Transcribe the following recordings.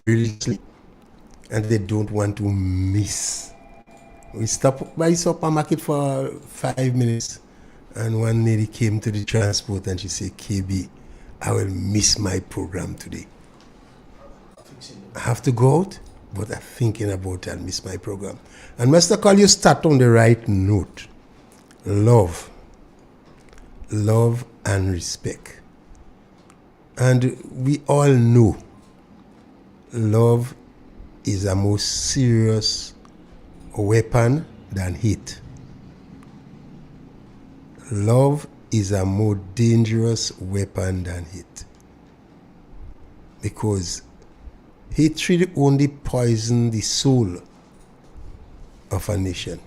religiously, and they don't want to miss. We stopped by supermarket for 5 minutes, and one lady came to the transport and she said, KB, I will miss my program today. I have to go out, but I'm thinking about it. I'll miss my program. And Mr. Call, you start on the right note. Love and respect. And we all know love is a more serious weapon than hate. Love is a more dangerous weapon than hate. Because hatred only poisons the soul of a nation.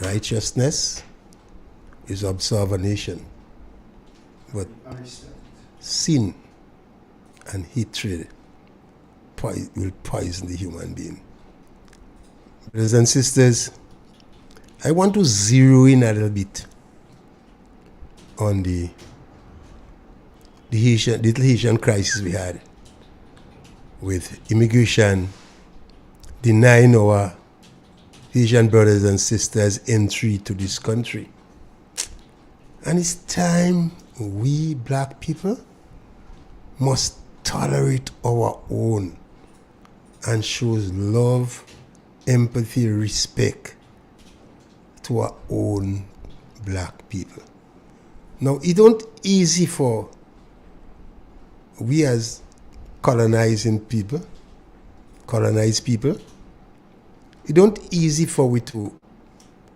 Righteousness is observe a nation. But sin and hatred will poison the human being. Brothers and sisters, I want to zero in a little bit on the little Haitian crisis we had with immigration denying our Haitian brothers and sisters entry to this country. And it's time we black people must tolerate our own and shows love, empathy, respect to our own black people. Now, it don't easy for we as colonized people, it don't easy for we to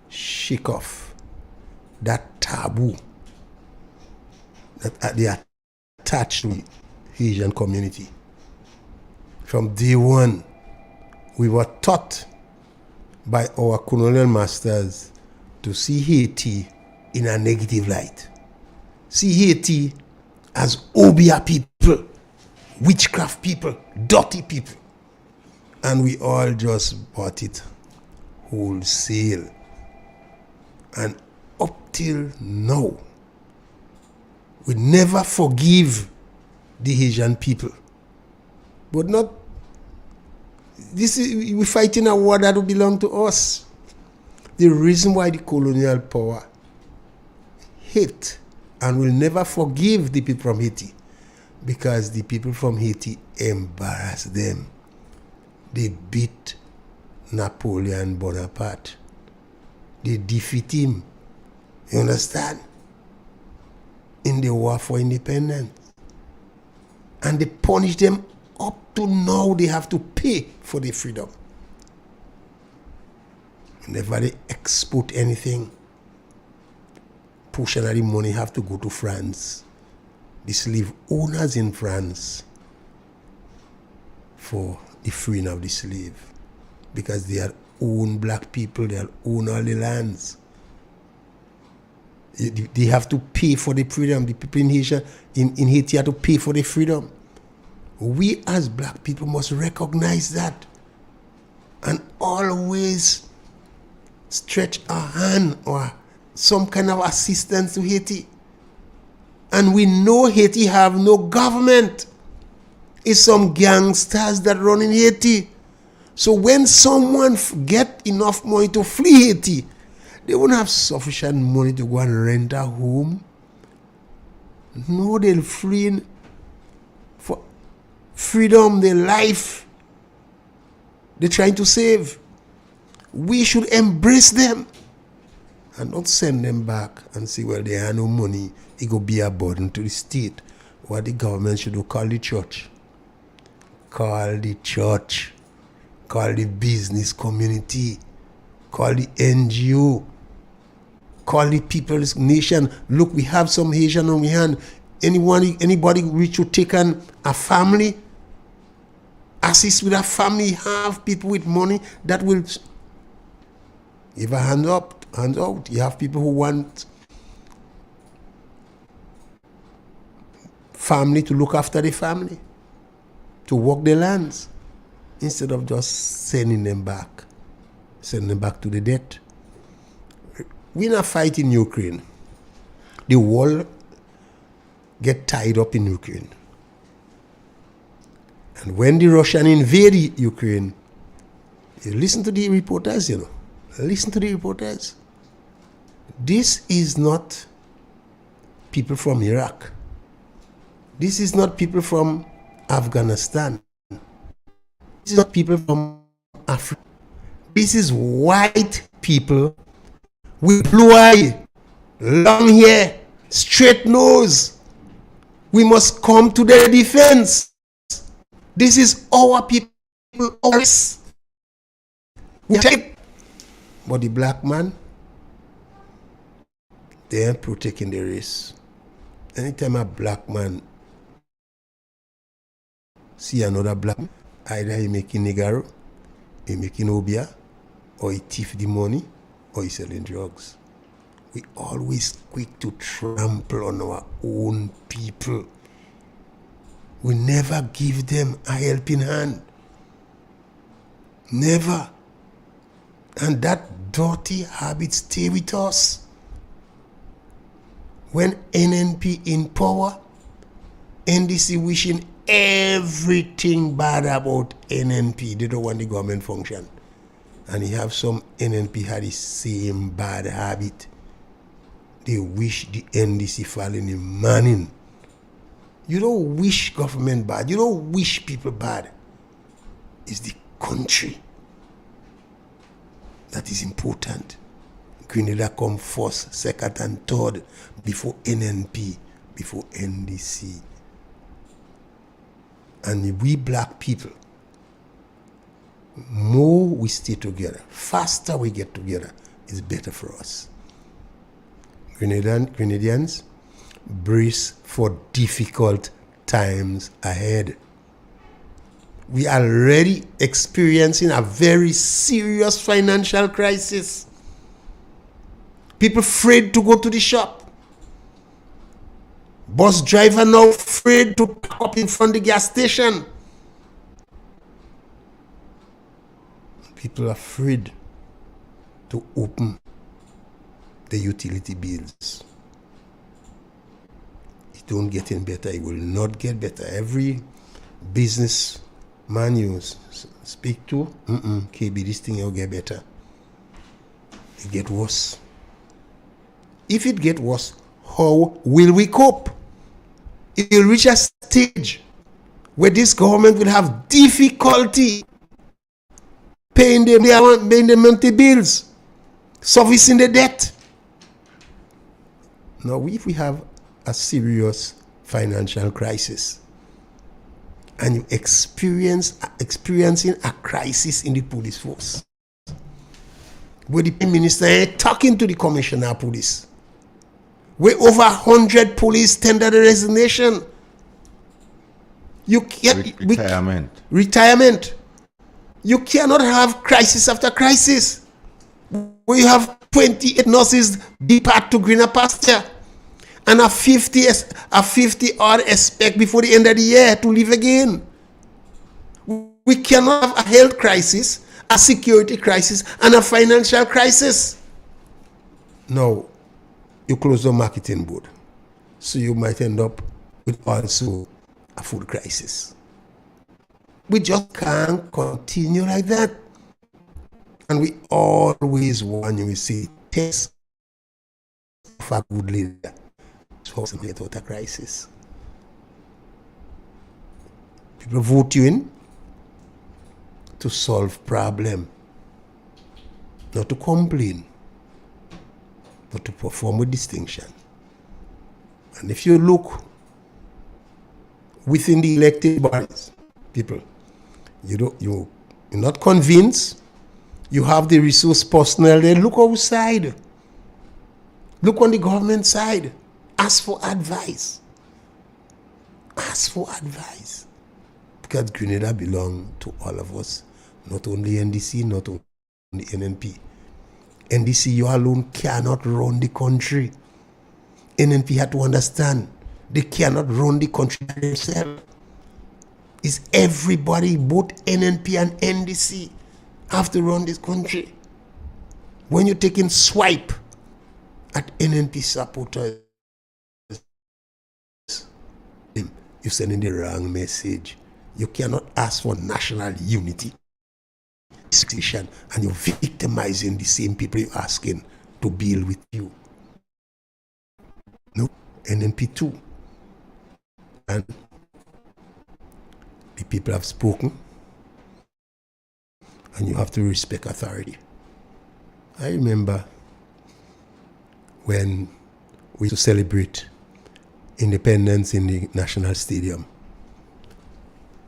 shake off that taboo that they attached to the Haitian community. From day one, we were taught by our colonial masters to see Haiti in a negative light. See Haiti as Obia people, witchcraft people, dirty people. And we all just bought it wholesale. And up till now, we never forgive the Haitian people. But not, we're fighting a war that will belong to us. The reason why the colonial power hate and will never forgive the people from Haiti, because the people from Haiti embarrass them. They beat Napoleon Bonaparte. They defeat him. You understand? In the war for independence. And they punish them up to now. They have to pay for their freedom. Whenever they export anything, portion of the money have to go to France. The slave owners in France for the freeing of the slave. Because they are own black people, they are own all the lands. They have to pay for the freedom. The people in Haiti have to pay for the freedom. We as black people must recognize that and always stretch our hand or some kind of assistance to Haiti. And we know Haiti have no government. It's some gangsters that run in Haiti. So when someone get enough money to flee Haiti, they won't have sufficient money to go and rent a home. No, they'll flee for freedom, their life. They're trying to save. We should embrace them and not send them back and say, well, they have no money. It will be a burden to the state. What the government should do, call the church. Call the church. Call the business community. Call the NGO. Call the people's nation. Look, we have some Haitian on we hand. Anybody which would take on a family, assist with a family, have people with money that will give a hand up, hands out. You have people who want family to look after the family, to work their lands, instead of just sending them back to the debt. We're not fighting Ukraine. The world get tied up in Ukraine. And when the Russian invaded Ukraine, you listen to the reporters, Listen to the reporters. This is not people from Iraq. This is not people from Afghanistan. This is not people from Africa. This is white people with blue eye, long hair, straight nose. We must come to their defense. This is our people, ours. But the black man, they ain't protecting the race. Anytime a black man see another black man, either he making nigaro, he making obia, or he thief the money, or he selling drugs. We always quick to trample on our own people. We never give them a helping hand. Never. And that dirty habit stay with us. When NNP in power, NDC wishing everything bad about NNP. They don't want the government function. And you have some NNP had the same bad habit. They wish the NDC fall in the manning. You don't wish government bad. You don't wish people bad. It's the country that is important. Grenada come first, second, and third before NNP, before NDC. And we black people, more we stay together, faster we get together, is better for us. Grenadians, brace for difficult times ahead. We are already experiencing a very serious financial crisis. People afraid to go to the shop. Bus driver now afraid to park up in front of the gas station. People are afraid to open the utility bills. It don't get any better. It will not get better. Every business man you speak to, KB, this thing will get better. It get worse. If it get worse, how will we cope? It will reach a stage where this government will have difficulty paying the monthly bills, servicing the debt. Now, if we have a serious financial crisis, and you experiencing a crisis in the police force, where the Prime Minister ain't talking to the Commissioner of Police, where over 100 police tender the resignation. You can't retirement. You cannot have crisis after crisis. Where you have 28 nurses depart to greener pasture, and a 50 odd expect before the end of the year to leave again. We cannot have a health crisis, a security crisis, and a financial crisis. No. You close the marketing board, so you might end up with also a food crisis. We just can't continue like that. And we always want you to see test of a good leader to get out a crisis. People vote you in to solve problem, not to complain, but to perform with distinction. And if you look within the elected bodies, people, you're not convinced, you have the resource personnel there, look outside. Look on the government side. Ask for advice. Ask for advice. Because Grenada belongs to all of us, not only NDC, not only NNP. NDC, you alone cannot run the country. NNP had to understand they cannot run the country by themselves. It's everybody, both NNP and NDC, have to run this country. When you're taking swipe at NNP supporters, you're sending the wrong message You cannot ask for national unity. And you're victimizing the same people you're asking to deal with you. No, NNP2. And the people have spoken, and you have to respect authority. I remember when we used to celebrate independence in the National Stadium.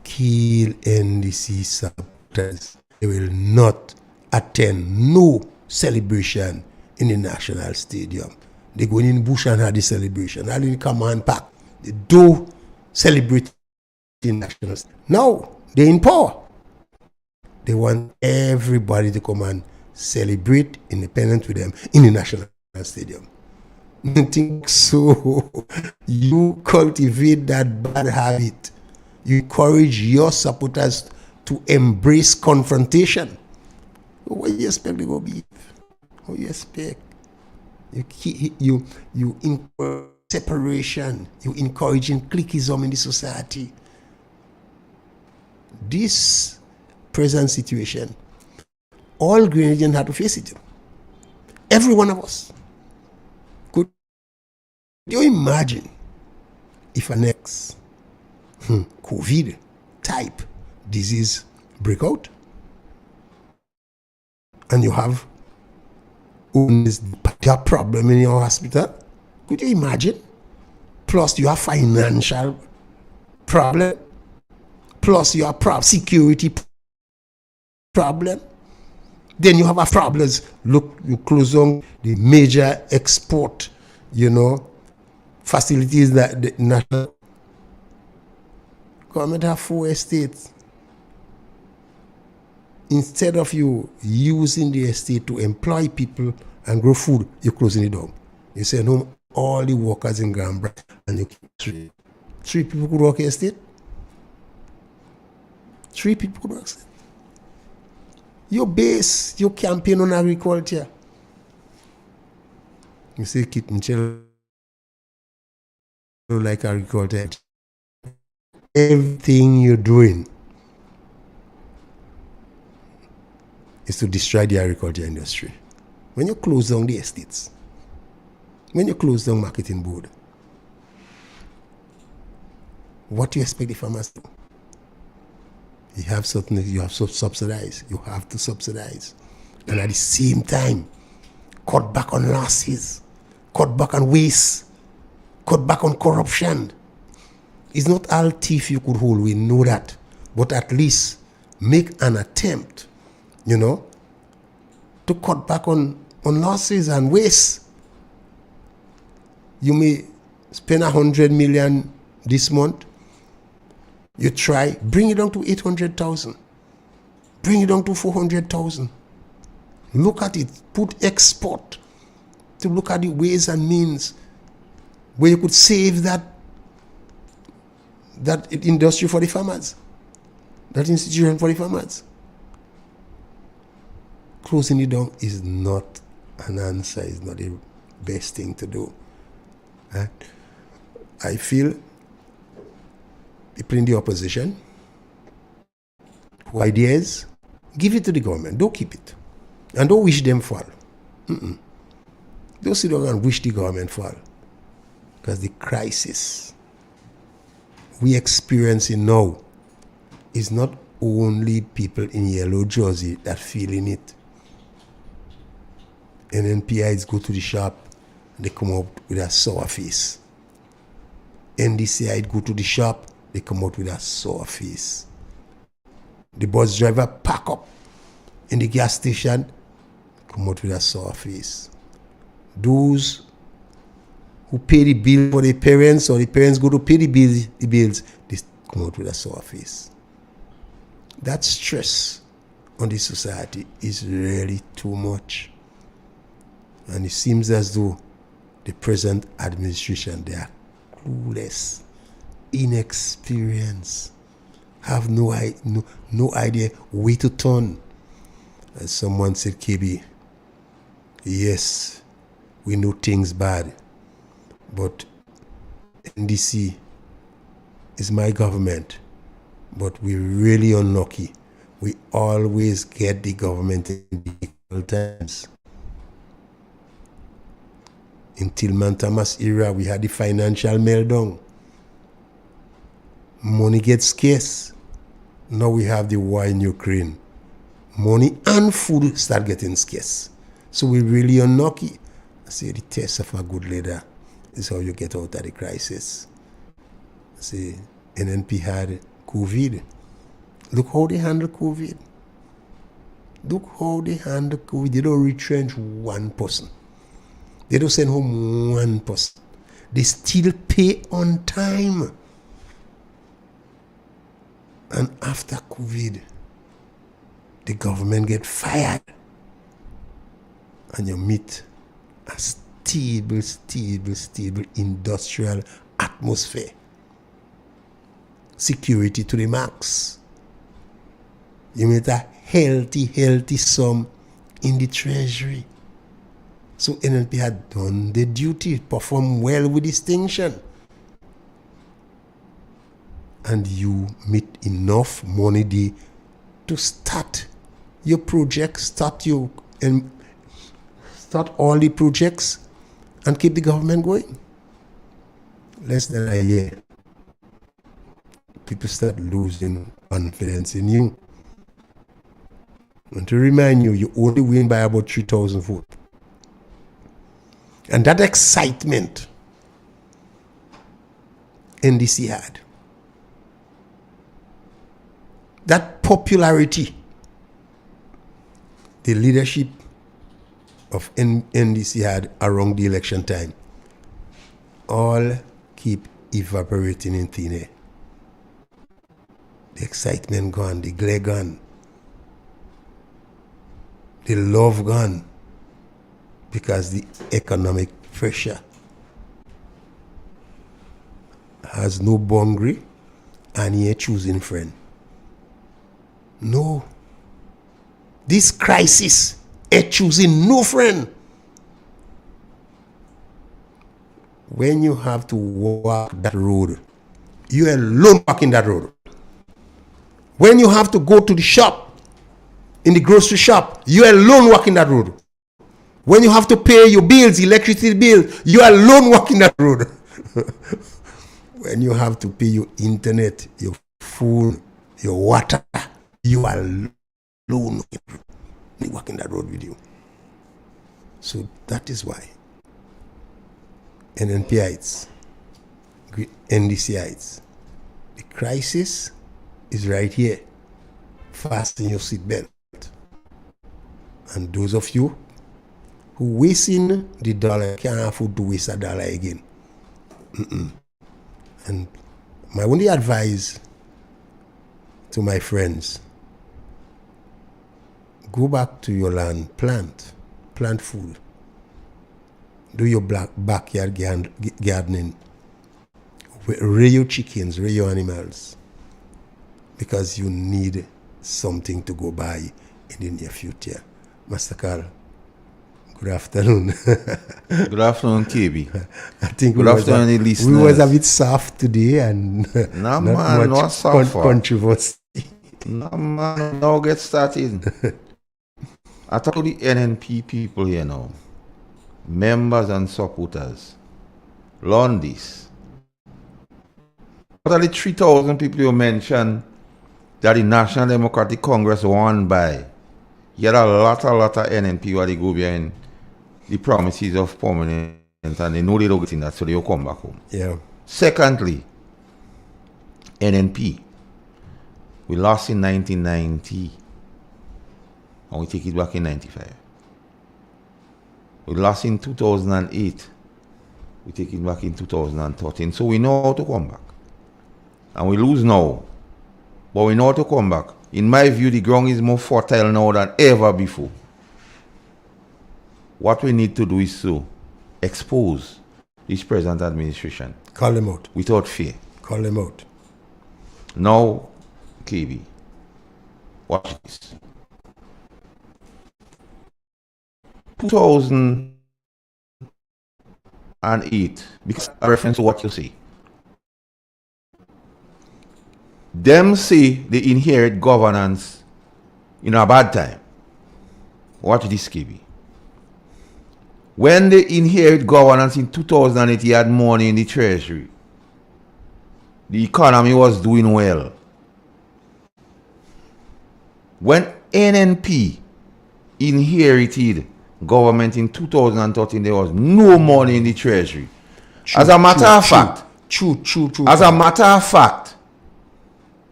Kill NDC supporters. They will not attend no celebration in the National Stadium. They go in bush and have the celebration. All in command pack. They do celebrate in National Stadium. Now, they're in power. They want everybody to come and celebrate independence with them in the National Stadium. I think so. You cultivate that bad habit. You encourage your supporters to embrace confrontation. What do you expect they go be? What do you expect? You encourage separation. You encouraging cliquism in the society. This present situation, all Grenadians have to face it. Every one of us. Could you imagine if an next COVID type disease break out and you have a problem in your hospital? Could you imagine? Plus you have financial problem, plus you have security problem. Then you have a problems. Look, you close on the major export, facilities that the national government have 4 estates. Instead of you using the estate to employ people and grow food, you're closing it down. You send home all the workers in Grand Bra and you keep 3 people could work estate. 3 people could work estate. You base your campaign on agriculture. You say Kitten Chill like agriculture. Everything you're doing is to destroy the agriculture industry. When you close down the estates, when you close down marketing board, what do you expect the farmers to do? You have something you have to subsidize. You have to subsidize. And at the same time, cut back on losses, cut back on waste, cut back on corruption. It's not all thief you could hold, we know that. But at least make an attempt, to cut back on losses and waste. You may spend 100 million this month. You try, bring it down to 800,000. Bring it down to 400,000. Look at it. Put export to look at the ways and means where you could save that industry for the farmers, that institution for the farmers. Closing it down is not an answer, is not the best thing to do. I feel people in the opposition who ideas, give it to the government. Don't keep it. And don't wish them fall. Don't sit down and wish the government fall. Because the crisis we experiencing now is not only people in yellow jersey that feeling it. NNPIs go to the shop, they come out with a sour face. NDC go to the shop, they come out with a sour face. The bus driver pack up in the gas station, come out with a sour face. Those who pay the bill for their parents, or the parents go to pay the bills, they come out with a sour face. That stress on the society is really too much. And it seems as though the present administration, they are clueless, inexperienced, have no idea where to turn. As someone said, KB, yes, we know things bad, but NDC is my government. But we're really unlucky. We always get the government in difficult times. In Tillman Thomas era, we had the financial meltdown. Money gets scarce. Now we have the war in Ukraine. Money and food start getting scarce. So we're really unlucky. I say the test of a good leader is how you get out of the crisis. I say NNP had COVID. Look how they handle COVID. Look how they handle COVID. They don't retrench one person. They don't send home one person. They still pay on time. And after COVID, the government get fired. And you meet a stable industrial atmosphere. Security to the max. You meet a healthy sum in the treasury. So NNP had done the duty, performed well with distinction. And you meet enough money there to start your project, start all the projects and keep the government going. Less than a year, people start losing confidence in you. And to remind you, you only win by about 3,000 votes. And that excitement NDC had, that popularity, the leadership of NDC had around the election time, all keep evaporating in thin air. The excitement gone, the glare gone, the love gone, because the economic pressure has no boundary and he ain't choosing friend. No. This crisis ain't choosing no friend. When you have to walk that road, you alone walking that road. When you have to go to the shop, in the grocery shop, you alone walking that road. When you have to pay your bills, electricity bill, you alone walking that road. When you have to pay your internet, your food, your water, you alone walking that road with you. So that is why NNPites, NDCites, the crisis is right here. Fasten your seatbelt. And those of you who wasting the dollar can't afford to waste a dollar again. And my only advice to my friends, go back to your land, plant food, do your backyard gardening, rear your chickens, rear your animals, because you need something to go by in the near future. Master Carl, good afternoon. Good afternoon, KB. I think good afternoon, listeners. We was a bit soft today and nah, not man, much not soft controversy. No, man, now get started. I talk to the NNP people here now, members and supporters. Learn this. What are the 3,000 people you mentioned that the National Democratic Congress won by? You had a lot of NNP where they go behind the promises of permanent and they know they don't get in that, so they'll come back home. Yeah. Secondly, NNP. We lost in 1990 and we take it back in 95. We lost in 2008. We take it back in 2013. So we know how to come back. And we lose now. But we know how to come back. In my view, the ground is more fertile now than ever before. What we need to do is to expose this present administration. Call them out. Without fear. Call them out. Now, KB, watch this. 2008, because a reference to what you say. Them say they inherit governance in a bad time. Watch this, KB. When they inherit governance in 2008, he had money in the treasury. The economy was doing well. When NNP inherited government in 2013, there was no money in the treasury. As a matter of fact, as a matter of fact,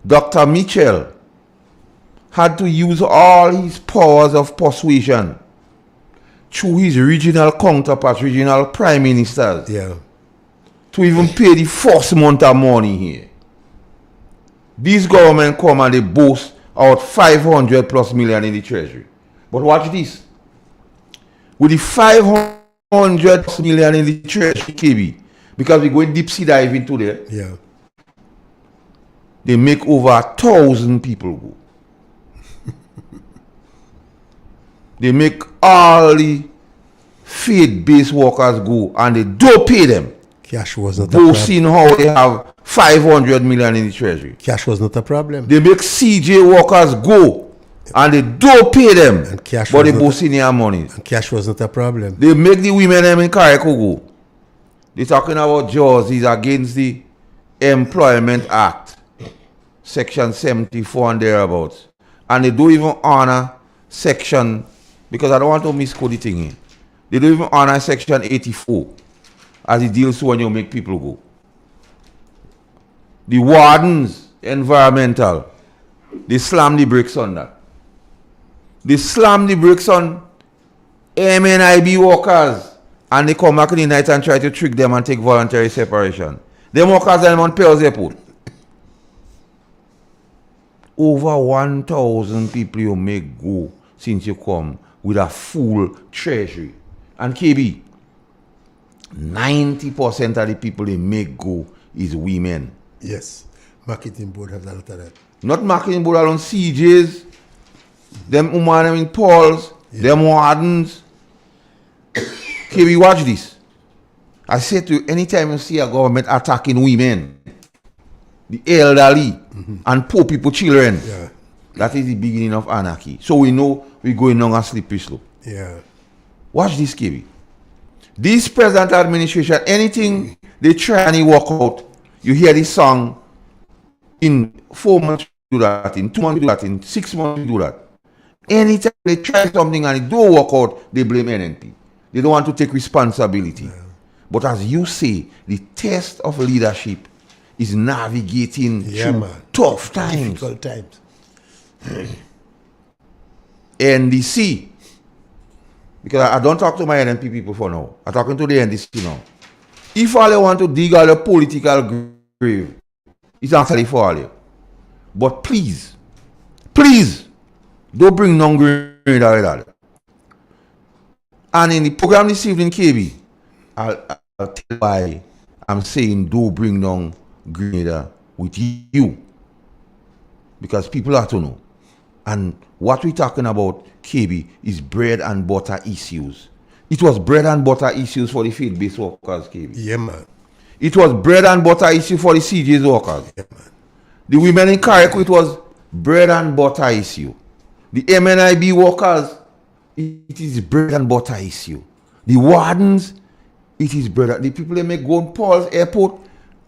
Dr. Mitchell had to use all his powers of persuasion through his regional counterparts, regional prime ministers, to even pay the first month of money here. This government come and they boast out 500 plus million in the treasury. But watch this. With the 500 plus million in the treasury, KB, because we go deep sea dive into there, they make over 1,000 people go. They make all the faith-based workers go and they don't pay them. Cash was not a problem. Boasting how they have 500 million in the treasury. Cash was not a problem. They make CJ workers go and they don't pay them. And cash but was they boasting their money. And cash was not a problem. They make the women them in Carrico go. They're talking about Jersey's against the Employment Act, Section 74 and thereabouts. And they don't even honor Section, because I don't want to misquote the thing here. They don't even honor Section 84 as it deals with when you make people go. The wardens, environmental, they slam the brakes on that. They slam the brakes on MNIB workers and they come back in the night and try to trick them and take voluntary separation. Them workers are on Pearls Airport. Over 1,000 people you make go since you come with a full treasury. And KB, 90% of the people they make go is women. Yes. Marketing board has a lot of that. Not marketing board alone, CJs, them women in Pauls, them wardens. KB, watch this. I say to you, anytime you see a government attacking women, the elderly, and poor people, children, that is the beginning of anarchy. So we know we're going on a slippery slope. Watch this, KB. This present administration, anything they try and work out, you hear this song, in 4 months do that, in 2 months do that, in 6 months do that. Anytime they try something and it don't work out, they blame NNP. They don't want to take responsibility. But as you say, the test of leadership is navigating through tough times. Difficult times. NDC. Because I don't talk to my NNP people for now. I'm talking to the NDC now. If all they want to dig all the political grave, it's actually for all you. But please, don't bring non-green at all. And in the program this evening, KB, I'll tell you why I'm saying don't bring down Grenada with you. Because people have to know. And what we're talking about, KB, is bread and butter issues. It was bread and butter issues for the field-based workers, KB. Yeah, man. It was bread and butter issue for the CJ's workers. Yeah, man. The women in Carrico, it was bread and butter issue. The MNIB workers, it is bread and butter issue. The wardens, it is bread. The people they make go on Paul's Airport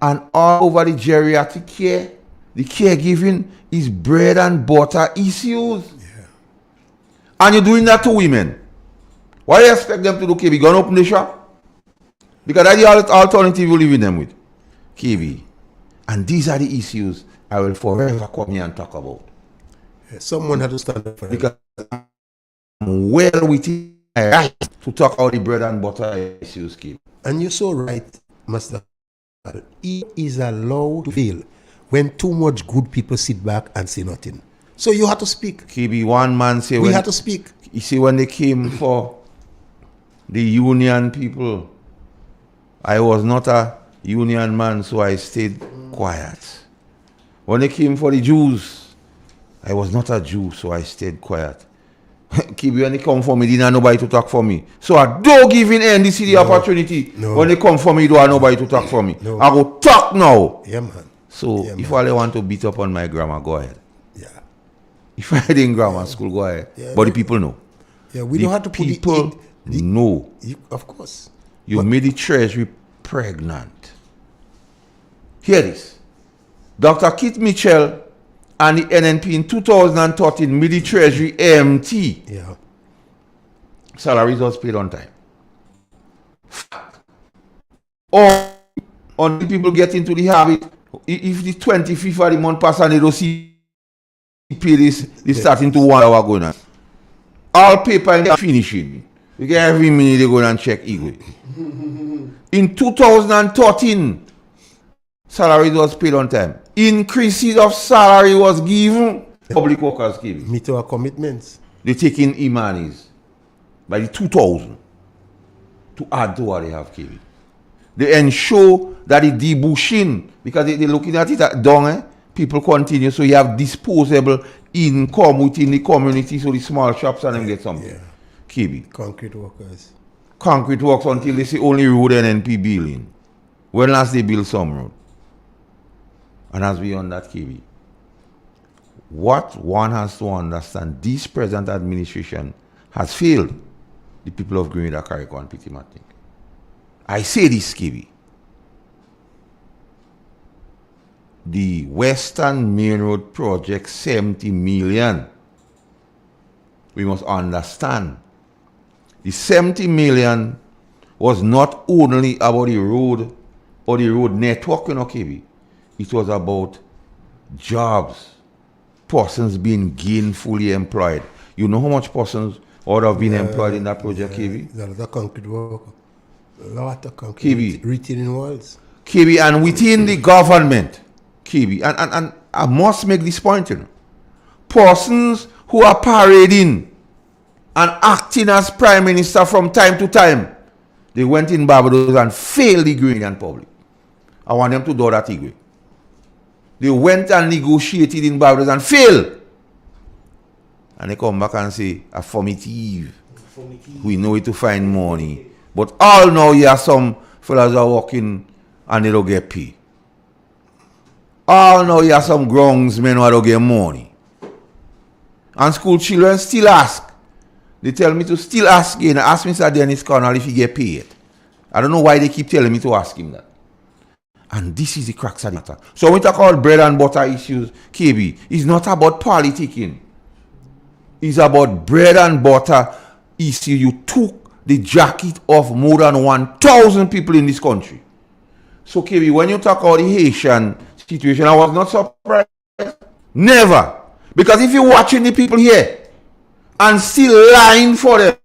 and all over the geriatric care, the caregiving is bread and butter issues. Yeah. And you're doing that to women. Why do you expect them to do, KB? Gonna open the shop? Because that's the alternative you live in them with. KB. And these are the issues I will forever come here and talk about. Yeah, someone had to stand up for it. Because I'm well within my right to talk about the bread and butter issues, KB. And you're so right, Master. It is allowed to fail when too much good people sit back and say nothing. So you have to speak. KB, one man say We had to speak. You see, when they came for the union people, I was not a union man, so I stayed quiet. When they came for the Jews, I was not a Jew, so I stayed quiet. KB, when they come for me, didn't have nobody to talk for me. So I don't give in NDC the opportunity. No. When they come for me, don't have nobody to talk for me. No. I go talk now. Yeah, man. So Yeah, if man. all they want to beat up on my grammar, go ahead. Yeah. If I didn't grammar school, go ahead. Yeah, But the people know. Yeah, we The don't have to put people know. of course. You made the treasury pregnant. Hear this. Dr. Kit Mitchell and the NNP in 2013 made the treasury empty. Yeah. Salaries was paid on time. Or until people get into the habit, if the 25th of the month pass and they don't see pay this, they starting to wonder what's going on. All paper and finishing. You get every minute they go and check Igwe. In 2013, salary was paid on time. Increases of salary was given. Public workers gave. Meet our commitments. They taking Imanis by the 2,000 to add to what they have given. They ensure that the debushing, because they're looking at it down, people continue, so you have disposable income within the community, so the small shops and them get something. Yeah. KB. Concrete workers. Concrete works until they say only road and NP building. When last they build some road? And as beyond that, KB, what one has to understand, this present administration has failed the people of Grenada, Carriacou, and Petit-Martinique. I say this, KB. The Western Main Road project, 70 million. We must understand. The 70 million was not only about the road or the road network, you know, KB. It was about jobs, persons being gainfully employed. You know how much persons would have been employed in that project, KB? There's a lot of concrete work. A lot of concrete. KB. Retaining walls. KB, and within the government, KB, and I must make this point, you know. Persons who are parading and acting as prime minister from time to time, they went in Barbados and failed the Grenadian public. I want them to do that Igwe. They went and negotiated in Barbados and failed. And they come back and say, affirmative. We know where to find money. But all now you have some fellas who are working and they don't get paid. All now you have some groundsmen who don't get money. And school children still ask. They tell me to still ask again. Ask Mr. Dennis Connell if he get paid. I don't know why they keep telling me to ask him that. And this is the crux of the matter. So when we talk about bread and butter issues, KB, it's not about politicking. It's about bread and butter issue. You took the jacket off more than 1,000 people in this country. So KB, when you talk about the Haitian situation, I was not surprised. Never. Because if you're watching the people here and still lying for them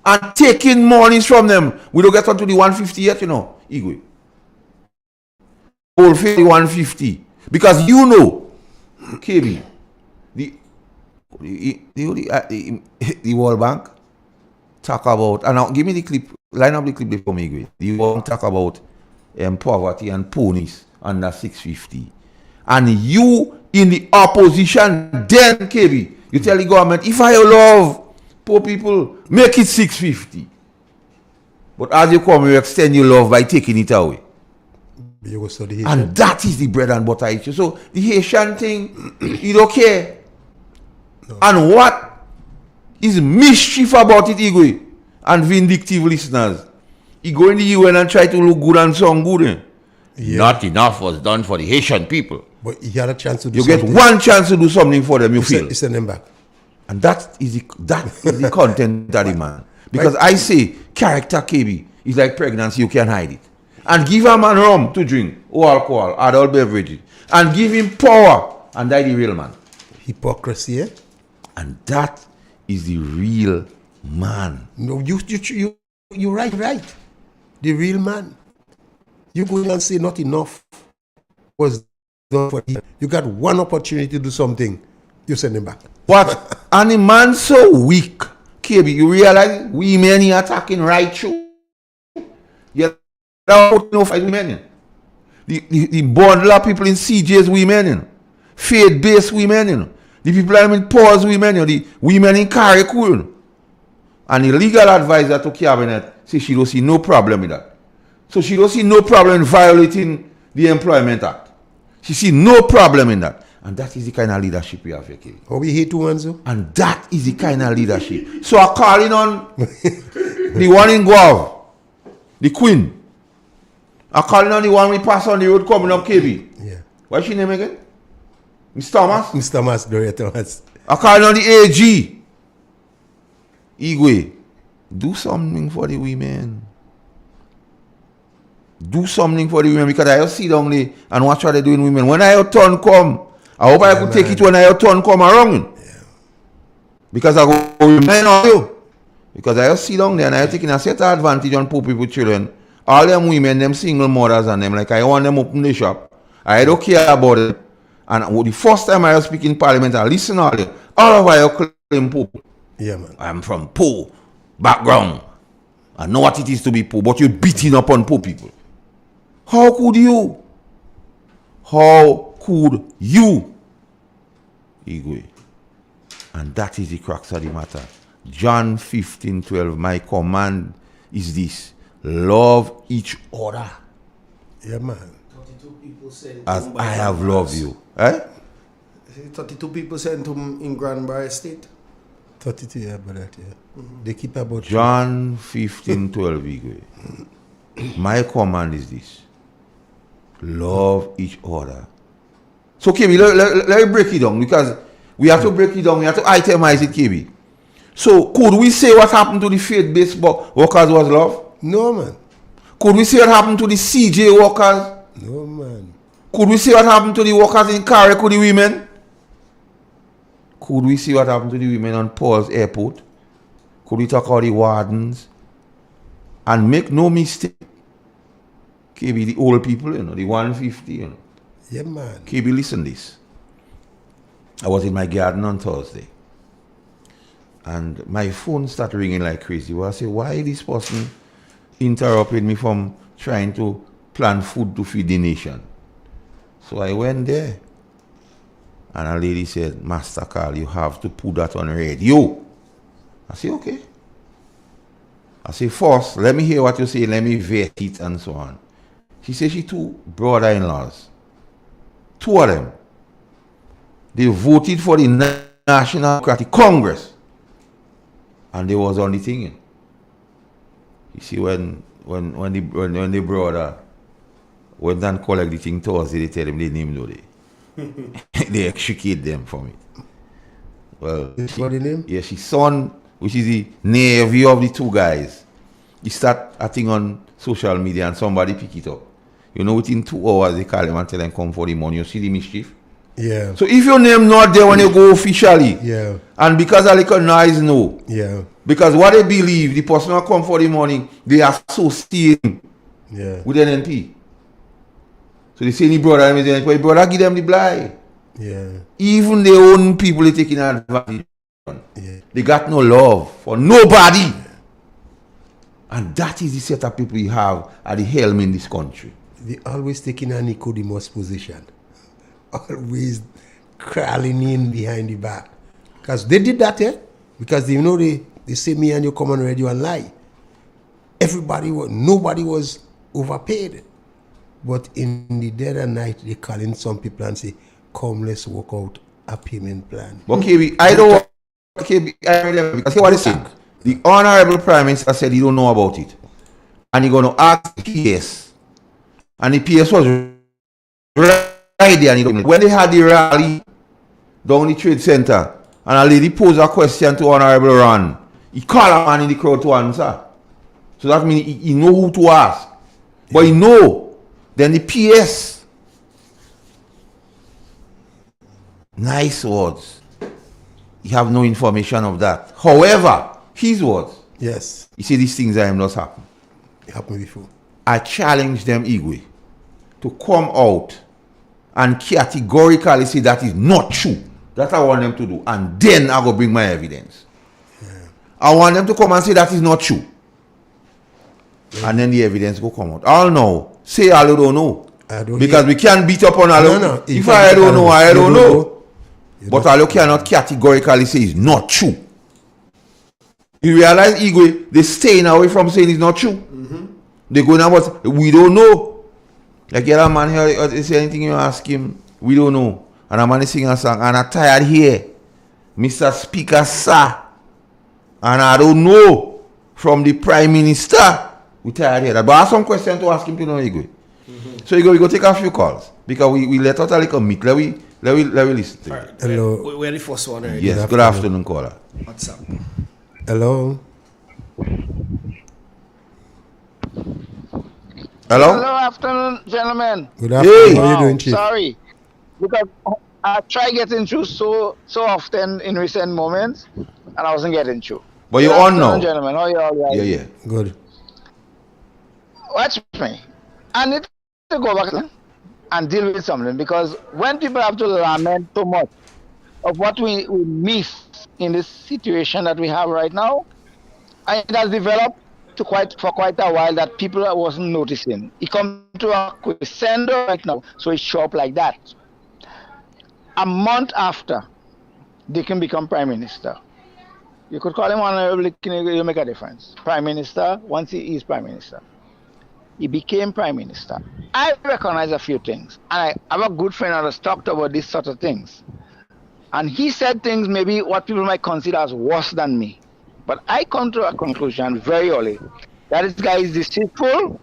and taking monies from them, we don't get onto the 150 yet, you know, Igwe. Old 150. Because you know, KB, the World Bank talk about, and now give me the clip, line up the clip before me, Igwe. The World Bank talk about poverty and ponies under 650. And you in the opposition, then KB, you tell the government, if I love poor people, make it 650. But as you come, you extend your love by taking it away. You go study Haitian. And that is the bread and butter issue. So the Haitian thing, you don't care. No. And what is mischief about it, Igwe, and vindictive listeners? He go in the UN and try to look good and sound good. Eh? Yeah. Not enough was done for the Haitian people. But he had a chance to do you something. You get one chance to do something for them, you feel. You send them back. And that is the content of the man. Because I say, character, KB, is like pregnancy, you can't hide it. And give a man rum to drink, or alcohol, adult beverages, and give him power, and die the real man. Hypocrisy, eh? And that is the real man. No, you're right. The real man. You go and say not enough was done for him. You got one opportunity to do something, you send him back. What? And the man so weak, KB, you realize we men are attacking right through. Yet, no fight women. The bundle of people in CJ's women, faith-based women, the people that are in pause women, the women in Carriacou. And the legal advisor to cabinet says she don't see no problem with that. So she don't see no problem in violating the Employment Act. She see no problem in that. And that is the kind of leadership we have here, KB. How we hate two ones, though? And that is the kind of leadership. So I'm calling on the one in Guav, the Queen. I'm calling on the one we pass on the road coming up, KB. Yeah. What's your name again? Mr. Thomas? Mr. Thomas, Gloria Thomas. I'm calling on the AG. Igwe, do something for the women. Do something for the women, because I see down there and watch what they're doing women. When I turn come, I hope I could take it when I turn come around. Yeah. Because I go remind of you. Because I see down there and I taking a set of advantage on poor people children. All them women, them single mothers and them, like I want them open the shop. I don't care about it. And the first time I was speaking in Parliament, I listen all of you claim poor. Yeah, man. I'm from poor background. I know what it is to be poor, but you're beating up on poor people. How could you? How could you? Igwe. And that is the crux of the matter. John 15:12. My command is this: love each other. Yeah, man. 32 people sent As I have loved you. Eh? 32 people sent him in Granbury State. 32, yeah, but that, yeah. They keep about John 15:12. Igwe. My command is this: love each other. So, KB, let me break it down, because we have to break it down. We have to itemize it, KB. So, could we say what happened to the faith-based workers was love? No, man. Could we say what happened to the CJ workers? No, man. Could we see what happened to the workers in Carrick, the women? Could we see what happened to the women on Paul's airport? Could we talk about the wardens? And make no mistake, KB, the old people, you know, the 150, you know. Yeah, man. KB, listen this. I was in my garden on Thursday. And my phone started ringing like crazy. Well, I said, why this person interrupted me from trying to plan food to feed the nation? So I went there. And a lady said, Master Carl, you have to put that on radio. I said, okay. I said, first, let me hear what you say. Let me vet it and so on. She said she two brother-in-laws. Two of them. They voted for the National Democratic Congress. And they was on the thing. You see, when the brother went and collect the thing Thursday, they tell him they name no they. They extricate them from it. Well, What the name? yeah, she's son, which is the nephew of the two guys. He start a thing on social media and somebody pick it up. You know, within 2 hours they call him and tell him come for the money. You see the mischief? Yeah. So if your name not there when you go officially, Yeah. and because I recognize no, Yeah. because what they believe, the person who come for the money, they associate him Yeah. with NNP. So they say the brother, the brother give them the blind. Yeah. Even their own people they taking advantage. Yeah. They got no love for nobody. And that is the set of people we have at the helm in this country. They always taking a Nicodemus position. Always crawling in behind the back. Because they did that, eh? Because they know they say me and you come on radio and lie. Nobody was overpaid. But in the dead of night, they call in some people and say, come, let's work out a payment plan. But KB, I don't want KB, I really, because what they say. The Honorable Prime Minister said he don't know about it. And he's going to ask the PS. And the PS was right there. And when they had the rally down the Trade Center, and a lady posed a question to Honorable Ron, he called a man in the crowd to answer. So that means he know who to ask. But he know. Then the PS. Nice words. You have no information of that. However, his words. Yes. You see, these things that not happen. It happened before. I challenge them, Igwe, to come out and categorically say that is not true. That I want them to do. And then I go bring my evidence. Yeah. I want them to come and say that is not true. Yeah. And then the evidence will come out. I'll know. Say I don't know. Because we can't beat up on all. No. If I don't know, I don't know. But I cannot categorically say it's not true. You realize, Igwe, they're staying away from saying it's not true. Mm-hmm. They're going about, we don't know. Like, yeah, man here, is there anything you ask him? We don't know. And a man is singing a song, and I'm tired here. Mr. Speaker, sir. And I don't know from the Prime Minister. We tired here. But I have some questions to ask him to know, Igwe. So we go take a few calls. Because we let out a little meet. Let we listen to it. Hello. We're the first one already. Yes, good afternoon, caller. What's up? Hello. Hello? Hello, afternoon, gentlemen. Good afternoon. Hey. How are you doing, Chief? Sorry, because I try getting through so often in recent moments, and I wasn't getting through. But you're Good on now. afternoon, gentlemen. How are you all? Yeah. Good. Watch me. I need to go back and deal with something, because when people have to lament so much of what we miss in this situation that we have right now, and it has developed for quite a while that people wasn't noticing. It come to a crescendo right now, so it's sharp like that. A month after, they can become Prime Minister. You could call him honorable, you make a difference. Prime Minister, once he is Prime Minister. He became Prime Minister. I recognize a few things, and I have a good friend that has talked about these sort of things. And he said things maybe what people might consider as worse than me. But I come to a conclusion very early that this guy is deceitful,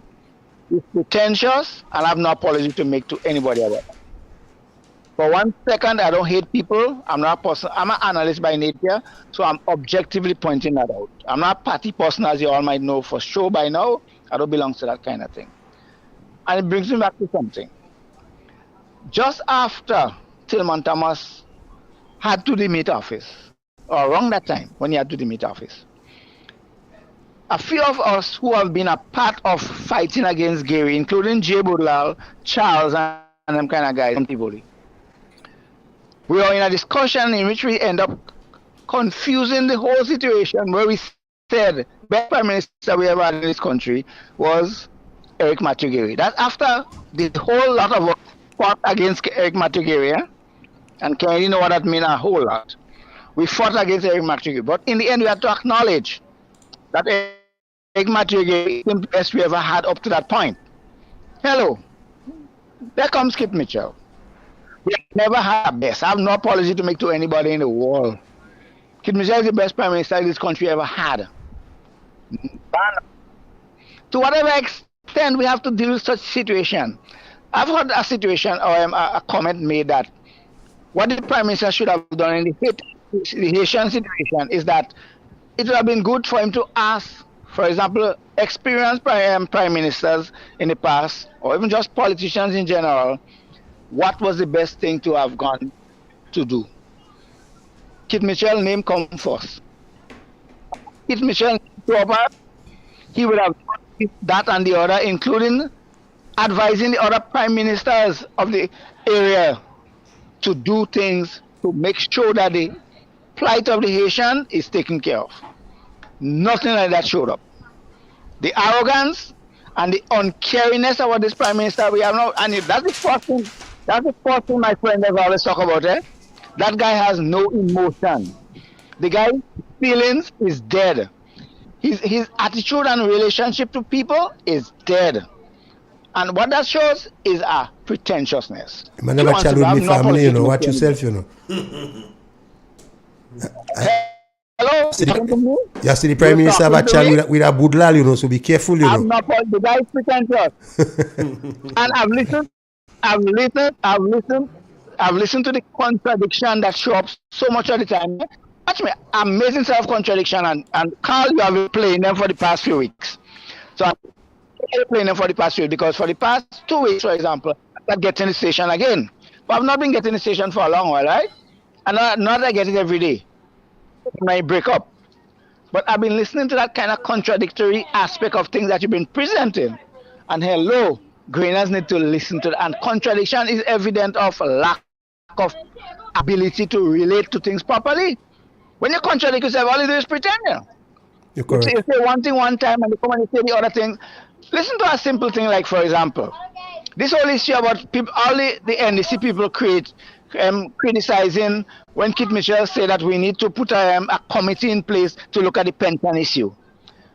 he's pretentious, and I have no apology to make to anybody about it. For 1 second, I don't hate people. I'm not a person. I'm an analyst by nature, so I'm objectively pointing that out. I'm not a party person, as you all might know for sure by now. I don't belong to that kind of thing. And it brings me back to something. Just after Tillman Thomas had to demit office, or around that time when he had to demit office, a few of us who have been a part of fighting against Gary, including Jay Budlal, Charles, and them kind of guys from Tivoli, we were in a discussion in which we end up confusing the whole situation, where we said the best Prime Minister we ever had in this country was Eric Matthew Gary. That's after the whole lot of us fought against Eric Matthew Gary, and Kennedy know what that means a whole lot. We fought against Eric Matthew Gary, but in the end we had to acknowledge that Eric Matthew Gary is the best we ever had up to that point. Hello, there comes Kit Mitchell. We have never had a best. I have no apology to make to anybody in the world. Kit Mitchell is the best Prime Minister this country ever had. To whatever extent we have to deal with such situation. I've heard a situation or a comment made that what the Prime Minister should have done in the Haitian situation is that it would have been good for him to ask, for example, experienced prime ministers in the past, or even just politicians in general, what was the best thing to have gone to do. Kit Mitchell name come first. Kit Mitchell, he would have done that and the other, including advising the other prime ministers of the area to do things to make sure that the plight of the Haitian is taken care of. Nothing like that showed up. The arrogance and the uncariness about this prime minister we have now, and that's the first thing. That's the first thing my friend ever always talk about. That guy has no emotion. The guy's feelings is dead. His attitude and relationship to people is dead. And what that shows is a pretentiousness. Man never challenge me family, you know, watch yourself, you know. Hello? You see the Prime Minister have a challenge with a Budlal, you know, so be careful, you know. The guy is pretentious. And I've listened to the contradiction that show up so much of the time. Watch me, amazing self-contradiction, and Carl, you have been playing them for the past few weeks. So I'm playing them for the past few weeks, because for the past 2 weeks, for example, I'm getting the station again. But I've not been getting the station for a long while, right? And not I get it every day. It might break up. But I've been listening to that kind of contradictory aspect of things that you've been presenting. And hello, Grainers need to listen to that. And contradiction is evident of lack of ability to relate to things properly. When you contradict yourself, all you do is pretend. You say one thing one time and you come and you say the other thing. Listen to a simple thing like, for example, this whole issue about people, all the NDC people criticizing when Kit Mitchell said that we need to put a committee in place to look at the pension issue.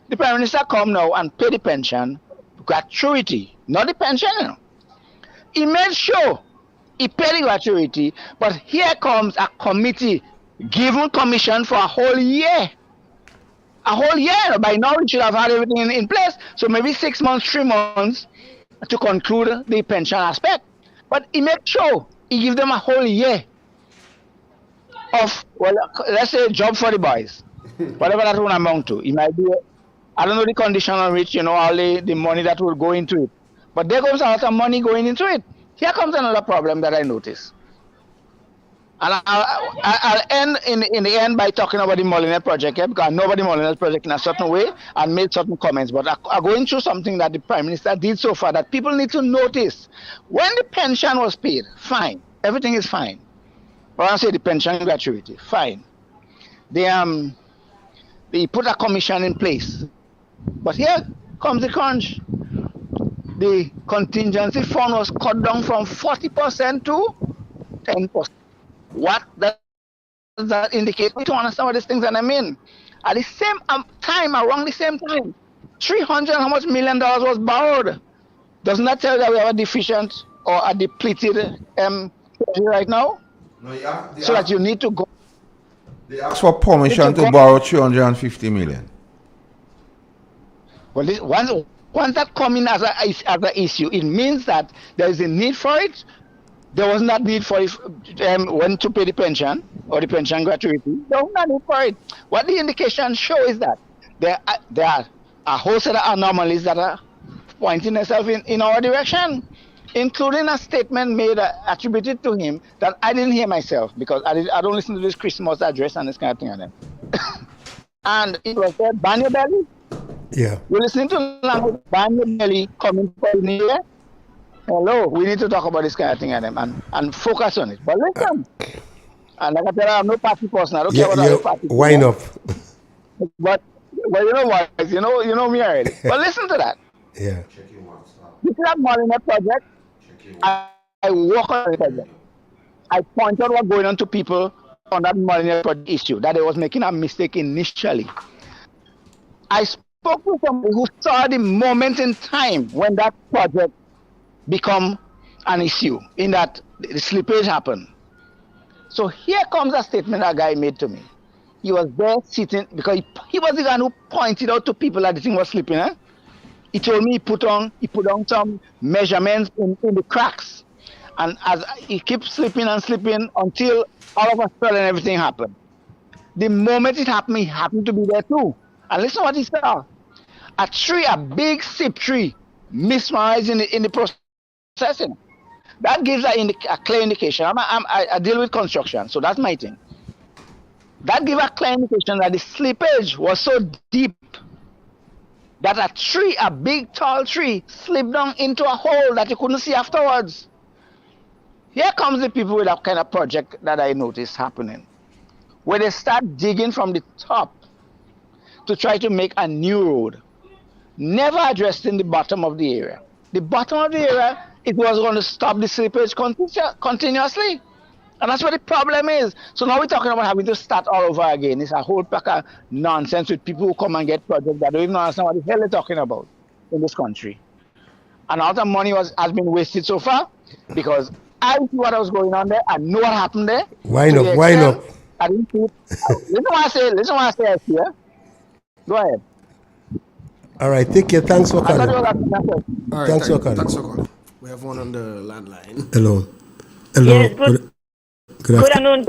The Prime Minister come now and pay the pension, gratuity, not the pension. He made sure he paid the gratuity, but here comes a committee given commission for a whole year. A whole year. By now, we should have had everything in place. So maybe 6 months, 3 months to conclude the pension aspect. But he made sure he give them a whole year of, well, let's say, job for the boys, whatever that will amount to. It might be, I don't know the condition on which, all the money that will go into it. But there goes a lot of money going into it. Here comes another problem that I noticed. And I'll end in the end by talking about the Molyneux project, because I know about the Molyneux project in a certain way and made certain comments. But I'm going through something that the Prime Minister did so far that people need to notice. When the pension was paid, fine. Everything is fine. But I say the pension gratuity, fine. They put a commission in place. But here comes the crunch. The contingency fund was cut down from 40% to 10%. What does that indicate? We don't understand what these things that I mean. At the same time, around the same time, $300 how much million was borrowed. Doesn't that tell you that we have a deficient or a depleted right now? No, so that you need to go. They asked for permission to borrow 350 million. Well, once that comes in as an issue, it means that there is a need for it. There was not need for it when to pay the pension or the pension gratuity. There was not need for it. What the indications show is that there are a whole set of anomalies that are pointing themselves in our direction, including a statement made attributed to him that I didn't hear myself because I don't listen to this Christmas address and this kind of thing on them. And it was said, ban your belly. Yeah. You're listening to language, ban your belly coming from here. Hello, we need to talk about this kind of thing and focus on it. But listen, and like I said, I'm no party person. I don't care what other party. Wind up. But you know what? You know me already. But listen to that. Yeah. You see that Molyneux project? I work on the project. I point out what's going on to people on that Molyneux project issue, that they was making a mistake initially. I spoke with somebody who saw the moment in time when that project become an issue, in that the slippage happened. So here comes a statement that guy made to me. He was there sitting, because he was the guy who pointed out to people that the thing was slipping. He told me he put on some measurements in the cracks. And as he keeps slipping and slipping until all of a sudden everything happened. The moment it happened, he happened to be there too. And listen what he saw. A big sip tree, mismatched in the processing. That gives a clear indication. I deal with construction, so that's my thing. That gives a clear indication that the slippage was so deep that a big tall tree, slipped down into a hole that you couldn't see afterwards. Here comes the people with that kind of project that I noticed happening, where they start digging from the top to try to make a new road, never addressing the bottom of the area. The bottom of the area, it was going to stop the slippage continuously. And that's what the problem is. So now we're talking about having to start all over again. It's a whole pack of nonsense with people who come and get projects that don't even understand what the hell they're talking about in this country. And all the money has been wasted so far because I see what was going on there. I know what happened there. Wind up. I didn't see it. Listen what I say here. Go ahead. All right, take care. Thanks for calling. All right, Thanks for calling. Thanks for calling. We have one on the landline. Hello. Yes, good afternoon.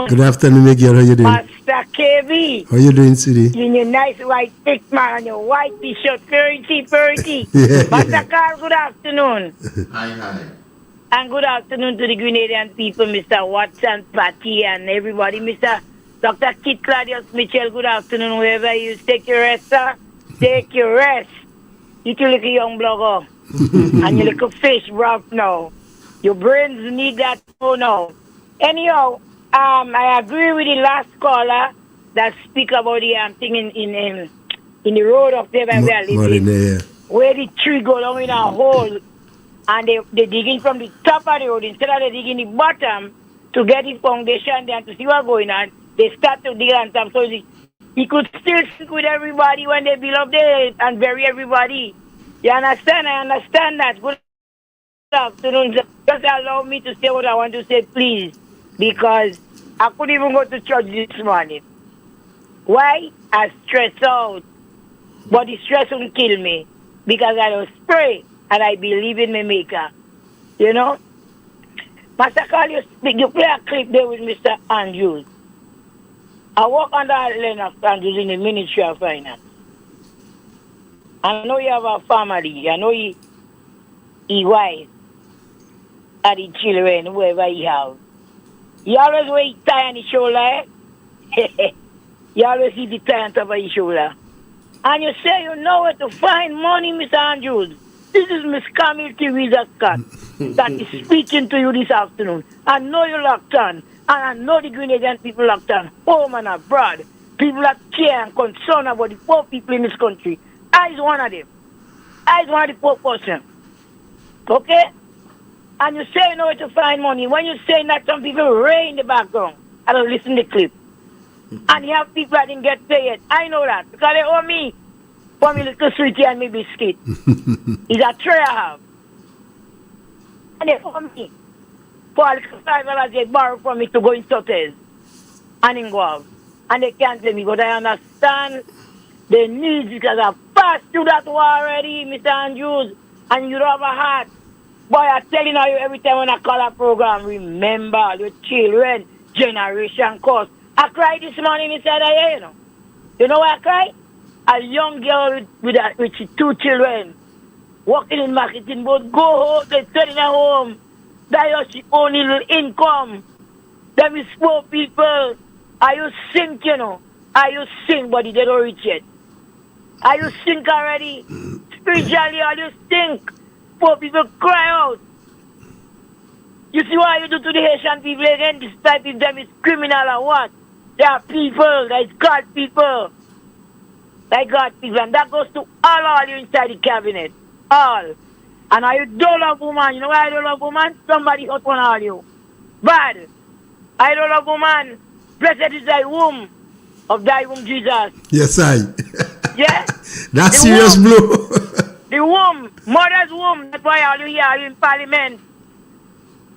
Good afternoon, Miguel. How you doing? Master KB. How you doing today? In your nice white thick man and your white t-shirt, pretty. Yeah. Master Carl, good afternoon. Hi. And good afternoon to the Grenadian people, Mr. Watson, Patty, and everybody. Mr. Dr. Kit Claudius Mitchell, good afternoon, wherever you take your rest, sir. Take your rest. Eat your little young blogger. And your little fish broth now. Your brains need that too now. Anyhow, I agree with the last caller that speak about the thing in the road of Devon Valley, where the tree go down in a hole, and they digging from the top of the road instead of they digging the bottom to get the foundation there to see what's going on. They start to dig on top, so he could still stick with everybody when they build up there and bury everybody. You understand? I understand that. Good afternoon. Just allow me to say what I want to say, please. Because I couldn't even go to church this morning. Why? I stressed out. But the stress won't kill me. Because I was pray and I believe in my maker. You know? Master Carl, you play a clip there with Mr. Andrews. I work under Leonard Andrews in the Ministry of Finance. I know you have a family. I know he wife and the children, whoever he have. You always wear his tie on his shoulder. You always see the tie on top of his shoulder. And you say you know where to find money, Mr. Andrews. This is Miss Camille Teresa Scott that is speaking to you this afternoon. I know you locked on. And I know the Grenadian people locked on, home and abroad. People that care and concerned about the poor people in this country. I is one of them. I is one of the poor person. Okay? And you say you know where to find money. When you say that, some people ray in the background. I don't listen to the clip. And you have people that didn't get paid. I know that. Because they owe me for me little sweetie and me biscuit. It's a tray I have. And they owe me for a little $5 they borrow from me to go in Sotes and in Guav. And they can't tell me, but I understand the needs because I passed through that war already, Mr. Andrews, and you don't have a heart. Boy, I'm telling you every time when I call a program, remember your children, generation cost. I cried this morning inside the air, you know. You know why I cried? A young girl with two children working in marketing, but go home, they stay in a home. That is she own little income. Them is poor people. Are you sink, you know? Are you sink, but they don't reach yet? Are you sink already? Spiritually, are you sink? Poor people cry out. You see what you do to the Haitian people again? This type of them is criminal or what? They are people, they is God people. They God people. And that goes to all you inside the cabinet. All. And I don't love woman. You know why I don't love woman? Somebody hurt one all you. Bad. I don't love woman. Blessed is thy womb of thy womb, Jesus. Yes, I. Yeah? That's serious, blow. The womb, mother's womb. That's why all you here are in parliament.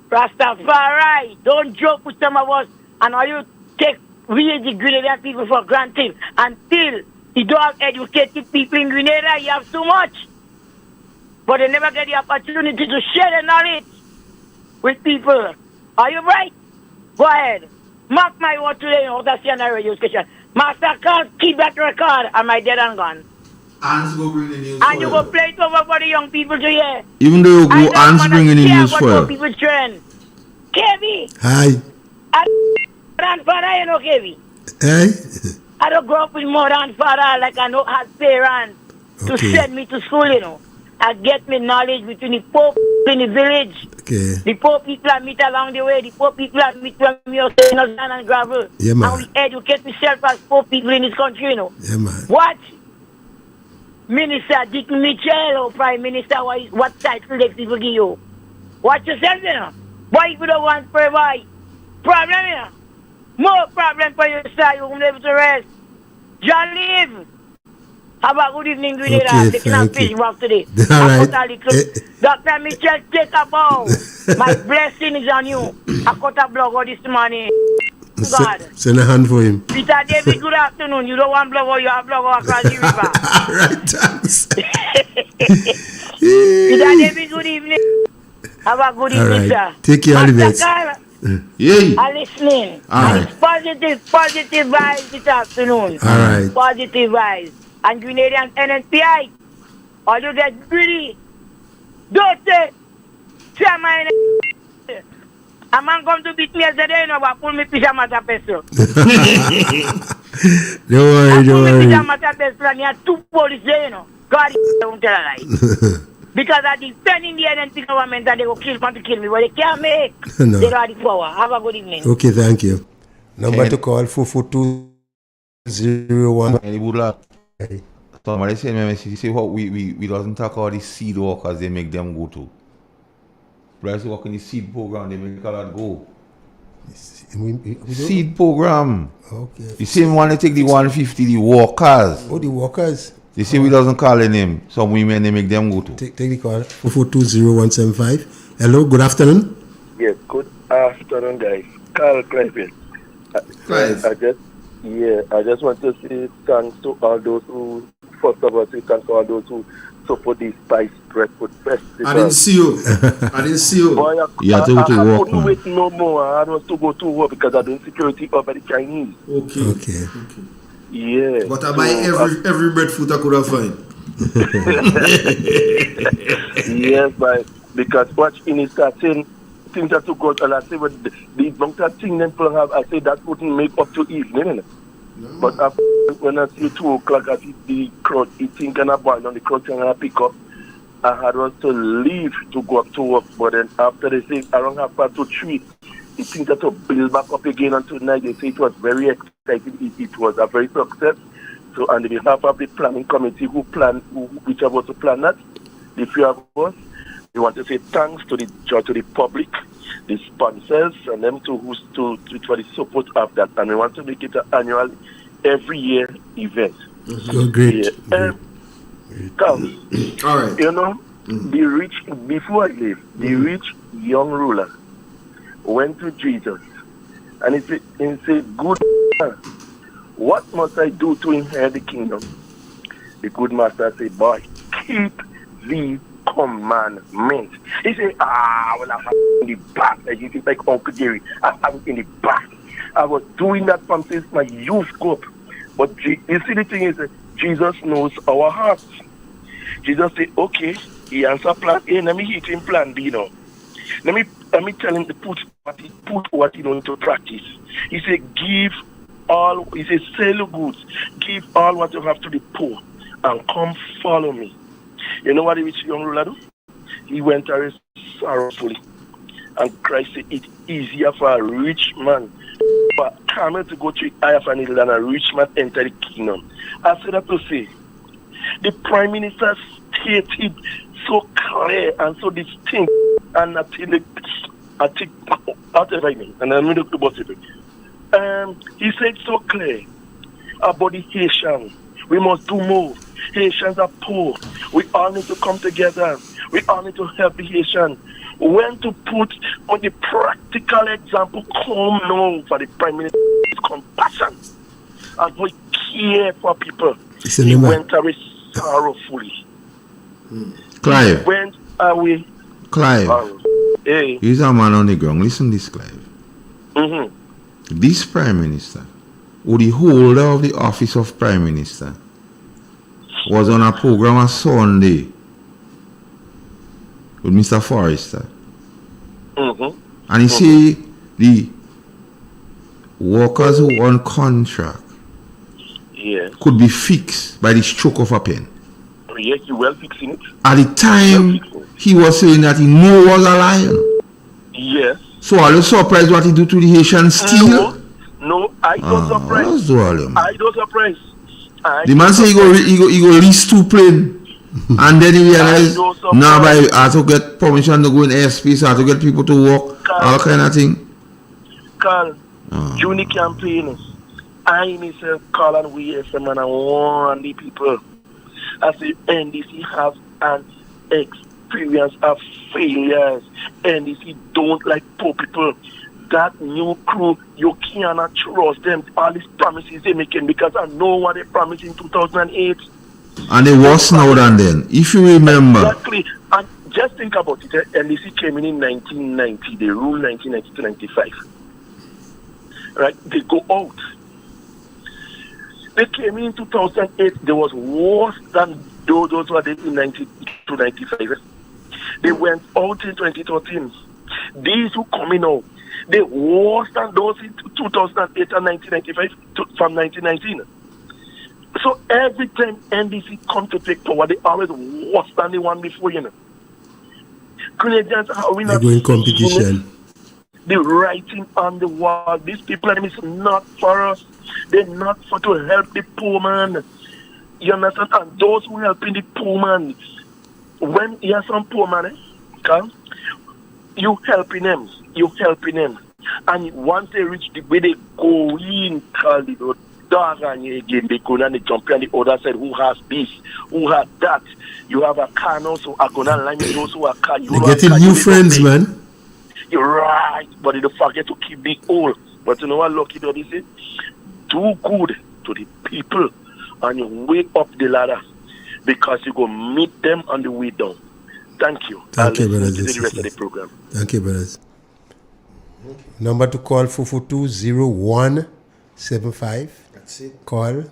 Rastafari. Don't joke with some of us. And all you take really the Grenadian people for granted. Until you don't have educated people in Grenada, you have too much. But they never get the opportunity to share the knowledge with people. Are you right? Go ahead. Mark my word today in Haitian radio station. Master Carl, keep that record. Am I dead and gone? Ants go bring the news. And you go play it over for the young people to hear. Even though you go ants bringing the news for people trend. KB. Hi. Grandfather, you know, KB. Hey. I don't grow up with mother and father like I know had parents to send me to school, you know. I get me knowledge between the poor people in the village. Okay. The poor people I meet along the way. The poor people I meet when we are in sand and gravel. Yeah, man. And we educate ourselves as poor people in this country, you know. Yeah, man. What? Minister Dick Mitchell or Prime Minister, what title they people give you? Watch yourself, you know. Why you don't want to provide? Problem, you know. More problem for you, sir. You won't be able to rest. John live. Have a good evening, Grenada. Okay, Taking a fish walk today. All right. Dr. Mitchell, take a bow. My blessing is on you. I cut a blogger this morning. God. Send a hand for him. Peter David, good afternoon. You don't want blogger, you have blogger across the river. All right, thanks. Peter David, good evening. Have a good evening, sir. Take care, Olivet. Yeah. I'm listening. All And it's positive vibes this afternoon. All right. Positive vibes. And Grenadian NNPI, all you get greedy. Don't say, Chairman, a man come to beat me yesterday, you know, but pull me pyjama peso. Don't worry, don't worry. Pyjama peso, and you have two police there, you know. God, don't tell a lie. Because I defending the NNP government and they will want to kill me, but they can't make. No. They don't have the power. Have a good evening. Okay, thank you. Number to call 44201. Any good luck. Somebody said, "Man, see what we doesn't talk about the seed workers they make them go to. Plus work in the seed program, they make a lot go. Seed program. Okay. The same one they take the 150, the workers. Oh, the workers. They say we doesn't call the name. Some women they make them go to. Take the call 4420175. Hello, good afternoon. Yes, good afternoon, guys. Carl Clive here. Clive. I just want to say thanks to all those who, first of all, say thanks to all those who support the Spice Breakfast Festival. I didn't see you. Boy, You have to I work, couldn't man. wait no more. I had to go to work because I doing security over the Chinese. Okay. Yeah. But I buy every breadfruit I could have find. Yes, but because watch in is starting things that to go and I say but the bunker thing then people have I say that wouldn't make up to evening. No. But after, when I see 2 o'clock I see the crowd eating and I boil on the crowd and I pick up I had was to leave to go up to work, but then after they say around 2:30 it seems that to build back up again and tonight they say it was very exciting. It was a very success. So on the behalf of the planning committee which was to plan that, the few of us, we want to say thanks to the public, the sponsors, and them for the support of that. And we want to make it an annual, every year event. Oh, great. Yeah. Carl, All right. you know, the rich, before I leave, the rich young ruler went to Jesus and he said, good man, what must I do to inherit the kingdom? The good master said, boy, keep the commandments. He said, well, I have in the back. Like you think like Uncle Jerry, I have it in the back. I was doing that from since my youth group. But you see, the thing is that Jesus knows our hearts. Jesus said, okay, he answered plan A, let me hit him plan B now. Let me tell him to put what he knows into practice. He said, sell your goods, give all what you have to the poor, and come follow me. You know what the rich young ruler do? He went away sorrowfully. And Christ said it's easier for a rich man for a camel to go through higher for needle than a rich man enter the kingdom. I said that to say, the Prime Minister stated so clear and so distinct, and I think whatever I mean, and I'm not about it. He said so clear about the Haitians. We must do more. Haitians are poor. We all need to come together. We all need to help the Haitians. When to put on the practical example, come now for the Prime Minister's compassion and we care for people. He went away sorrowfully. Clive. Went away. Clive. Hey. He's a man on the ground. Listen to this, Clive. Mm-hmm. This Prime Minister, who the holder of the office of Prime Minister, was on a program on Sunday with Mr. Forrester. Mm-hmm. And he say the workers who on contract could be fixed by the stroke of a pen. Yes, you well fixing it. At the time, he was saying that he knew was a lion. Yes. So are you surprised what he do to the Haitian steel? No, I don't surprised. I don't surprised. The man say he go lease 2 planes. And then he realized now I have to get permission to go in airspace, I have to get people to walk, all kind of thing. Carl, Juni campaign, I myself call and we FM and I warn the people. I say NDC have an experience of failures. NDC don't like poor people. That new crew, you cannot trust them. All these promises they making because I know what they promised in 2008. And they worse now than then. If you remember. Exactly. And just think about it. NDC came in 1990. They ruled 1990 to 95. Right? They go out. They came in 2008. They was worse than those who were in 90 to 95. They went out in 2013. These who coming out, they worse than those in 2008 and 1995 from 1919. So every time NDC come to take power, they always worse than the one before, you know. Canadians are they're going competition. The writing on the wall. These people are not for us. They're not for to help the poor man. You understand? And those who helping the poor man, when you have some poor man, you helping them. And once they reach the way they go in, dog on you again. They go and they jump on the other side. Who has this? Who has that? You have a car now, so I go and line with those who are car. You're getting new friends, man. You're right, but they don't forget to keep the old. But you know what Lucky Dog is? Do good to the people and you way up the ladder because you go meet them on the way down. Thank you. Thank you, brothers. To the rest of the program. Thank you, brothers. Number to call 442-0175. That's it. Call,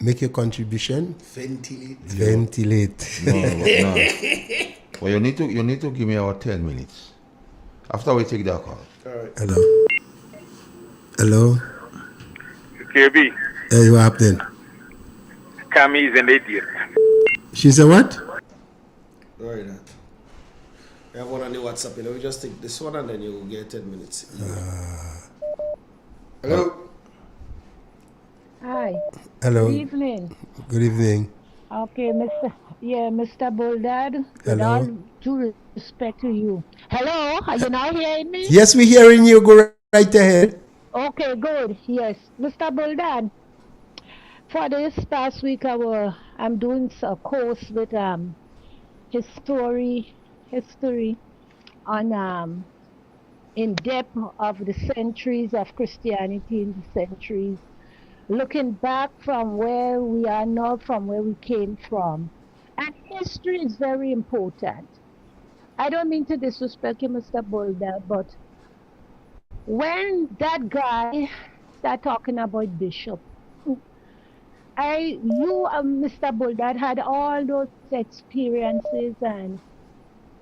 make your contribution. Ventilate. No. Well, you need to give me our 10 minutes. After we take that call. All right. Hello. KB, Hey, what happened? Camille is an idiot. She's a what? Right. I have one on the WhatsApp. We just take this one and then you will get 10 minutes. Hello. Hi. Hello. Good evening. Good evening. Okay, Mr. Buldad. With Hello. all due respect to you. Hello, are you not hearing me? Yes, we're hearing you. Go right ahead. Okay, good. Yes, Mr. Buldad. For this past week, I'm doing a course with history on in depth of the centuries of Christianity in the centuries, looking back from where we are now, from where we came from. And history is very important. I don't mean to disrespect you, Mr. Boulder, but when that guy started talking about Bishop, Mr. Boulder, had all those experiences, and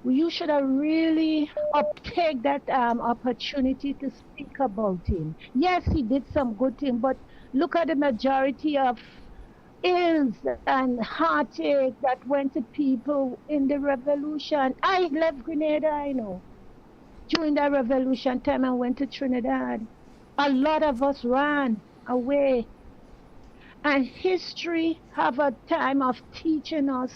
you should have really uptake that opportunity to speak about him. Yes, he did some good things, but look at the majority of ills and heartache that went to people in the revolution. I left Grenada, I know. During the revolution time, I went to Trinidad. A lot of us ran away. And history have a time of teaching us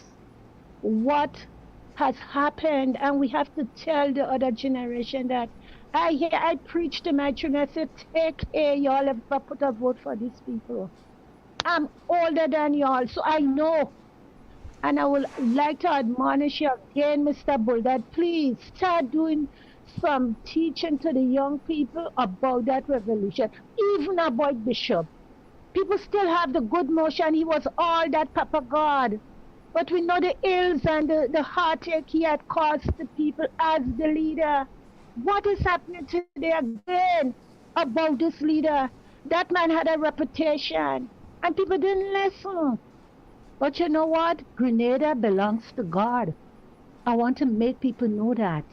what has happened, and we have to tell the other generation that I preach to my children. I said, take care, y'all ever put a vote for these people. I'm older than y'all, so I know. And I would like to admonish you again, Mr. Bull, that please start doing some teaching to the young people about that revolution, even about Bishop. People still have the good notion he was all that Papa God. But we know the ills and the heartache he had caused the people as the leader. What is happening today again about this leader? That man had a reputation and people didn't listen. But you know what? Grenada belongs to God. I want to make people know that.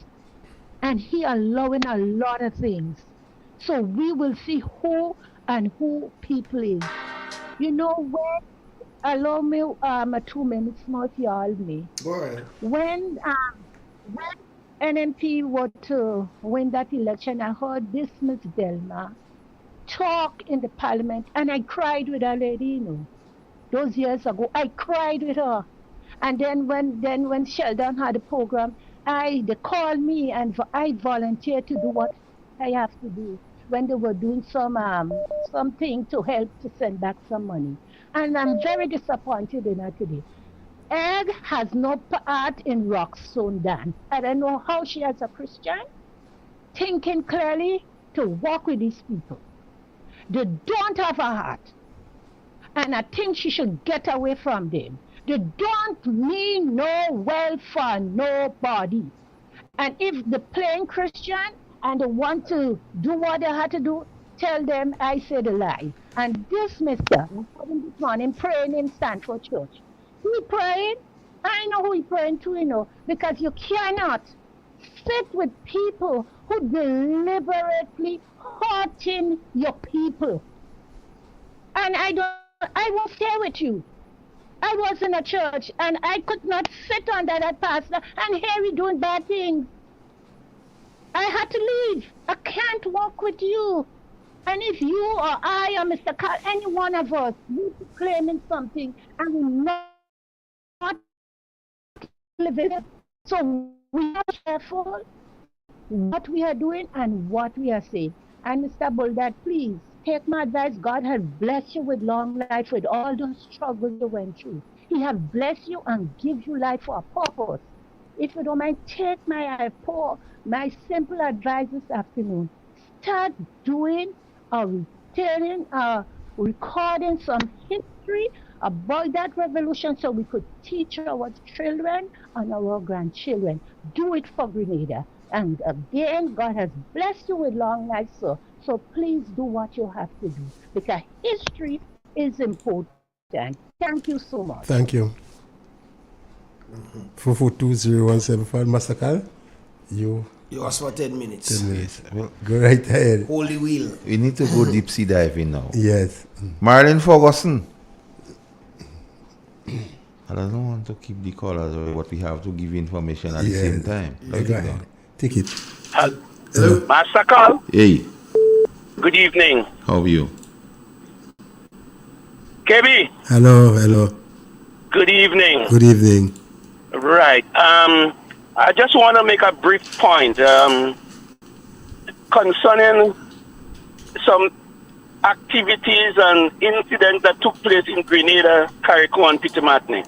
And he allowing a lot of things. So we will see who and who people is. You know when, allow me 2 minutes more to all me. Go ahead. When NNP were to win that election, I heard this Miss Delma talk in the parliament, and I cried with her lady, you know. Those years ago, I cried with her. And then when Sheldon had a program, they called me and I volunteered to do what I have to do when they were doing something to help to send back some money. And I'm very disappointed in her today. Egg has no part in Roxanne Dan. I don't know how she, as a Christian, thinking clearly to walk with these people. They don't have a heart. And I think she should get away from them. They don't mean no well for nobody. And if they're playing Christian and they want to do what they had to do, tell them I said a lie. And this mister, this morning, praying in Stanford Church. He praying? I know who he praying to, you know, because you cannot sit with people who deliberately hurting your people. And I won't stay with you. I was in a church and I could not sit under that pastor and hear you doing bad things. I had to leave. I can't walk with you. And if you or I or Mr. Carl, any one of us, we claiming something and we're not living it, so we are careful what we are doing and what we are saying. And Mr. Bulldad, please take my advice. God has blessed you with long life with all those struggles you went through. He has blessed you and give you life for a purpose. If you don't mind, take my simple advice this afternoon. Start doing or recording some history about that revolution so we could teach our children and our grandchildren. Do it for Grenada. And again, God has blessed you with long life, sir. So please do what you have to do because history is important. Thank you so much. Thank you. 4420175, Masakal, you You asked for 10 minutes. 10 minutes. Well, Go right ahead. Hold the wheel. we need to go deep sea diving now. Yes. Marilyn Ferguson. I don't want to keep the callers away, but we have to give information at the same time. Go ahead. Take it. Hello, Master Carl. Hey, Good evening. how are you? KB, Hello. good evening. Good evening. Right. I just want to make a brief point concerning some activities and incidents that took place in Grenada, Carriacou, and Peter Martinique.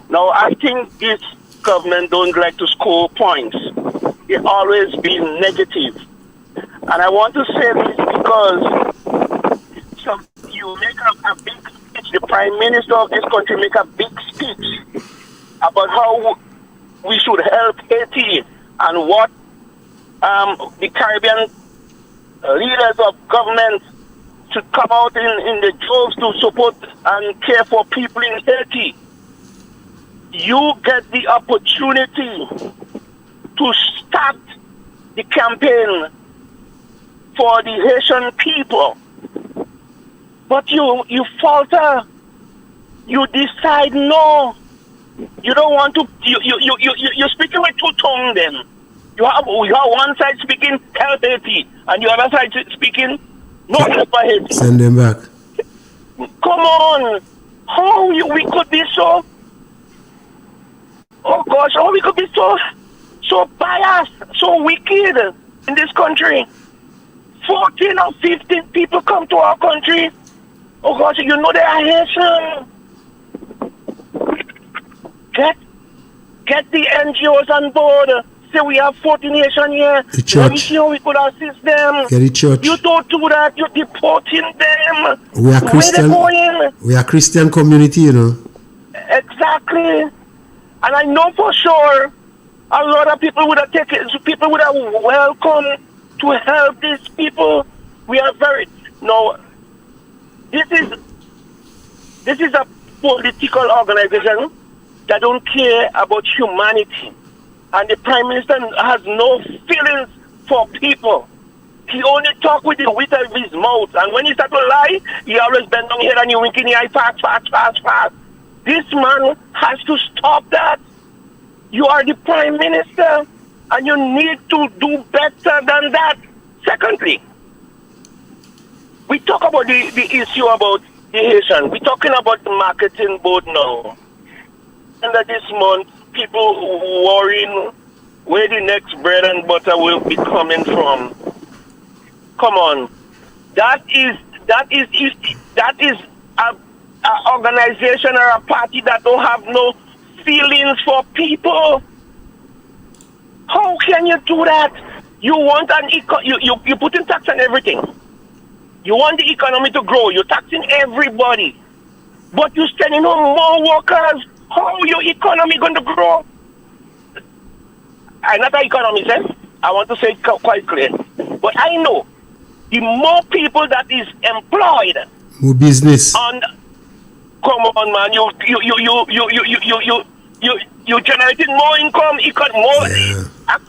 Now, I think this government don't like to score points. They always be negative. And I want to say this because you make a big speech, the Prime Minister of this country make a big speech about how we should help Haiti and what the Caribbean leaders of government should come out in the droves to support and care for people in Haiti. You get the opportunity to start the campaign for the Haitian people. But you falter. You decide no. You don't want to. You're speaking with two tongues. Then you have one side speaking help Haiti, and the other side speaking no help for Haiti. Send them back. Come on, how we could be so? Oh gosh, how we could be so biased, so wicked in this country? 14 or 15 people come to our country. Oh gosh, you know they are Haitian. Get the NGOs on board. Say we have 14 Haitian here. The church. Let me see how we could assist them. Get the church. You don't do that. You're deporting them. We are Christian. Where they going? We are Christian community, you know. Exactly. And I know for sure a lot of people would have taken, people would have welcomed to help these people. We are very no. This is a political organization that don't care about humanity, and the Prime Minister has no feelings for people. He only talk with the wit of his mouth, and when he start to lie, he always bend down here and he winking the eye fast. This man has to stop that. You are the Prime Minister, and you need to do better than that. Secondly, we talk about the issue about the Haitian. We're talking about the marketing board now. And that this month, people worrying where the next bread and butter will be coming from. Come on, that is a organization or a party that don't have no feelings for people. How can you do that? You want you put in tax on everything. You want the economy to grow. You're taxing everybody, but you're sending home more workers. How your economy going to grow? I'm not an economist, I want to say it quite clear. But I know the more people that is employed, More business. come on, man, you generating more income,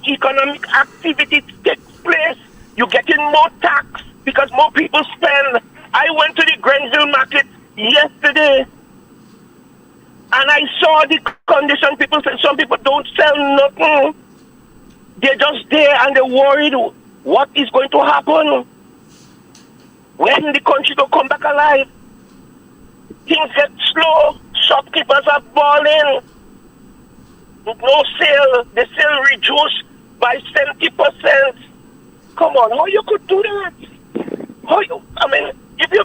economic activity takes place. You're getting more tax because more people spend. I went to the Grenville market yesterday, and I saw the condition. People say some people don't sell nothing. They're just there and they're worried what is going to happen when the country will come back alive. Things get slow. Shopkeepers are balling. No sale. The sale reduced by 70%. Come on, how you could do that? I mean, if you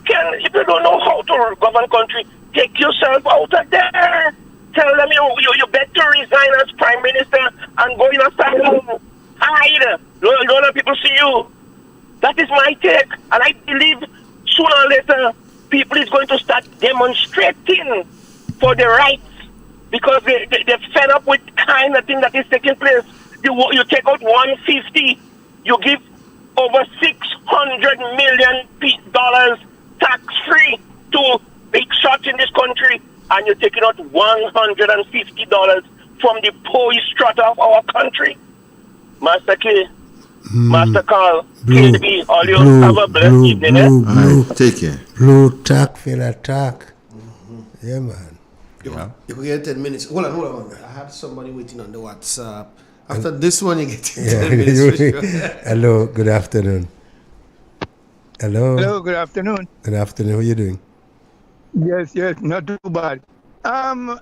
don't know how to govern country, take yourself out of there. Tell them you better resign as prime minister and go in asylum. Hide. Don't let people see you. That is my take. And I believe sooner or later, people is going to start demonstrating for the rights because they're fed up with kind of thing that is taking place. You take out 150, you give over $600 million tax-free to big shots in this country, and you're taking out $150 from the poor strata of our country. Master K, Master Carl, KB, all you have a blessed evening. All right, take care. Blue tack, fella tack. Yeah, man. You can get 10 minutes. Hold on. I have somebody waiting on the WhatsApp. After this one, you get 10 minutes. For sure. Hello, good afternoon. Hello, good afternoon. Good afternoon. How are you doing? Yes, not too bad. I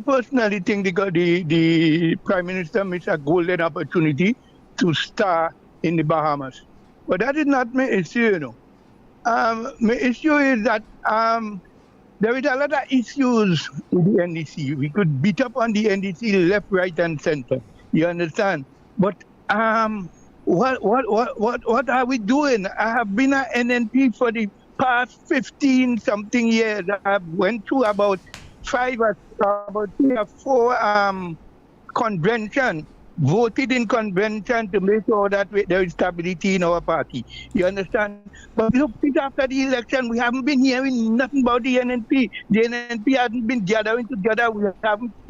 personally think the Prime Minister missed a golden opportunity to star in the Bahamas. But that is not my issue, you know. My issue is that there is a lot of issues with the NDC. We could beat up on the NDC left, right, and center. You understand? But what are we doing? I have been at NNP for the past 15 something years. I went through about 3 or 4 convention, voted in convention to make sure that there is stability in our party. You understand? But look, after the election, we haven't been hearing nothing about the NNP. The NNP hasn't been gathering together. We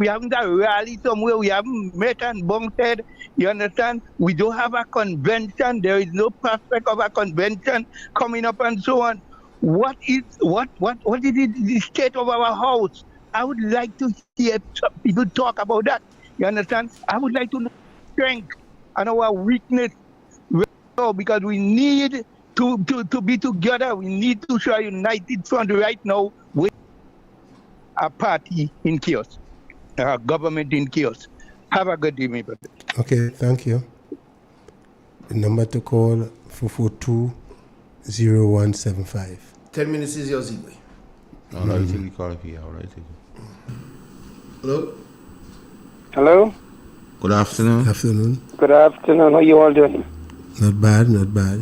haven't a rally somewhere. We haven't met and bumped head. You understand? We don't have a convention. There is no prospect of a convention coming up and so on. What is the state of our house? I would like to hear people talk about that. You understand? I would like to know strength and our weakness because we need to be together. We need to show a united front right now with a party in chaos, a government in chaos. Have a good evening, brother. Okay, thank you. The number to call 442-0175. 10 minutes is yours, Igwe. All right, till you call here. All right. Hello? Hello? Good afternoon. Afternoon. Good afternoon. How you all doing? Not bad.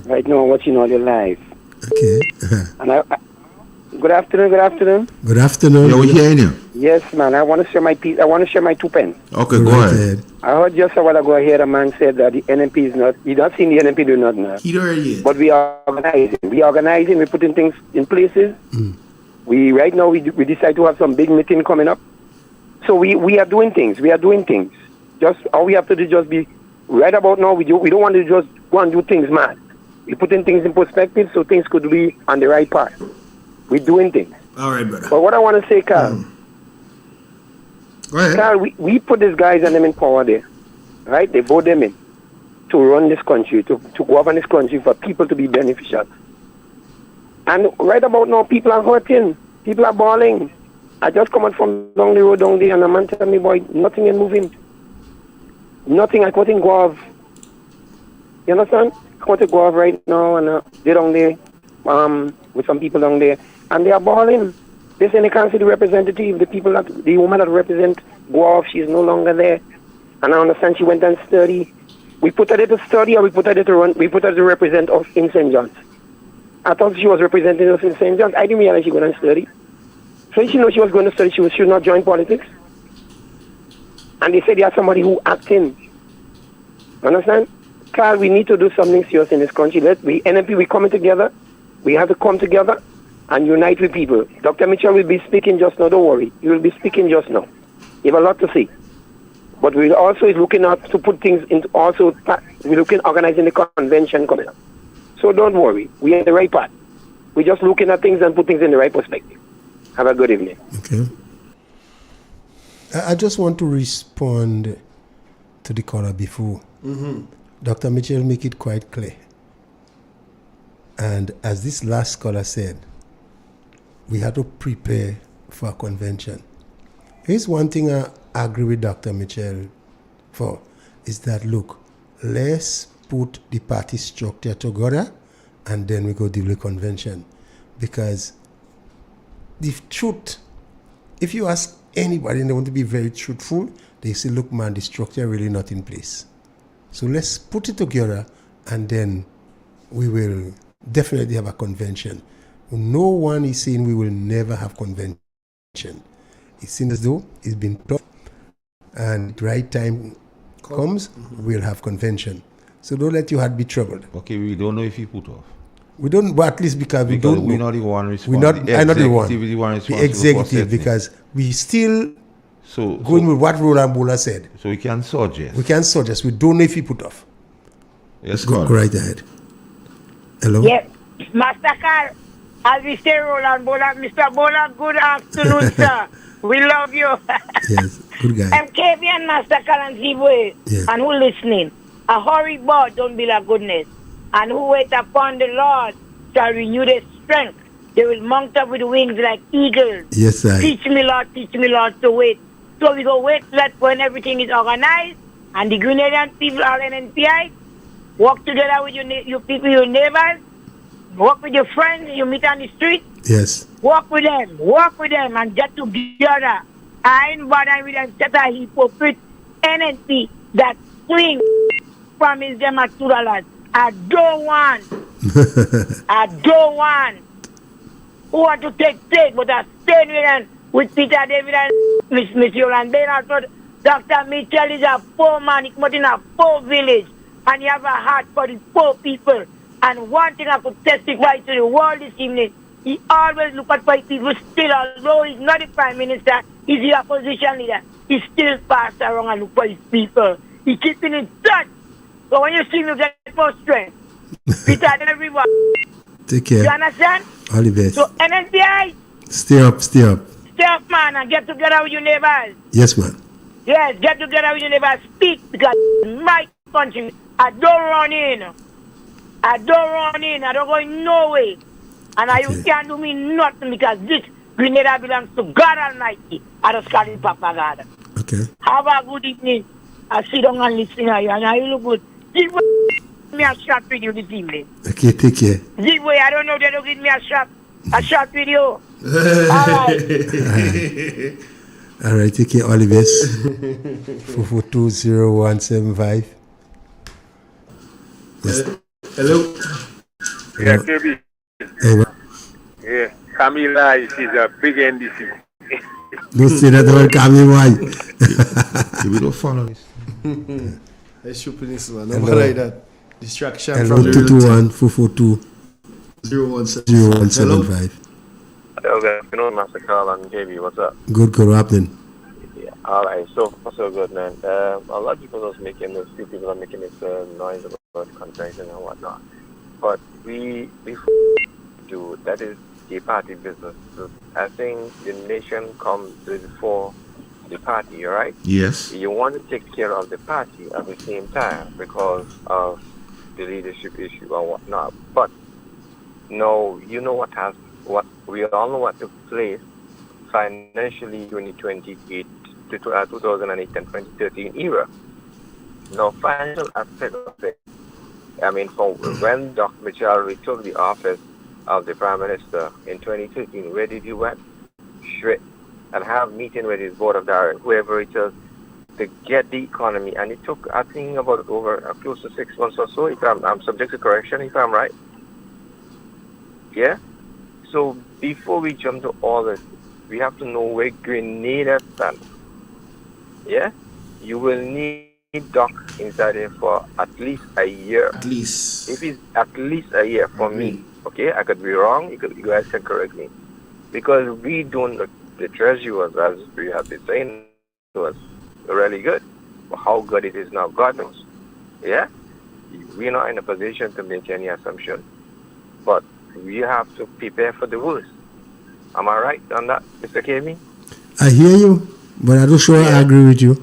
Right now, I'm watching all your live. Okay. And good afternoon. Good afternoon. Yeah, we're hearing you. Yes, man. I want to share my piece. I want to share my 2 pence. Okay, go ahead. I heard just a while ago here a man said that the NNP is not. You don't see the NNP do not know. He already. But we are organizing. We're putting things in places. We decide to have some big meeting coming up. So we are doing things. Just all we have to do is just be right about now. We don't want to just go and do things mad. We're putting things in perspective so things could be on the right path. We're doing things. All right, brother. But what I want to say, Carl. Go ahead. Carl, we put these guys and them in power there, right? They vote them in to run this country, to govern this country for people to be beneficial. And right about now, people are hurting. People are bawling. I just come out from down the road down there, and a man tell me, boy, nothing is moving. Nothing. I couldn't go off. You understand? I couldn't go off right now, and they're down there with some people down there, and they are bawling. They say they can't see the representative, the woman that represent go off. She's no longer there. And I understand she went and study. We put her there to study, or we put her there to run. We put her to represent us in St. John's. I thought she was representing us in St. John's. I didn't realize she went and study. So she know she was going to study. She should not join politics. And they said they are somebody who acting. Understand? Carl, we need to do something serious in this country. NNP, we coming together. We have to come together and unite with people. Dr. Mitchell will be speaking just now. Don't worry. He will be speaking just now. He have a lot to say. But we also is looking out to put things into also. We're looking organizing the convention coming up. So don't worry. We are in the right path. We're just looking at things and put things in the right perspective. Have a good evening. Okay. I just want to respond to the caller before. Dr. Mitchell make it quite clear. And as this last caller said, we had to prepare for a convention. Here's one thing I agree with Dr. Mitchell for, is that, look, let's put the party structure together, and then we go deal with convention. Because the truth, if you ask anybody and they want to be very truthful, they say, look, man, the structure really not in place. So let's put it together, and then we will definitely have a convention. No one is saying we will never have convention. It seems as though it's been tough, and the right time comes, we'll have convention. So don't let your heart be troubled. Okay, we don't know if he put off. We don't, but at least because we don't. We're not the one responsible. I'm not the one. The executive, because we still going with what Roland Bola said. So we can suggest. We can suggest. We don't know if he put off. Yes, go right ahead. Hello? Yes, Master Carl, as we say, Roland Bola, Mr. Bola, good afternoon, sir. We love you. Yes, good guy. MKB and Master Carl and Zimbabwe, and who listening? A hurry bird don't build a goodness. And who wait upon the Lord shall renew their strength. They will mount up with wings like eagles. Yes, sir. Teach me, Lord, to wait. So we go wait that when everything is organized and the Grenadian people are NNPI, work together with your people, your neighbors, work with your friends you meet on the street. Yes. Work with them and get together. I ain't bothering with them set a hypocrite NNP that swing promise them at $2. I don't want. Who want to take, but I stay with them with Peter David and Miss Yolande. Then I thought Dr. Mitchell is a poor man. He come out in a poor village, and he have a heart for the poor people. And one thing I could testify to the world this evening, he always look at white people still, although he's not the prime minister, he's the opposition leader. He still pass around and look for his people. He keeping in touch. So when you see me, get more strength. Peter and everyone. Take care. You understand? All the best. So NNPI. Stay up. Stay up, man, and get together with your neighbors. Yes, man. Yes, get together with your neighbors. Speak, because my country, I don't run in. I don't go in no way. And you can't do me nothing, because this Grenada belongs to God Almighty. I just call it Papa God. Okay. Have a good evening. I sit down and listen to you, and I look good. Give me a shot with you this evening. Okay, take care. This way, I don't know, they don't give me a shot with you. All right. All right, take care, all the best. 4420175. Yes. Hello. Yeah, KB. Hey, yeah, Camila is a big NDC. Don't say that about Camila. We don't follow this. Let's shoot this one. No like that. Distraction from the 221 442 0175. Hello, good afternoon, Master Carl and KB. What's up? Good happening. Yeah, all right. So good, man. A lot of people are making this. Few people are making this noise about convention and whatnot. But we do that is the party business. So I think the nation comes before the party, right? Yes. You want to take care of the party at the same time because of the leadership issue or whatnot. But no, you know what we all know what took place financially during the 2008 to 2008 and 2013 era. Now, financial aspect of it. I mean, from when Dr. Mitchell retook the office of the Prime Minister in 2013, where did he went? Straight and have meeting with his board of directors, whoever it is, to get the economy. And it took, I think, about over close to 6 months or so, if I'm subject to correction, if I'm right. Yeah? So before we jump to all this, we have to know where Grenada stands. Yeah? You will need Doc inside here for at least a year. At least. If it's at least a year for me, okay? I could be wrong. You guys can correct me. Because we don't, the treasurers, as we have been saying, was really good. But how good it is now, God knows. Yeah? We're not in a position to make any assumption. But we have to prepare for the worst. Am I right on that, Mr. Kevin? I hear you, but I don't sure I agree with you.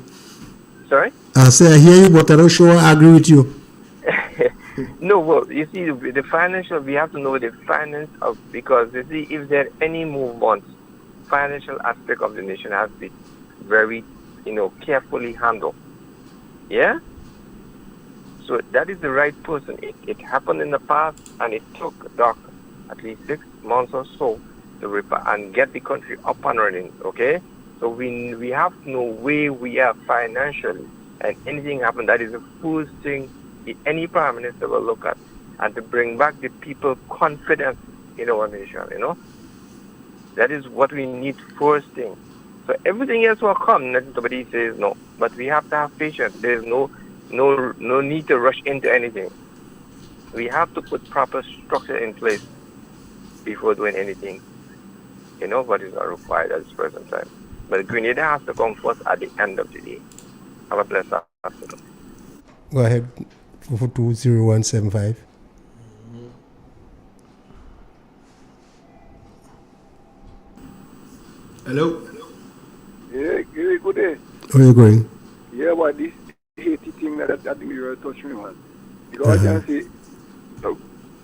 Sorry? I say I hear you, but I don't sure I agree with you. No, well, you see, the financial, we have to know the finance of, because you see, if there are any movements, financial aspect of the nation has to be very, carefully handled. Yeah? So that is the right person. It happened in the past, and it took Doc at least 6 months or so to repair and get the country up and running. Okay, so we have to know where we are financially, and anything happen, that is the first thing any prime minister will look at, and to bring back the people confidence in our nation. You know, that is what we need first thing. So everything else will come. Nobody says no, but we have to have patience. There is no need to rush into anything. We have to put proper structure in place before doing anything, you know, what is not required at this present time. But Grenada has to come first at the end of the day. Have a blessed afternoon. Go ahead, 4420175. Hello? Yeah, good day. Where are you going? Yeah, but this Haiti thing that we were touching on. Because I can say,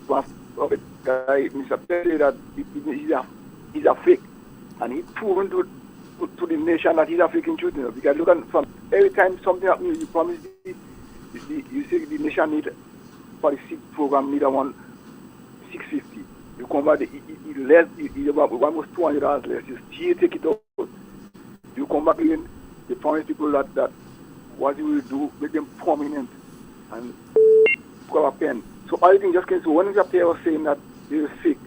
one of the guy, Mr. Perry, that he's a fake. And he's proven to the nation that he's a faking truth. You know, because look at, from every time something happens, you promise you say the nation need for the seed program need around 650. You come back, it's about almost $200 less. You still take it out. You come back again, you promise people that what you will do, make them prominent and put a pen. So everything just came. So when the player was saying that he is fake,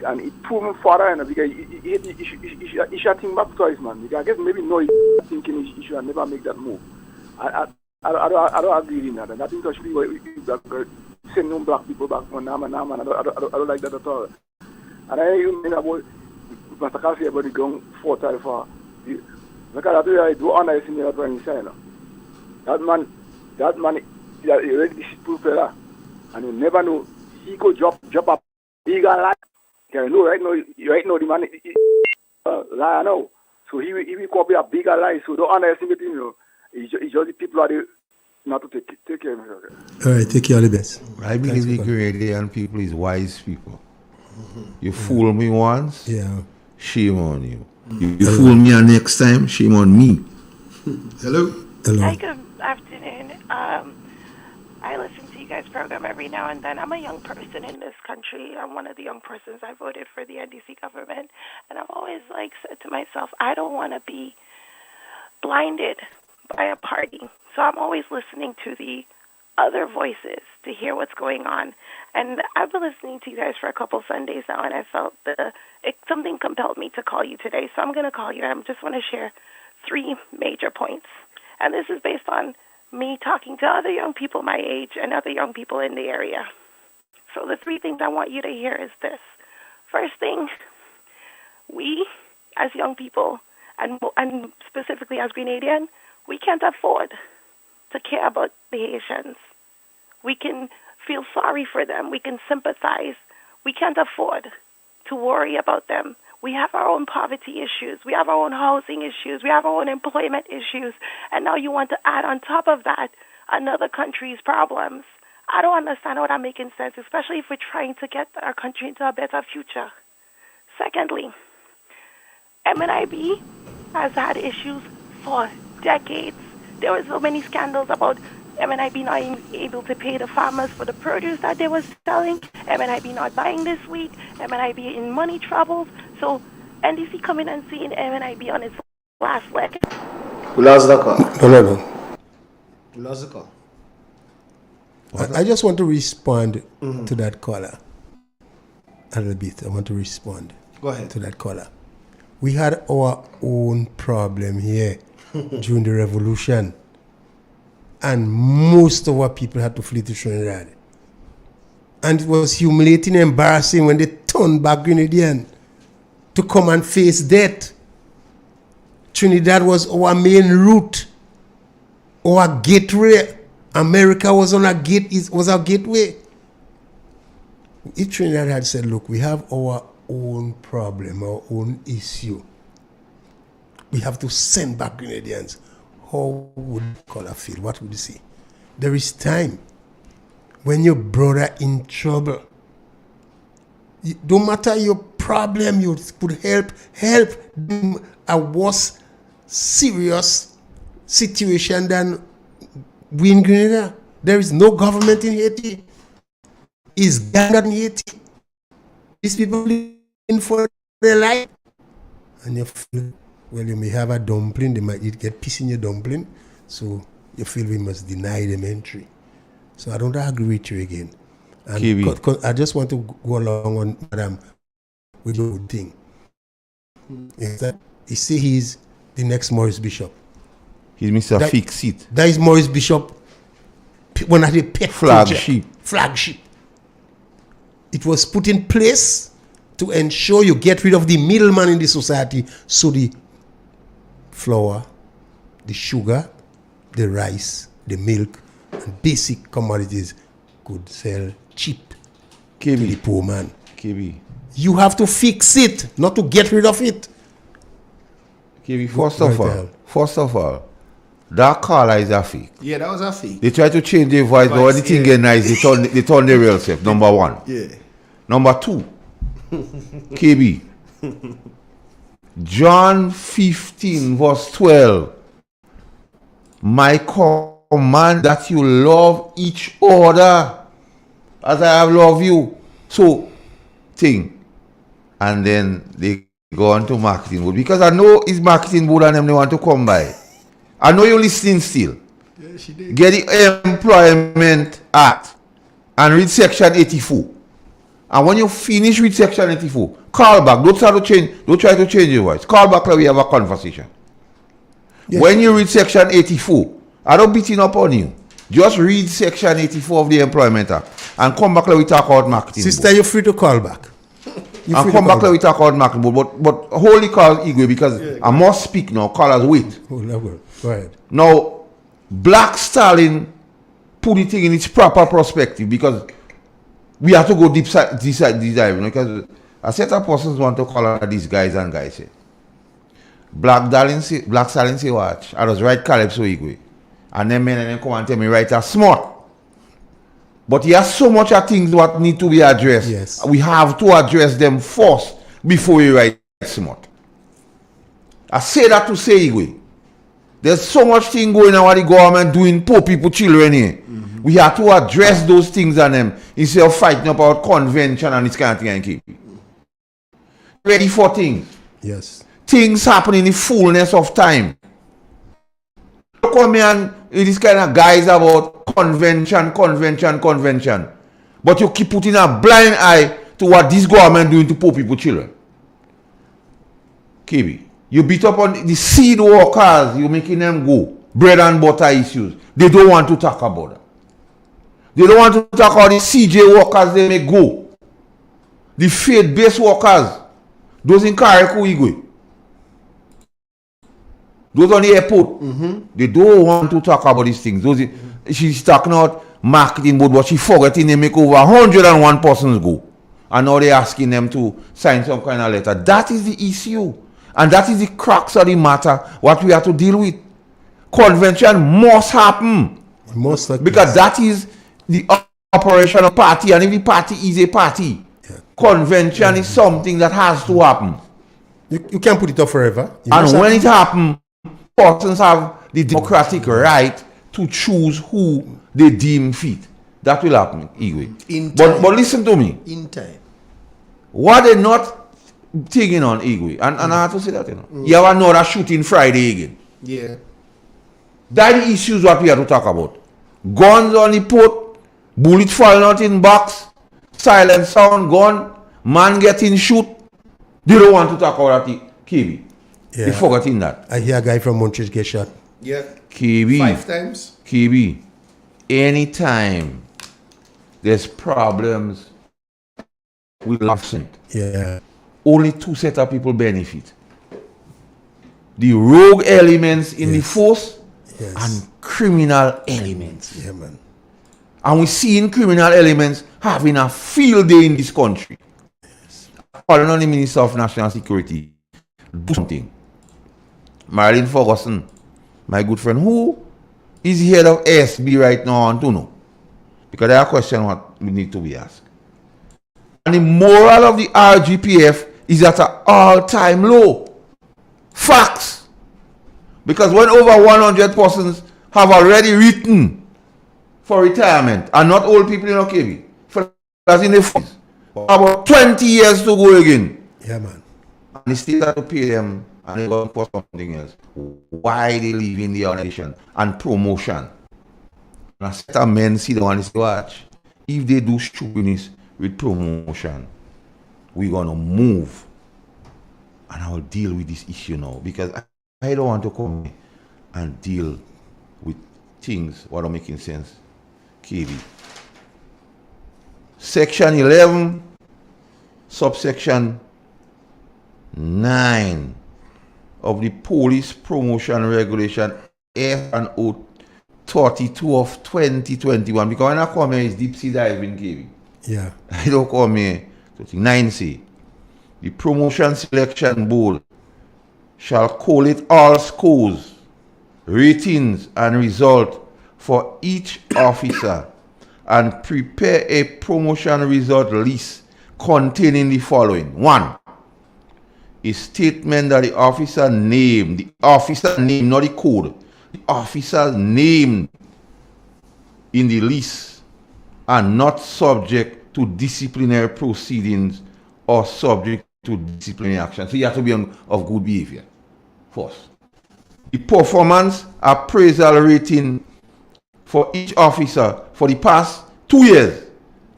and it proven further, and because he should think back twice, man. Because I guess maybe no, he's thinking he should never make that move. I don't agree in that, and I think actually send no black people back on Nama, and I don't like that at all. And I mean about Mr. Kasi about the gun 4 times for. Because I do underestimate that when he said, that man, he already deceitful fella, and you never know, he could drop a bigger lie. You know, right now, the man is lie now. So he will copy a bigger lie, so don't underestimate him, you know. It's just the people are there not to take care of him. Okay? All right, take care, all the best. I believe the Grenadian people is wise people. You fool me once, shame on you. You fool me next time, shame on me. Hello? Hi, good afternoon. I listen to you guys' program every now and then. I'm a young person in this country. I'm one of the young persons. I voted for the NDC government. And I've always said to myself, I don't want to be blinded by a party. So I'm always listening to the other voices to hear what's going on. And I've been listening to you guys for a couple Sundays now, and I felt something compelled me to call you today. So I'm going to call you, and I just want to share 3 major points. And this is based on me talking to other young people my age and other young people in the area. So the 3 things I want you to hear is this. First thing, we as young people, and specifically as Grenadian, we can't afford to care about the Haitians. We can feel sorry for them. We can sympathize. We can't afford to worry about them. We have our own poverty issues. We have our own housing issues. We have our own employment issues. And now you want to add on top of that another country's problems. I don't understand how that making sense, especially if we're trying to get our country into a better future. Secondly, MNIB has had issues for decades. There were so many scandals about MNIB not able to pay the farmers for the produce that they were selling, MNIB not buying this week, MNIB in money troubles. So NDC coming and seeing MNIB on its last leg. Who lost the call? Who lost the call? I just want to respond to that caller a little bit. I want to respond to that caller. We had our own problem here during the revolution, and most of our people had to flee to Trinidad. And it was humiliating and embarrassing when they turned back Grenadian to come and face death. Trinidad was our main route, our gateway. America was on our was our gateway. If Trinidad had said, look, we have our own problem, our own issue, we have to send back Grenadians, how would the caller feel? What would you say? There is time. When your brother in trouble, don't matter your problem, you could help them a worse serious situation than we in Grenada. There is no government in Haiti. Is gathered in Haiti. These people living for their life. And you feel, well, you may have a dumpling, they might get piss in your dumpling, so you feel we must deny them entry. So I don't agree with you again. And I just want to go along on Madam with the good thing. Is that he say he's the next Maurice Bishop. He's Mr. Fix-It. That is Maurice Bishop. One of the pet flagship. It was put in place to ensure you get rid of the middleman in the society, so the flour, the sugar, the rice, the milk, and basic commodities could sell cheap to the poor man. KB. You have to fix it, not to get rid of it. KB, first of all, that caller is a fake. Yeah, that was a fake. They try to change their voice, but when the thing get nice, they turn their real self. Number one. Yeah. Number two. KB. John 15 verse 12. My command that you love each other as I have loved you. So, thing. And then they go on to marketing board. Because I know it's marketing board and them they want to come by. I know you're listening still. Yeah, she did. Get the Employment Act and read section 84. And when you finish with section 84, call back. Don't try to change your voice. Call back and we have a conversation. Yes. When you read section 84, I don't beating up on you. Just read section 84 of the Employment Act and come back and we talk about marketing. Sister, you're free to call back. And come back and we talk about marketing board. But holy call Igwe, because I must speak now. Callers wait. Go ahead. Now, Black Stalin put the thing in its proper perspective, because we have to go deep dive, because a set of persons want to call out these guys and guys say, Black Stalin say, watch, I was right Calypso Igwe. And then men and them come and tell me, right, are smart. But he has so much of things that need to be addressed. Yes. We have to address them first before we write smart. I say that to say, Igwe, there's so much thing going on with the government doing poor people children here. Mm-hmm. We have to address those things on them instead of fighting about convention and this kind of thing. Ready for things. Yes. Things happen in the fullness of time. Don't come here and this kind of guys about convention. But you keep putting a blind eye to what this government doing to poor people children. KB. You beat up on the seed workers, you're making them go. Bread and butter issues. They don't want to talk about that. They don't want to talk about the CJ workers they may go. The faith-based workers. Those in Karikou Igwe. Those on the airport. Mm-hmm. They don't want to talk about these things. She's talking about marketing board, but she forgetting they make over 101 persons go. And now they're asking them to sign some kind of letter. That is the issue. And that is the crux of the matter, what we have to deal with. Convention must happen. Because that is the operational party, and if the party is a party, convention is something that has to happen. You can't put it off forever. And when it happens, persons have the democratic right to choose who they deem fit. That will happen, Igwe. But listen to me. In time. What they not taking on Igwe, and I have to say that, you have another shooting Friday again. Yeah. That is issues what we have to talk about. Guns on the port, bullets falling out in box, silent sound, gun, man getting shoot. They don't want to talk about that, KB. Yeah. They forgetting that. I hear a guy from Montreal get shot. Yeah. KB. 5 times. KB. Anytime there's problems with absent. Yeah. Only 2 set of people benefit. The rogue elements in the force and criminal elements. Yeah, man. And we see in criminal elements having a field day in this country. Yes. Calling on the Minister of National Security, do something. Marilyn Ferguson, my good friend, who is the head of ASB right now, I want to know. Because there are questions what we need to be asked. And the moral of the RGPF is at an all-time low. Facts. Because when over 100 persons have already written for retirement, and not old people in KB. That's in the 40s. About 20 years to go again. Yeah, man. And they still have to pay them, and they go for something else. Why they leave in the organization? And promotion. And a set of men sit down and say, watch, if they do stupidness with promotion, we're going to move. And I will deal with this issue now. Because I don't want to come and deal with things what are making sense. KB. Section 11, subsection 9 of the Police Promotion Regulation F&O 32 of 2021. Because when I come here, it's deep sea diving, KB. Yeah. I don't come here. 9C. The Promotion Selection Board shall collate all scores, ratings, and results for each officer and prepare a promotion result list containing the following. 1. A statement that the officer name, not the code, the officer's name in the list are not subject to disciplinary proceedings or subject to disciplinary action. So you have to be of good behavior. First. The performance appraisal rating for each officer for the past 2 years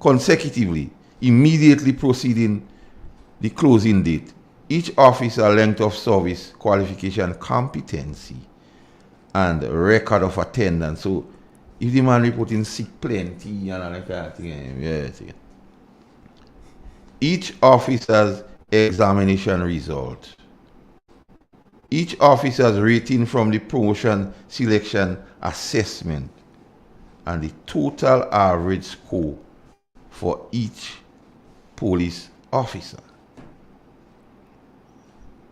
consecutively, immediately preceding the closing date. Each officer length of service, qualification, competency, and record of attendance. So if the man reporting sick plenty and all that kind of thing, yes. Each officer's examination result. Each officer's rating from the promotion selection assessment, and the total average score for each police officer.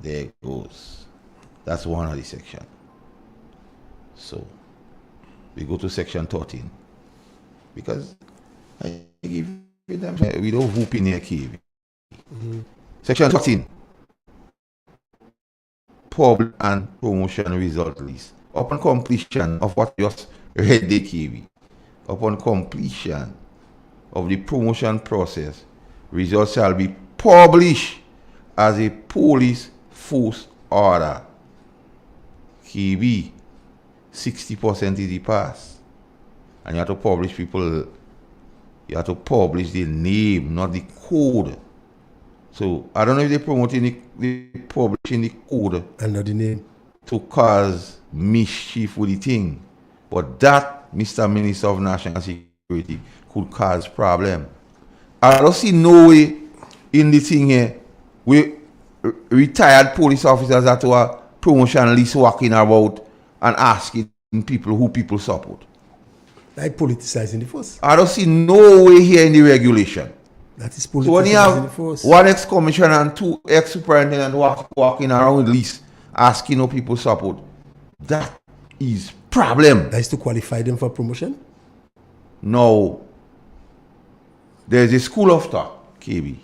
There it goes. That's one of the sections. So we go to section 13. Because I give them, we don't whoop in here, KB. Section 13. Public and promotion result list. Upon completion of what just read the KB. Upon completion of the promotion process, results shall be published as a police force order. KB, 60% is the pass. And you have to publish people, you have to publish the name, not the code. So I don't know if they're promoting the publishing the code and not the name to cause mischief with the thing. But that, Mr. Minister of National Security, could cause problem. I don't see no way in the thing here we retired police officers that were promotion list walking about and asking people who people support. Like politicizing the force. I don't see no way here in the regulation. That is politicizing so when you have the force. one ex-commissioner and 2 ex-superintendents walking around with lists asking how people support, that is problem. That is to qualify them for promotion? No. There's a school of thought, KB.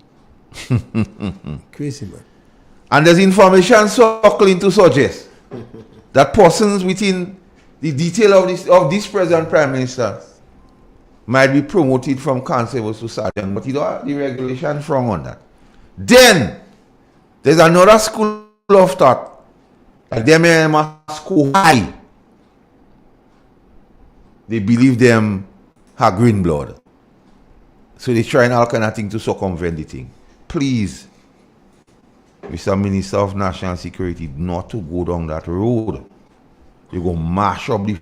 Crazy, man. And there's information circling to suggest that persons within the detail of this present Prime Minister might be promoted from constables to sergeant, but you know the regulation from on that. Then there's another school of thought, like them must go high. They believe them have green blood. So they try all kind of things to circumvent the thing. Please, Mr. Minister of National Security, not to go down that road. You go mash up the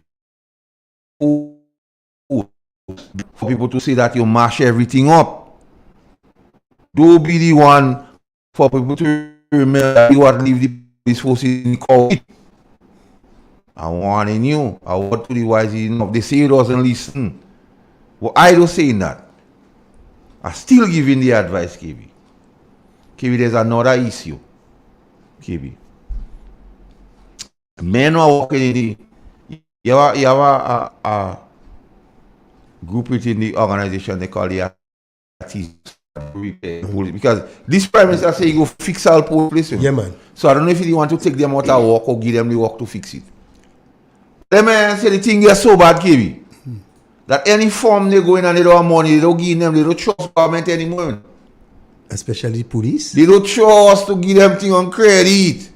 for people to say that you mash everything up. Don't be the one for people to remember that you want to leave the police force in court. I'm warning you. I want to be wise enough. They say it doesn't listen. Well, I don't say that. I still giving the advice, KB. KB, there's another issue. KB. Men are walking in the... You have a group within the organization they call the because this Prime Minister say he go fix all police. Yeah, man. So I don't know if you want to take them out of work or give them the work to fix it. Let me say the thing is so bad, KB. that any form they go in and they don't have money, they don't give them, they don't trust government anymore. Especially police. They don't trust to give them things on credit.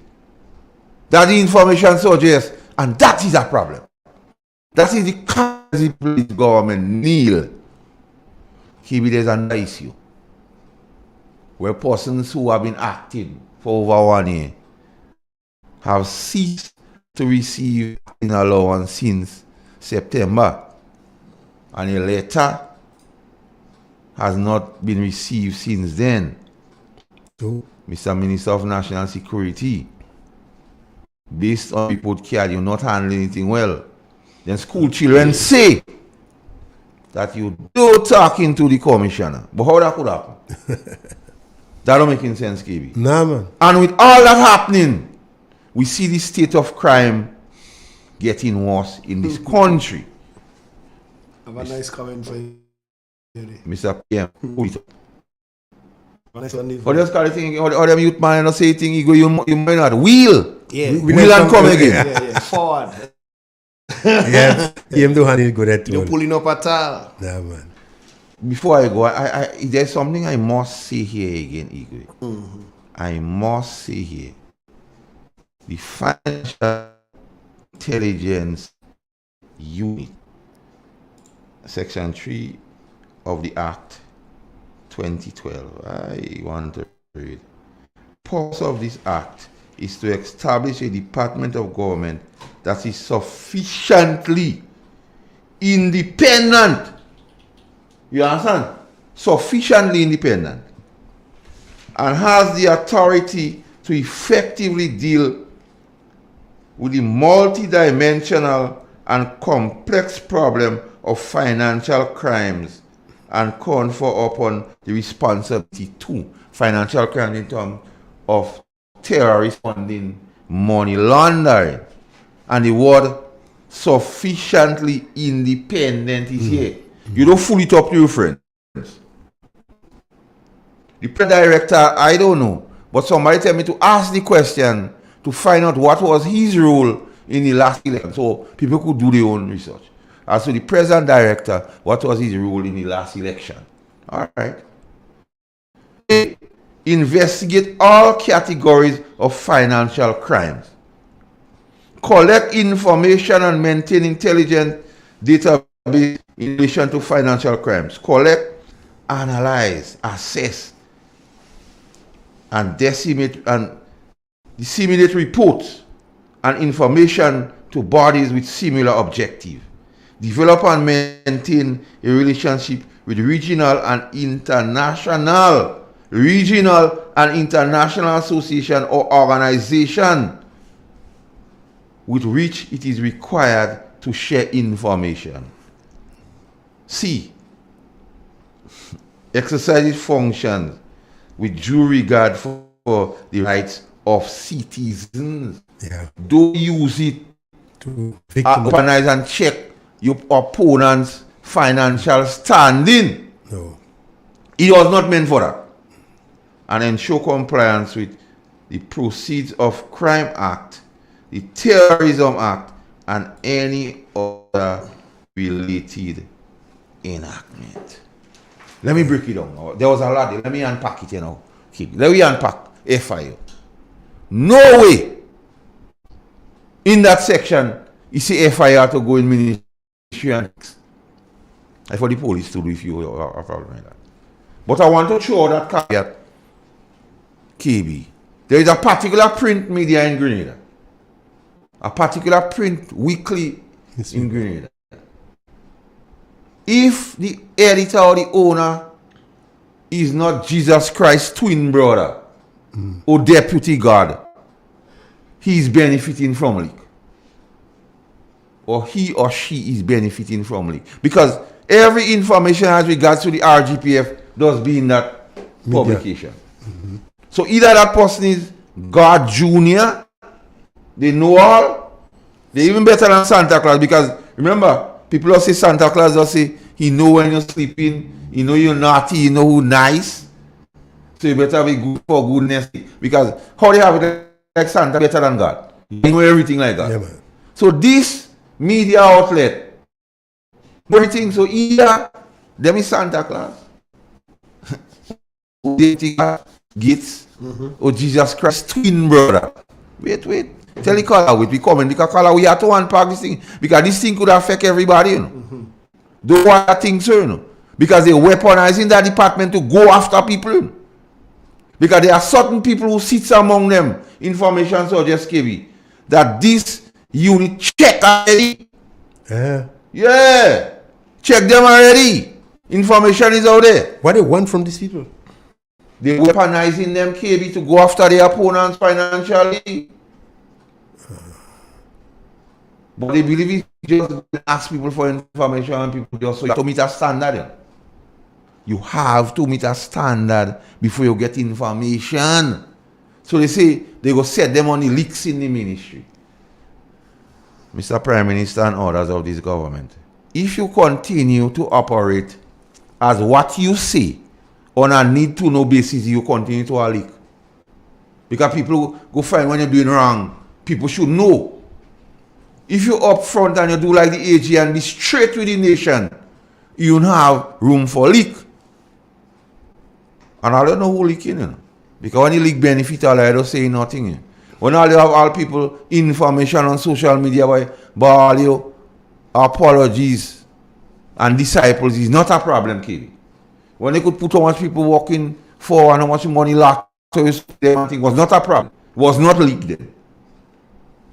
That the information suggests. And that is a problem. That is the kind of government kneel. There's an issue where persons who have been acting for over 1 year have ceased to receive an allowance since September, and a letter has not been received since then. So, Mr. Minister of National Security, based on report card, you're not handling anything well. Then school children say that you do talking to the commissioner. But how that could happen? That don't make any sense, KB. nah, man. And with all that happening, we see the state of crime getting worse in this country. Have a nice comment for you. Mr. PM, who is Nice one, or just call the thing, or them youth man and say thing, you might not. Wheel! Yeah. Wheel and come again. Yeah. Forward. Yeah, him do handle good at You're all. pulling up at all. Nah, man. Before I go, there's something I must say here again, Igwe. I must say here. The Financial Intelligence Unit, Section 3 of the Act 2012. I want to read. Purpose of this Act is to establish a department of government that is sufficiently independent. You understand? Sufficiently independent. And has the authority to effectively deal with the multidimensional and complex problem of financial crimes and confer upon the responsibility to financial crime in terms of terrorist funding, money laundering. And the word sufficiently independent is here. You don't fool it up to your friends. The director, I don't know, but somebody tell me to ask the question to find out what was his role in the last election, so people could do their own research. As to the present director, what was his role in the last election? All right. Investigate all categories of financial crimes. Collect information and maintain intelligent database in relation to financial crimes. Collect, analyze, assess, and disseminate reports and information to bodies with similar objective. Develop and maintain a relationship with regional and international association or organization with which it is required to share information. C. Exercise its functions with due regard for the rights of citizens. Yeah. Don't use it To organize and check your opponent's financial standing. No. It was not meant for that. And ensure compliance with the Proceeds of Crime Act, the Terrorism Act, and any other related enactment. Let me break it down. There was a lot there. Let me unpack it, Let me unpack FIO. No way in that section you see FIR to go in ministerial. I for the police to do if you have a problem with that. But I want to show that caveat, KB. There is a particular print media in Grenada. A particular print weekly in Grenada. If the editor or the owner is not Jesus Christ's twin brother or deputy God, he is benefiting from it. Or he or she is benefiting from it. Because every information as regards to the RGPF does be in that publication. So either that person is God Jr., they know all, they're even better than Santa Claus, because remember, people will say Santa Claus will say, he know when you're sleeping, he know you're naughty, he know who's nice, so you better be good for goodness. Because how they have it like Santa better than God? They know everything like that. Yeah, man. So this media outlet Everything. So either them is Santa Claus, they think Gates, or Jesus Christ twin brother. Wait. Tell the color we coming because color we have to unpack this thing because this thing could affect everybody. You know? Don't want that thing, sir. You know? Because they're weaponizing that department to go after people. You know? Because there are certain people who sits among them, information suggest KB, that this unit check already. Yeah. Check them already. Information is out there. What they want from these people? They're weaponizing them, KB, to go after their opponents financially. But they believe it's just ask people for information and people just so you have to meet a standard. Yeah. You have to meet a standard before you get information. So they say they go set them on the leaks in the ministry. Mr. Prime Minister and others of this government, if you continue to operate as what you say on a need-to-know basis, you continue to leak. Because people go find when you're doing wrong, people should know. If you're up front and you do like the AG and be straight with the nation, you don't have room for leak. And I don't know who leaking, you know. Because when you leak benefit, I don't say nothing. You know. When all you have all people information on social media by all your apologies and disciples is not a problem, kid. When they could put how much people working for and how much money locked, so it was not a problem. It was not leaked then.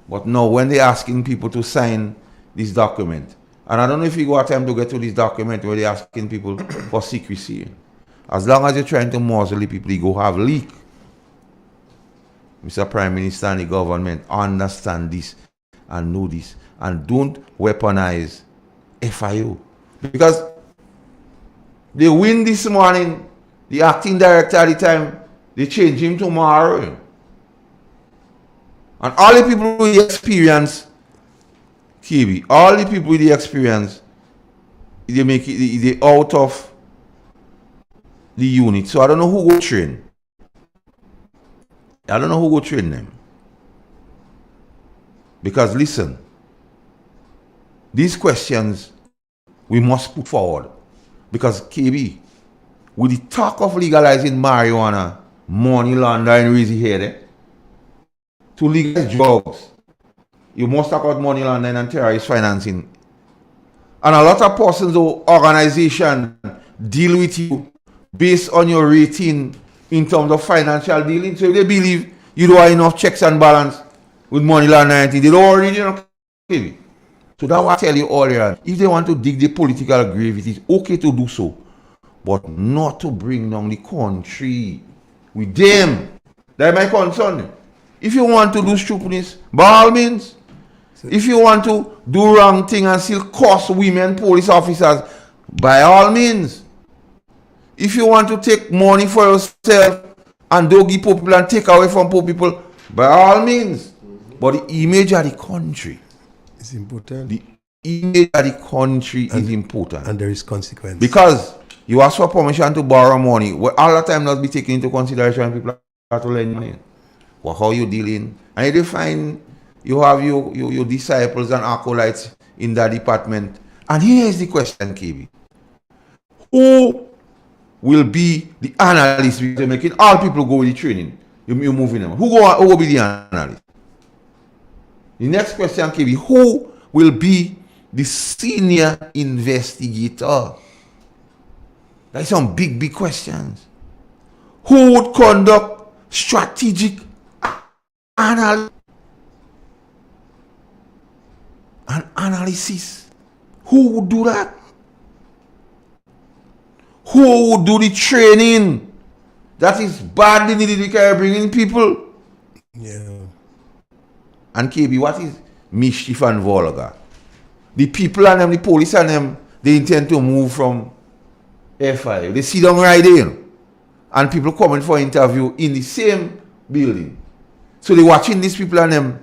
But now when they're asking people to sign this document, and I don't know if you got time to get to this document where they're asking people for secrecy. As long as you're trying to muzzle people, you go have leak. Mr. Prime Minister and the government understand this and know this and don't weaponize FIO. Because they win this morning, the acting director at the time, they change him tomorrow. And all the people with the experience, KB, all the people with the experience, they make it they out of the unit. So I don't know who go train. I don't know who go train them. Because listen, these questions we must put forward. Because KB, with the talk of legalizing marijuana, money laundering is here, to legalize drugs, you must talk about money laundering and terrorist financing. And a lot of persons or organizations deal with you based on your rating in terms of financial dealing. So if they believe you don't have enough checks and balance with money laundering, they don't already know. So that's what I tell you earlier. If they want to dig the political grave, it is okay to do so. But not to bring down the country with them. That's my concern. If you want to do stupidness, by all means. If you want to do wrong thing and still cost women police officers, by all means. If you want to take money for yourself and don't give poor people and take away from poor people, by all means. But the image of the country is important. The image of the country is important. And there is consequence. Because you ask for permission to borrow money, well, all the time not be taken into consideration people have to lend money. Well, how you dealing? And you define you have your disciples and acolytes in that department. And here is the question, KB. Who will be the analyst we're making all people go with the training? You're moving them. Who will be the analyst? The next question, KB, who will be the senior investigator? That's some big questions. Who would conduct strategic analysis? Who would do that? Who would do the training that is badly needed because bringing people? Yeah. And KB, what is mischief and vulgar? The people and them, the police and them, they intend to move from F5. They sit down right there. And people coming for interview in the same building. So they watching these people and them.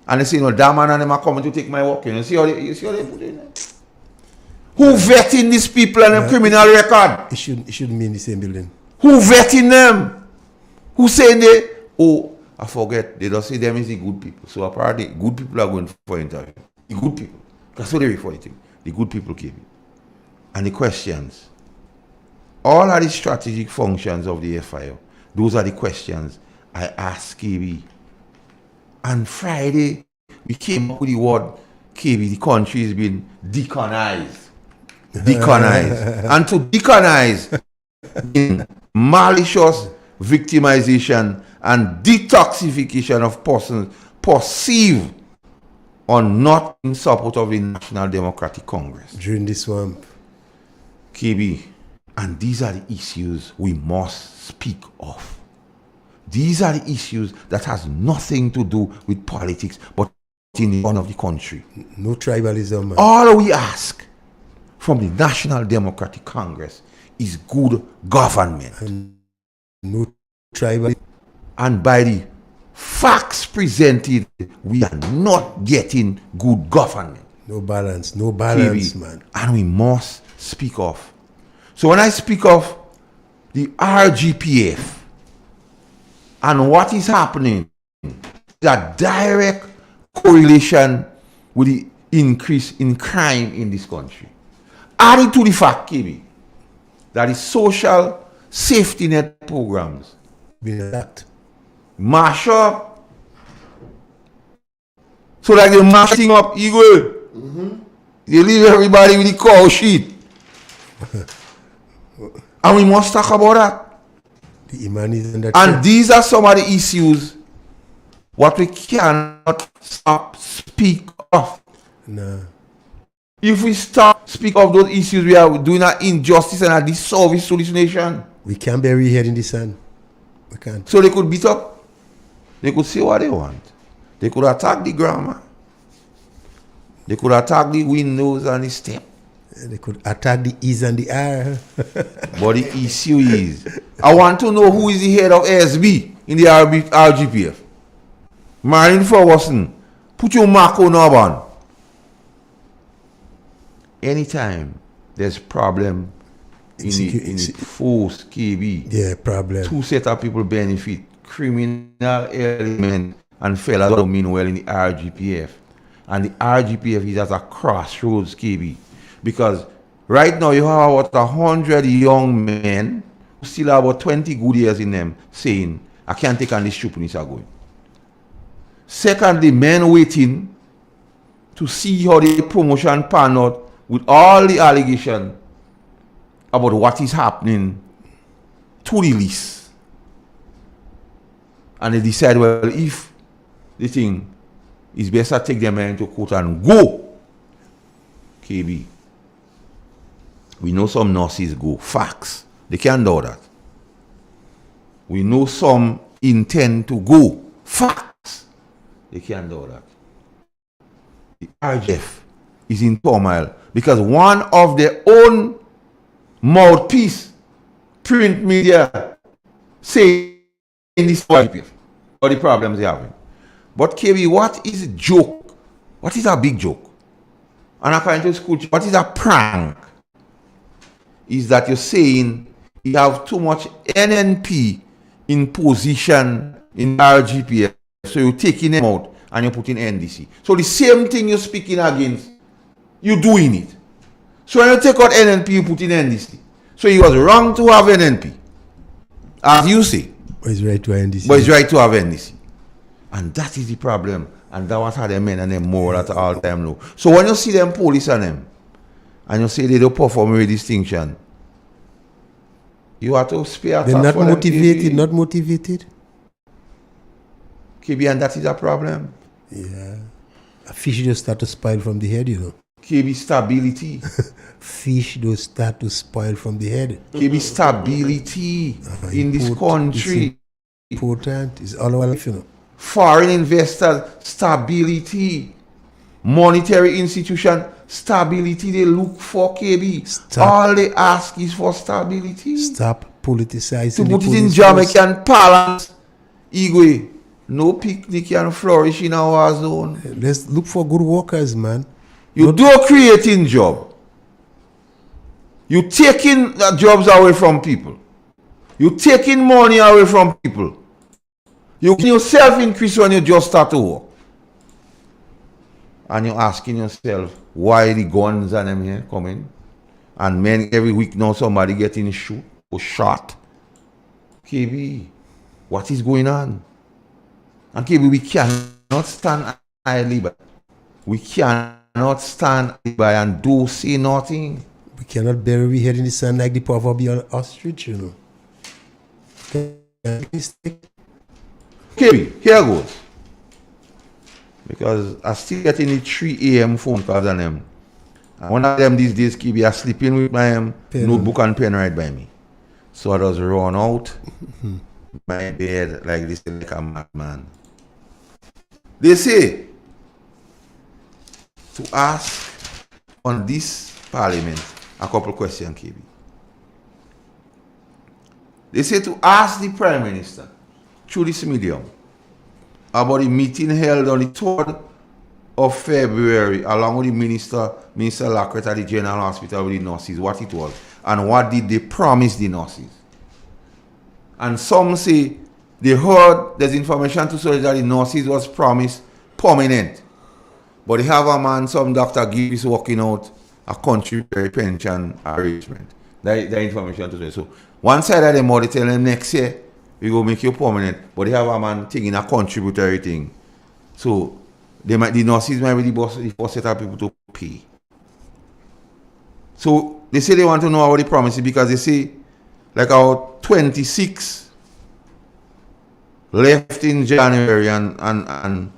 And they say, no, that man and them are coming to take my work. You see how they put it in there? Who vetting these people and them criminal record? It shouldn't be in the same building. Who vetting them? Who saying they, oh, I forget, they don't say them is the good people. So apparently, good people are going for interview. The good people. That's what they refer to. The good people came in. and the questions. All are the strategic functions of the FIO. Those are the questions I asked KB. And Friday, we came up with the word, KB, the country has been decolonized. Decolonized. And to decolonize in malicious victimization and detoxification of persons perceived or not in support of the National Democratic Congress. During the swamp. KB, and these are the issues we must speak of. These are the issues that has nothing to do with politics, but in the run of the country. No tribalism, man. All we ask from the National Democratic Congress is good government. And no tribalism. And by the facts presented, we are not getting good government. No balance, KB, man. And we must speak of. So when I speak of the RGPF and what is happening, the direct correlation with the increase in crime in this country. Added to the fact, KB, that the social safety net programs been attacked. Mash up. So like they mashing up Eagle. They leave everybody with the cow shit. And we must talk about that. The Iman is in that. And these are some of the issues what we cannot stop speak of. No. If we stop speak of those issues, we are doing an injustice and a disservice to this nation. We can't bury head in the sand. We can't. So they could beat up. They could say what they want. They could attack the grammar. They could attack the windows and the step. They could attack the E's and the R. But the issue is, I want to know who is the head of ASB in the RGPF. Martin Ferguson, put your mark on Urban. Anytime there's problem in the force KB, yeah, problem. Two set of people benefit, criminal element and fellas don't mean well in the RGPF. And the RGPF is at a crossroads, KB. Because right now you have about 100 young men who still have about 20 good years in them saying, I can't take on this stupidness are going. Secondly, men waiting to see how the promotion pan out with all the allegations about what is happening to the list. And they decide, well, if the thing is better take their men to court and go. KB. We know some nurses go. Facts. They can't do that. We know some intend to go. Facts. They can't do that. The RGF is in turmoil because one of their own mouthpiece, print media, say in this RGF or the problems they having. But KB, what is a joke? What is a big joke? And according to school, what is a prank? Is that you're saying you have too much NNP in position in RGPF, so you're taking them out and you're putting NDC. So the same thing you're speaking against, you're doing it. So when you take out NNP, you put in NDC. So it was wrong to have NNP, as you say. But it's right to have NDC. But it's right to have NDC. And that is the problem. And that was how they men and them more at all time low. So when you see them police on them, and you say they don't perform with distinction, you have to spare. They're not motivated, not motivated. KB, and that is a problem. Yeah. A fish just start to spoil from the head, you know. KB, stability. Fish don't start to spoil from the head. KB, stability in this country. It's important. It's all our life, you know. Foreign investors, stability. Monetary institution, stability. They look for KB. All they ask is for stability. Stop politicizing. To put it in Jamaican parlance, Igwe, no picnic can flourish in our zone. Let's look for good workers, man. You do creating job. You taking jobs away from people. You taking money away from people. You can yourself increase when you just start to work. And you're asking yourself why the guns and them here coming. And men every week now somebody getting shoot or shot. KB, what is going on? And KB, we cannot stand idly by. We cannot stand by and do say nothing. We cannot bury we head in the sand like the proverbial ostrich, you know. KB, here goes. Because I still getting the 3 a.m. phone calls on them. And one of them these days, KB, are sleeping with my notebook and pen right by me. So I just run out my bed like this, like a madman. They say to ask on this parliament a couple questions, KB. They say to ask the Prime Minister through this medium about the meeting held on the 3rd of February along with the Minister Lacquette at the General Hospital with the nurses, what it was, and what did they promise the nurses. And some say they heard there's information to say that the nurses was promised permanent. But they have a man, some doctor gives working out a contributory pension arrangement. That information to say. So one side of them they tell them next year we go make you permanent. But they have a man taking a contributory thing. So the nurses might be the first set of people to pay. So they say they want to know about the promises because they say like our 26 left in January and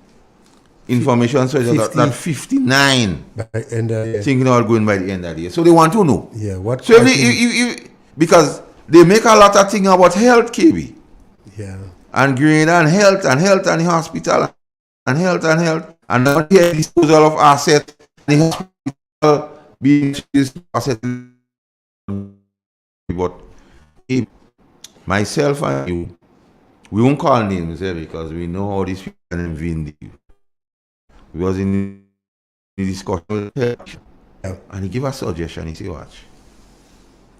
information says that 59 by end of the year. Thinking about going by the end of the year. So they want to know. Yeah, what so if because they make a lot of things about health, KB. Yeah. And green and health and the hospital and health and now here disposal of assets and the hospital being this asset. But myself and you, we won't call names here because we know how these people can envy you. We was in the discussion with him, and he gave a suggestion. He said, watch,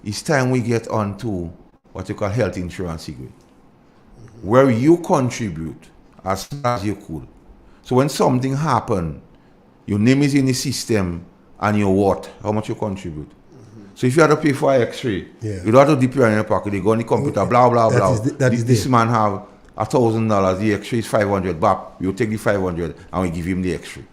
it's time we get on to what you call health insurance agreement, where you contribute as far as you could. So when something happen, your name is in the system and your what, how much you contribute. So if you have to pay for an X-ray, you don't have to dip your in your pocket. They go on the computer, blah blah blah. This man have $1,000. The X-ray is $500. But you take the $500 and we give him the X-ray.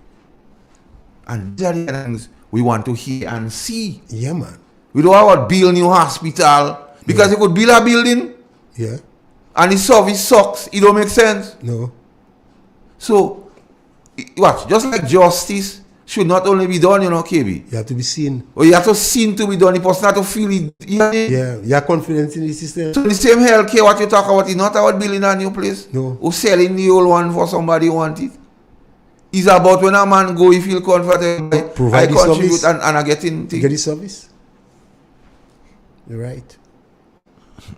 And these are the things we want to hear and see. Yeah, man. We don't want to build new hospital because you could build a building. Yeah. And the service sucks. It don't make sense. No. So, watch. Just like justice should not only be done, you know, KB. You have to be seen. Or you have to seen to be done. The person have to feel it. Yeah, you have confidence in the system. So the same healthcare, what you talk about is not about building a new place. No. Or selling the old one for somebody who want it. It's about when a man go, he feel comfortable. Provide I the contribute service. and I get in. Get the service. You're right.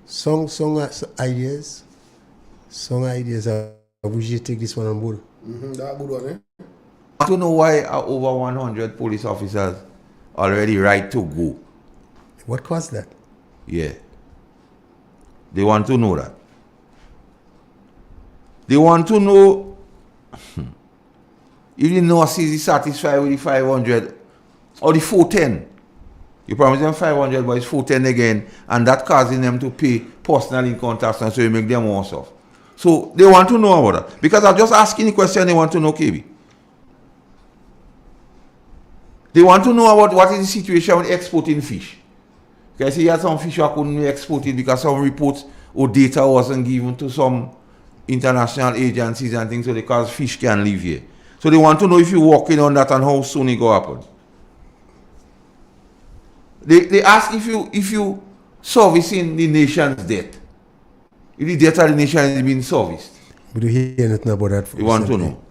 Song ideas. Song ideas. I wish you take this one on board. That's a good one, eh? I don't know why over 100 police officers already right to go. What caused that? Yeah. They want to know that. They want to know if the nurse is satisfied with the 500 or the 410. You promise them 500, but it's 410 again, and that causing them to pay personal income tax, and so you make them worse off. So they want to know about that. Because I'm just asking the question they want to know, KB. They want to know about what is the situation with exporting fish. Because you had some fish that couldn't be exported because some reports or data wasn't given to some international agencies and things, so they cause fish can live here. So they want to know if you're working on that and how soon it will happen. They ask if you servicing the nation's debt. If the debt of the nation is being serviced. We don't hear anything about that. They want to know.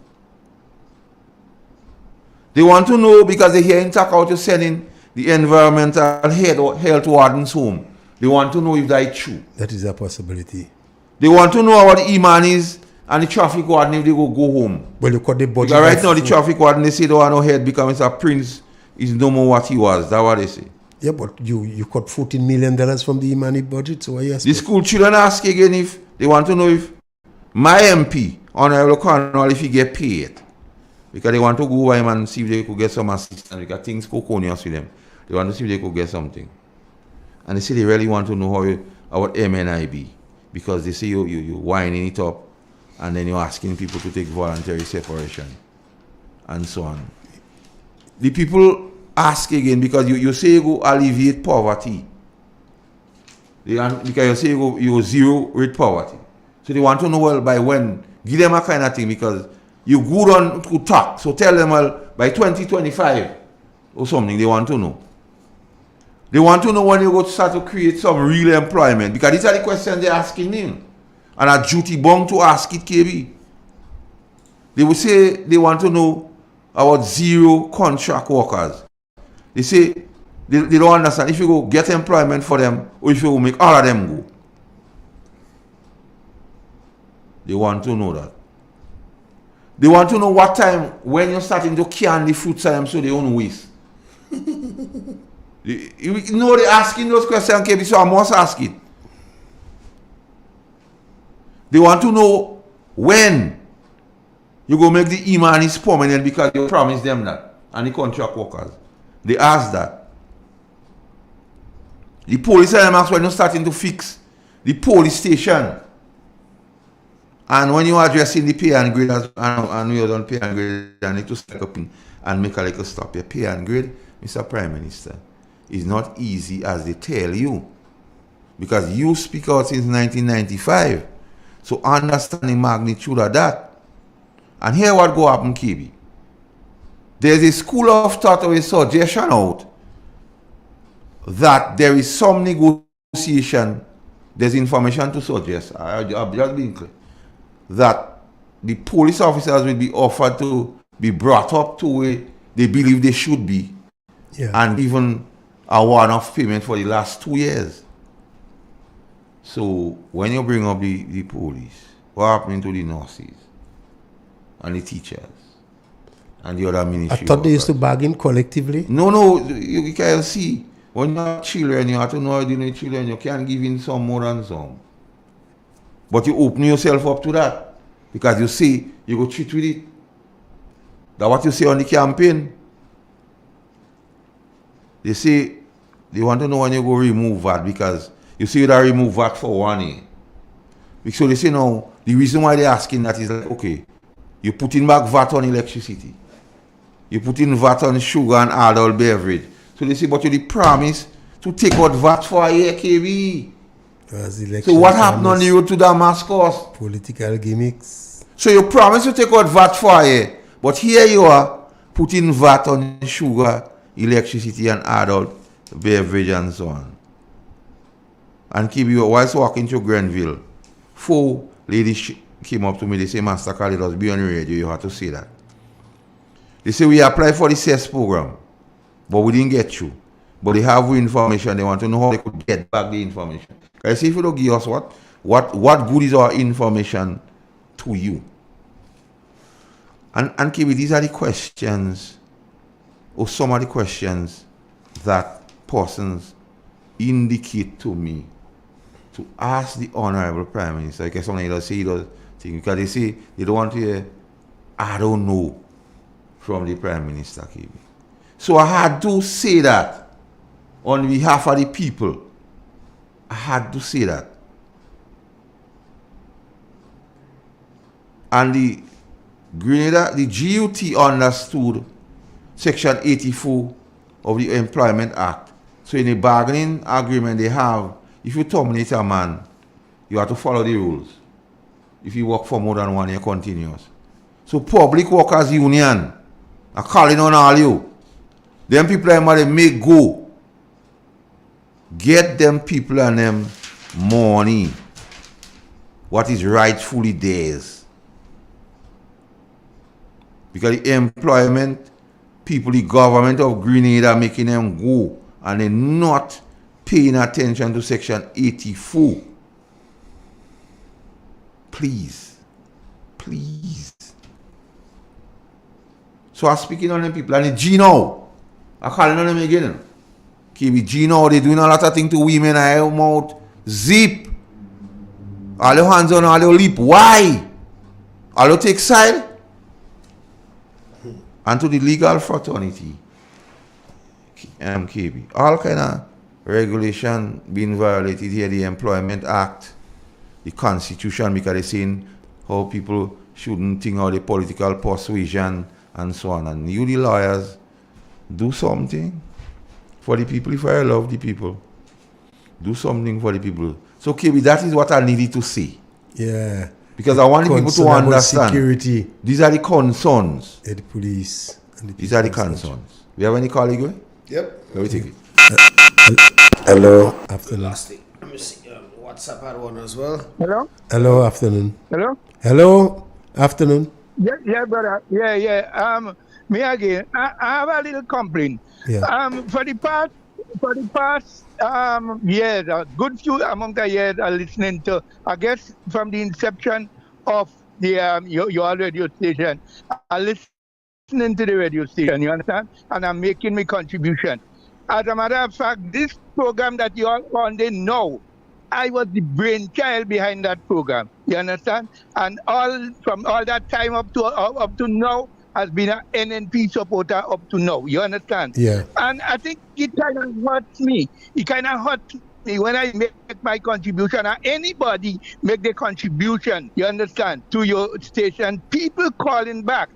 They want to know because they hear in talk out to sending the environmental health wardens home. They want to know if that is true. That is a possibility. They want to know about the Imanis and the traffic warden if they go home. Well, you cut the budget. Because right now the traffic warden, they say they want no head because Mr. Prince is no more what he was. That's what they say. Yeah, but you cut $14 million from the Imani budget, so yes. The school children ask again if they want to know if my MP, Honorable Cornwall, if he get paid. Because they want to go by him and see if they could get some assistance because things could conious with them. They want to see if they could get something. And they say they really want to know how our MNIB, because they say you winding it up and then you're asking people to take voluntary separation and so on. The people ask again because you say you go alleviate poverty. Because you say you zero with poverty. So they want to know, well, by when? Give them a kind of thing, because you good on to talk. So tell them, well, by 2025 or something, they want to know. They want to know when you go to start to create some real employment, because these are the questions they're asking them. And a duty bound to ask it, KB. They will say they want to know about zero contract workers. They say they don't understand if you go get employment for them or if you will make all of them go. They want to know that. They want to know what time when you're starting to can the fruits of them so they don't waste. You know they're asking those questions, KB, so I must ask it. They want to know when you go make the e-money permanent because you promised them that. And the contract workers. They ask that. The police are asked when you're starting to fix the police station. And when you're addressing the pay and grade, and you're done pay and grade, you need to step up and make a little stop. Your pay and grade, Mr. Prime Minister, is not easy as they tell you. Because you speak out since 1995. So understand the magnitude of that. And here what go happen, KB. There's a school of thought or a suggestion out that there is some negotiation, there's information to suggest, I've just been clear, that the police officers will be offered to be brought up to where they believe they should be, and even a one-off payment for the last 2 years. So when you bring up the police, what happening to the nurses and the teachers and the other ministry? I thought they used to bargain collectively. No, you can see when you have children, you have to know how to deal with children. You can't give in some more than some. But you open yourself up to that because you see you go treat with it. That's what you say on the campaign. They say they want to know when you go remove that, because you see that remove VAT for 1 year. So they say now, the reason why they're asking that is like, okay, you put in back VAT on electricity. You put in VAT on sugar and adult beverage. So they say, but you promise to take out VAT for a year, KB. So what happened on the road to Damascus? Political gimmicks. So you promise to take out VAT for a year, but here you are putting VAT on sugar, electricity and adult beverage and so on. And KB, whilst walking through Grenville, 4 ladies came up to me. They say, Master Khalid, be on the radio, you have to say that. They say, we applied for the CES program, but we didn't get you. But they have information. They want to know how they could get back the information. I say, if you don't give us what good is our information to you? And KB, these are the questions, or some of the questions that persons indicate to me to ask the Honorable Prime Minister. Because somebody does say, because they say they don't want to hear, I don't know, from the Prime Minister, KB. So I had to say that on behalf of the people. I had to say that. And the GUT understood Section 84 of the Employment Act. So in a bargaining agreement they have, if you terminate a man, you have to follow the rules. If you work for more than 1 year continuous. So Public Workers Union are calling on all you. Them people they make go. Get them people and them money. What is rightfully theirs. Because the employment people, the government of Grenada are making them go, and they're not paying attention to Section 84. Please. So I'm speaking on them people, and the Gino, I'm calling on them again. KB Gino, they doing a lot of things to women. I have mouth zip. All your hands on all your lip. Why? All you take side. And to the legal fraternity, KB. All kind of regulation being violated here, the Employment Act, the Constitution, because they're saying how people shouldn't think of the political persuasion and so on. And you, the lawyers, do something for the people. If I love the people, do something for the people. So, KB, that is what I needed to say. Yeah. Because I want the people to understand. Security. These are the concerns. The police. And These are the concerns. We have any colleague? Yep. Let me take it. Hello. Afternoon. Last thing. Let me see. WhatsApp had one as well. Hello? Hello. Afternoon. Hello? Hello. Afternoon. Yeah, brother. Yeah. Me again. I have a little complaint. Yeah. For the past years, a good few among the years, are listening to, I guess, from the inception of the your radio station, I listening to the radio station. You understand? And I'm making my contribution. As a matter of fact, this program that you all on, they know, I was the brainchild behind that program. You understand? And from all that time up to now, has been an NNP supporter up to now. You understand? Yeah. And I think it kind of hurts me. It kind of hurts me when I make my contribution, or anybody make the contribution, you understand, to your station. People calling back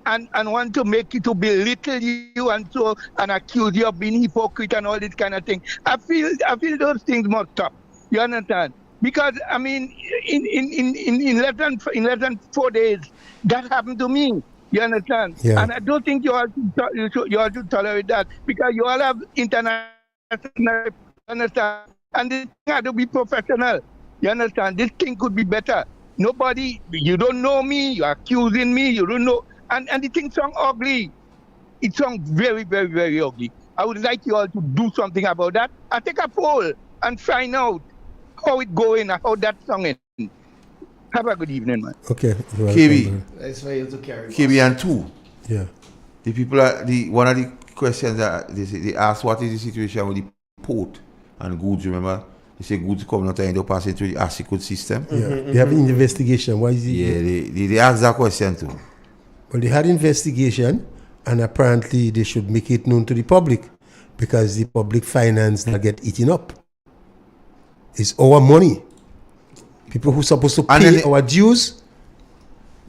and want to make it to belittle you and accuse you of being hypocrite and all this kind of thing. I feel those things must stop. You understand? Because I mean, in less than 4 days, that happened to me. You understand? Yeah. And I don't think you all should tolerate that, because you all have international, you understand? And this thing had to be professional. You understand? This thing could be better. Nobody, you don't know me, you're accusing me, you don't know. And the thing sounds ugly. It sounds very, very, very ugly. I would like you all to do something about that. I take a poll and find out how it going and how that song is. Have a good evening, man. Okay. KB. That's for you to carry. KB and two. Yeah. The people one of the questions that they ask, what is the situation with the port and goods? Remember, they say goods come out and they pass into the ASICOD system. Yeah. They have an investigation. Why is it? Yeah, they ask that question too. Well, they had investigation, and apparently they should make it known to the public, because the public finance that get eaten up. It's our money. People who are supposed to pay our dues,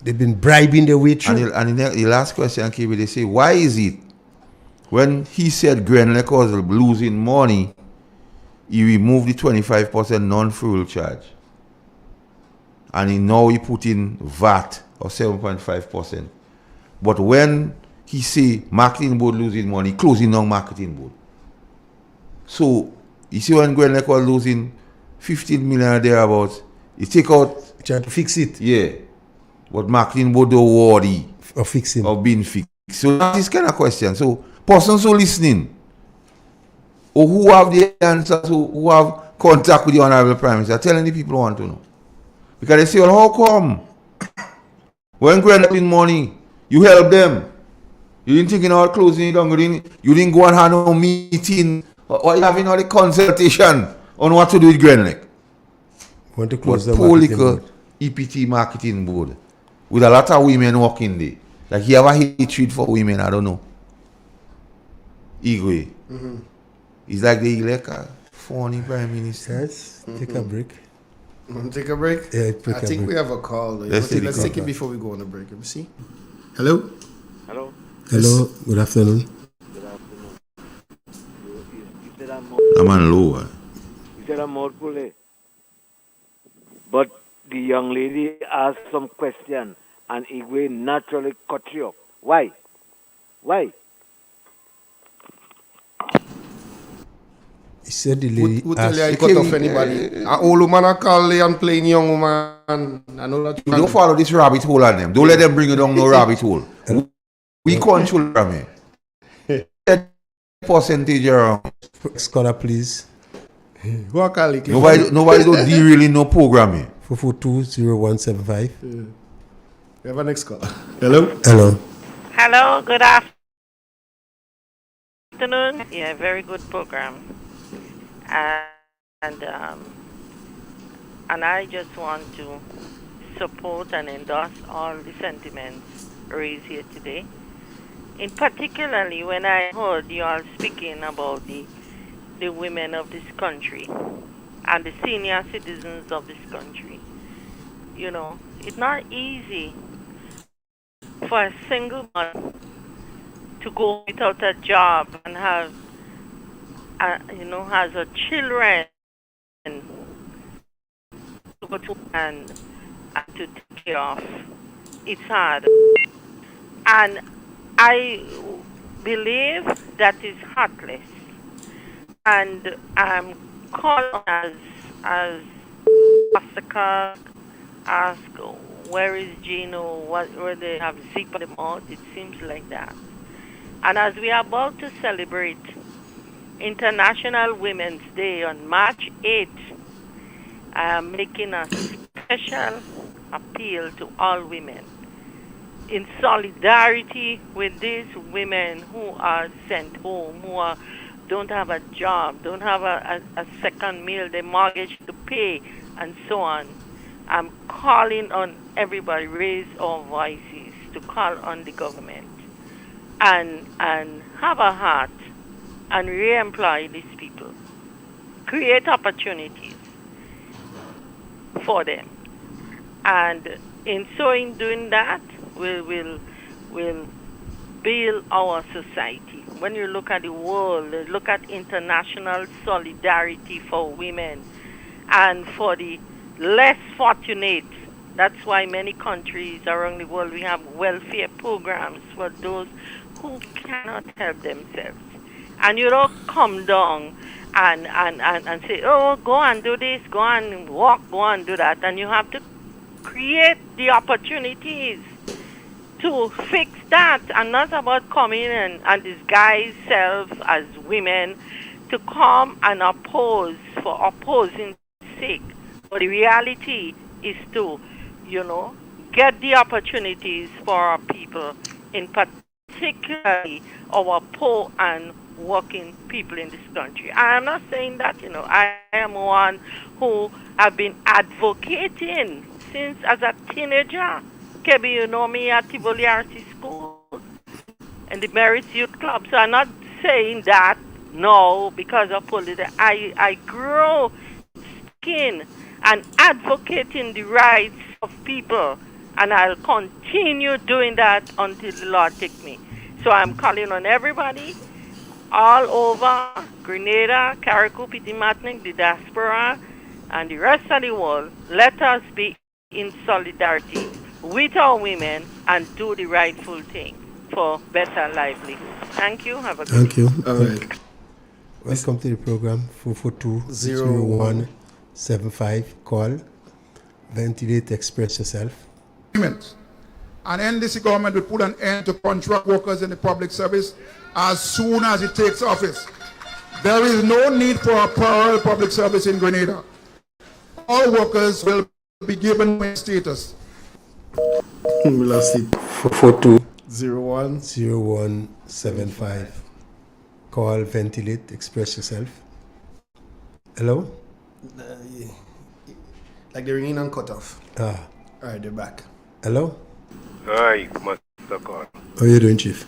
they've been bribing their way through. And the last question, KB, they say, why is it when he said Grenlec was losing money, he removed the 25% non-fuel charge, and now he put in VAT of 7.5%. But when he say marketing board losing money, closing down marketing board. So you see, when Grenlec was losing 15 million or thereabouts, he take out, try to fix it. Yeah, but marketing board don't worry of fixing or being fixed. So that is kind of question. So persons who listening, or who have the answers, who have contact with the Honorable Prime Minister, telling the people who want to know. Because they say, well, how come when Grenlec in money, you help them? You didn't think in all closing it down, you didn't go and have no meeting, or you having all the consultation on what to do with Grenlec. Want to close the political EPT marketing board with a lot of women working there. Like you have a hatred for women, I don't know. Igwe. Mm-hmm. It's like they elect a funny prime minister. Yes. Take a break. Want to take a break? Yeah, I think we have a call. Let's take it before we go on a break. Let me see. Hello? Hello? Hello. Good afternoon. Good afternoon. I'm on low. You said I'm more fully. But the young lady asked some question and Igwe naturally cut you off. Why? Why? He said the lady who tell you I cut off anybody? An old woman I call and playing young woman. I know that you don't follow this rabbit hole on them. Don't let them bring you down no rabbit hole. We control them here. Percentage around. Scholar, please. Nobody don't derail no program here. 442-0175. We have a next call. Hello? Hello. Hello, good afternoon. Yeah, very good program. And I just want to support and endorse all the sentiments raised here today. in particularly when I heard you all speaking about the women of this country and the senior citizens of this country. You know, it's not easy for a single mother to go without a job and have, has her children to go to and to take care of. It's hard. And I believe that is heartless. And I'm calling as Pastor ask where is Gino, where they have zip on the mouth, it seems like that. And as we are about to celebrate International Women's Day on March 8th, I am making a special appeal to all women in solidarity with these women who are sent home, who don't have a job, don't have a second meal, they mortgage to pay, and so on. I'm calling on everybody, raise our voices to call on the government and have a heart and re-employ these people. Create opportunities for them. And in doing that, we'll build our society. When you look at the world, look at international solidarity for women and for the less fortunate. That's why many countries around the world we have welfare programs for those who cannot help themselves. And you don't come down and say, oh, go and do this, go and walk, go and do that. And you have to create the opportunities to fix that. And not about coming and disguise self as women to come and oppose for opposing sake. But the reality is to, get the opportunities for our people, in particularly our poor and working people in this country. I am not saying that, I am one who have been advocating since as a teenager. Kebi, you know me at Tivoli RC School and the Merits Youth Club. So I'm not saying that, no, because of politics. I grew skin and advocating the rights of people, and I'll continue doing that until the Lord take me. So I'm calling on everybody all over Grenada, Carriacou, Petit Martinique, the diaspora, and the rest of the world. Let us be in solidarity with our women and do the rightful thing for better livelihood. Thank you. Have a good Thank you. All right. Welcome to the program. 442-0175. Call. Ventilate. Express yourself. And NDC government will put an end to contract workers in the public service as soon as it takes office. There is no need for a parallel public service in Grenada. All workers will be given wage status. We lost it. 442-0175. Call, ventilate, express yourself. Hello? Yeah. Like they're ringing and cut off. Ah. All right, they're back. Hello? Hi, Master Call. How are you doing, Chief?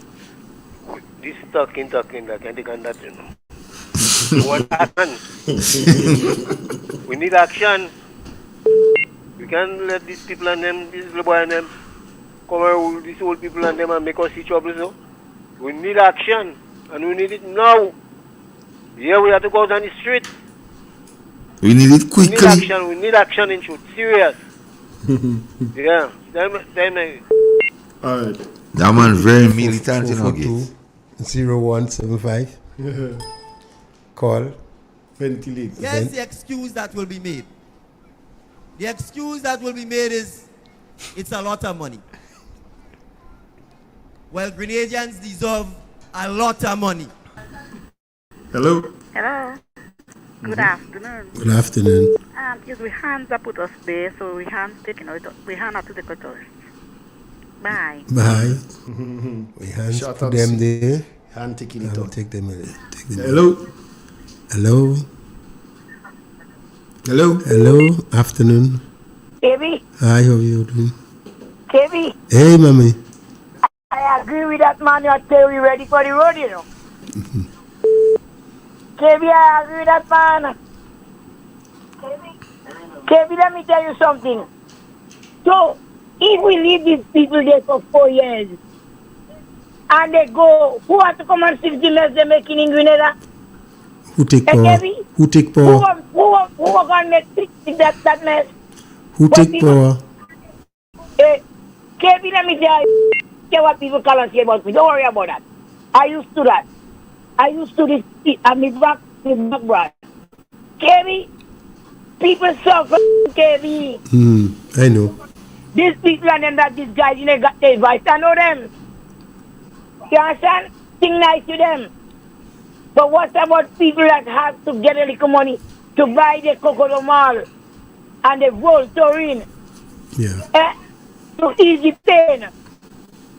This talking, I can't take on that, We want action. We need action. We can't let these people and them, these little boy and them, come around, these old people and them and make us see trouble, so. We need action, and we need it now. Yeah, we have to go down the street. We need it quickly. We need action in truth. Serious. Yeah. Alright. That man very militant, 442-0175. Call. Ventilate. Here's the excuse that will be made. The excuse that will be made is it's a lot of money. Well, Grenadians deserve a lot of money. Hello? Hello. Good afternoon. Good afternoon. Yes, we hands up put us there, so we hands taking out. We hand up to the cutters. Bye. Bye. We hands put them there. Hand taking it out. Take them. Hello? Hello? Hello? Hello? Afternoon. Baby. Hi, how are you doing? Baby. Hey, mommy. I agree with that man who say we ready for the road, you know. KB, I agree with that man. KB, let me tell you something. So, if we leave these people there for 4 years, and they go, who want to come and fix the mess they're making in Grenada? Who take Hey, power? KB? Who take power? Who are going to fix that mess? Who take power? Hey, KB, let me tell you what people call and say about me. Don't worry about that. I used to that. I used to this. I'm back, bruh. KB, people suffer, KB. I know. These people and them that these guys, you know, got their advice. I know them. You understand? Think nice to them. But what about people that have to get a little money to buy the Cocoa Mall and the Voltourin? Yeah. To ease the pain.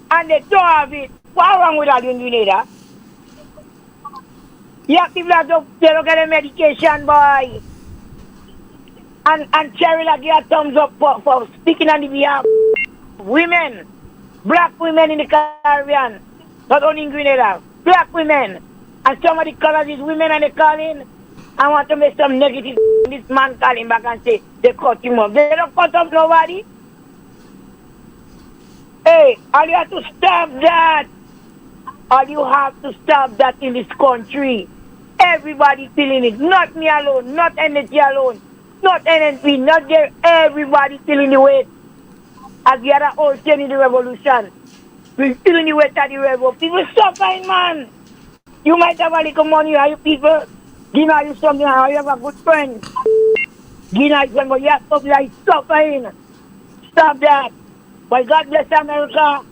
And they don't have it. What's wrong with that in Grenada? Yeah, people that don't get a medication, boy. And Cherry like give a thumbs up for speaking on the behalf of women. Black women in the Caribbean. Not only in Grenada. Black women. And some of the colors is women and they call in. I want to make some negative. This man calling back and say they cut him off. They don't cut off nobody. Hey, all you have to stop that. All you have to stop that in this country. Everybody feeling it. Not me alone. Not NDC alone. Not NNP. Not there. Everybody feeling the weight. As the other old saying in the revolution. We're feeling the weight of the revolution. People suffering, man. You might have a little money, are you people? Gina, you something, or you have a good friend. Gina, you but you have stuff like suffering. Stop that. But God bless America.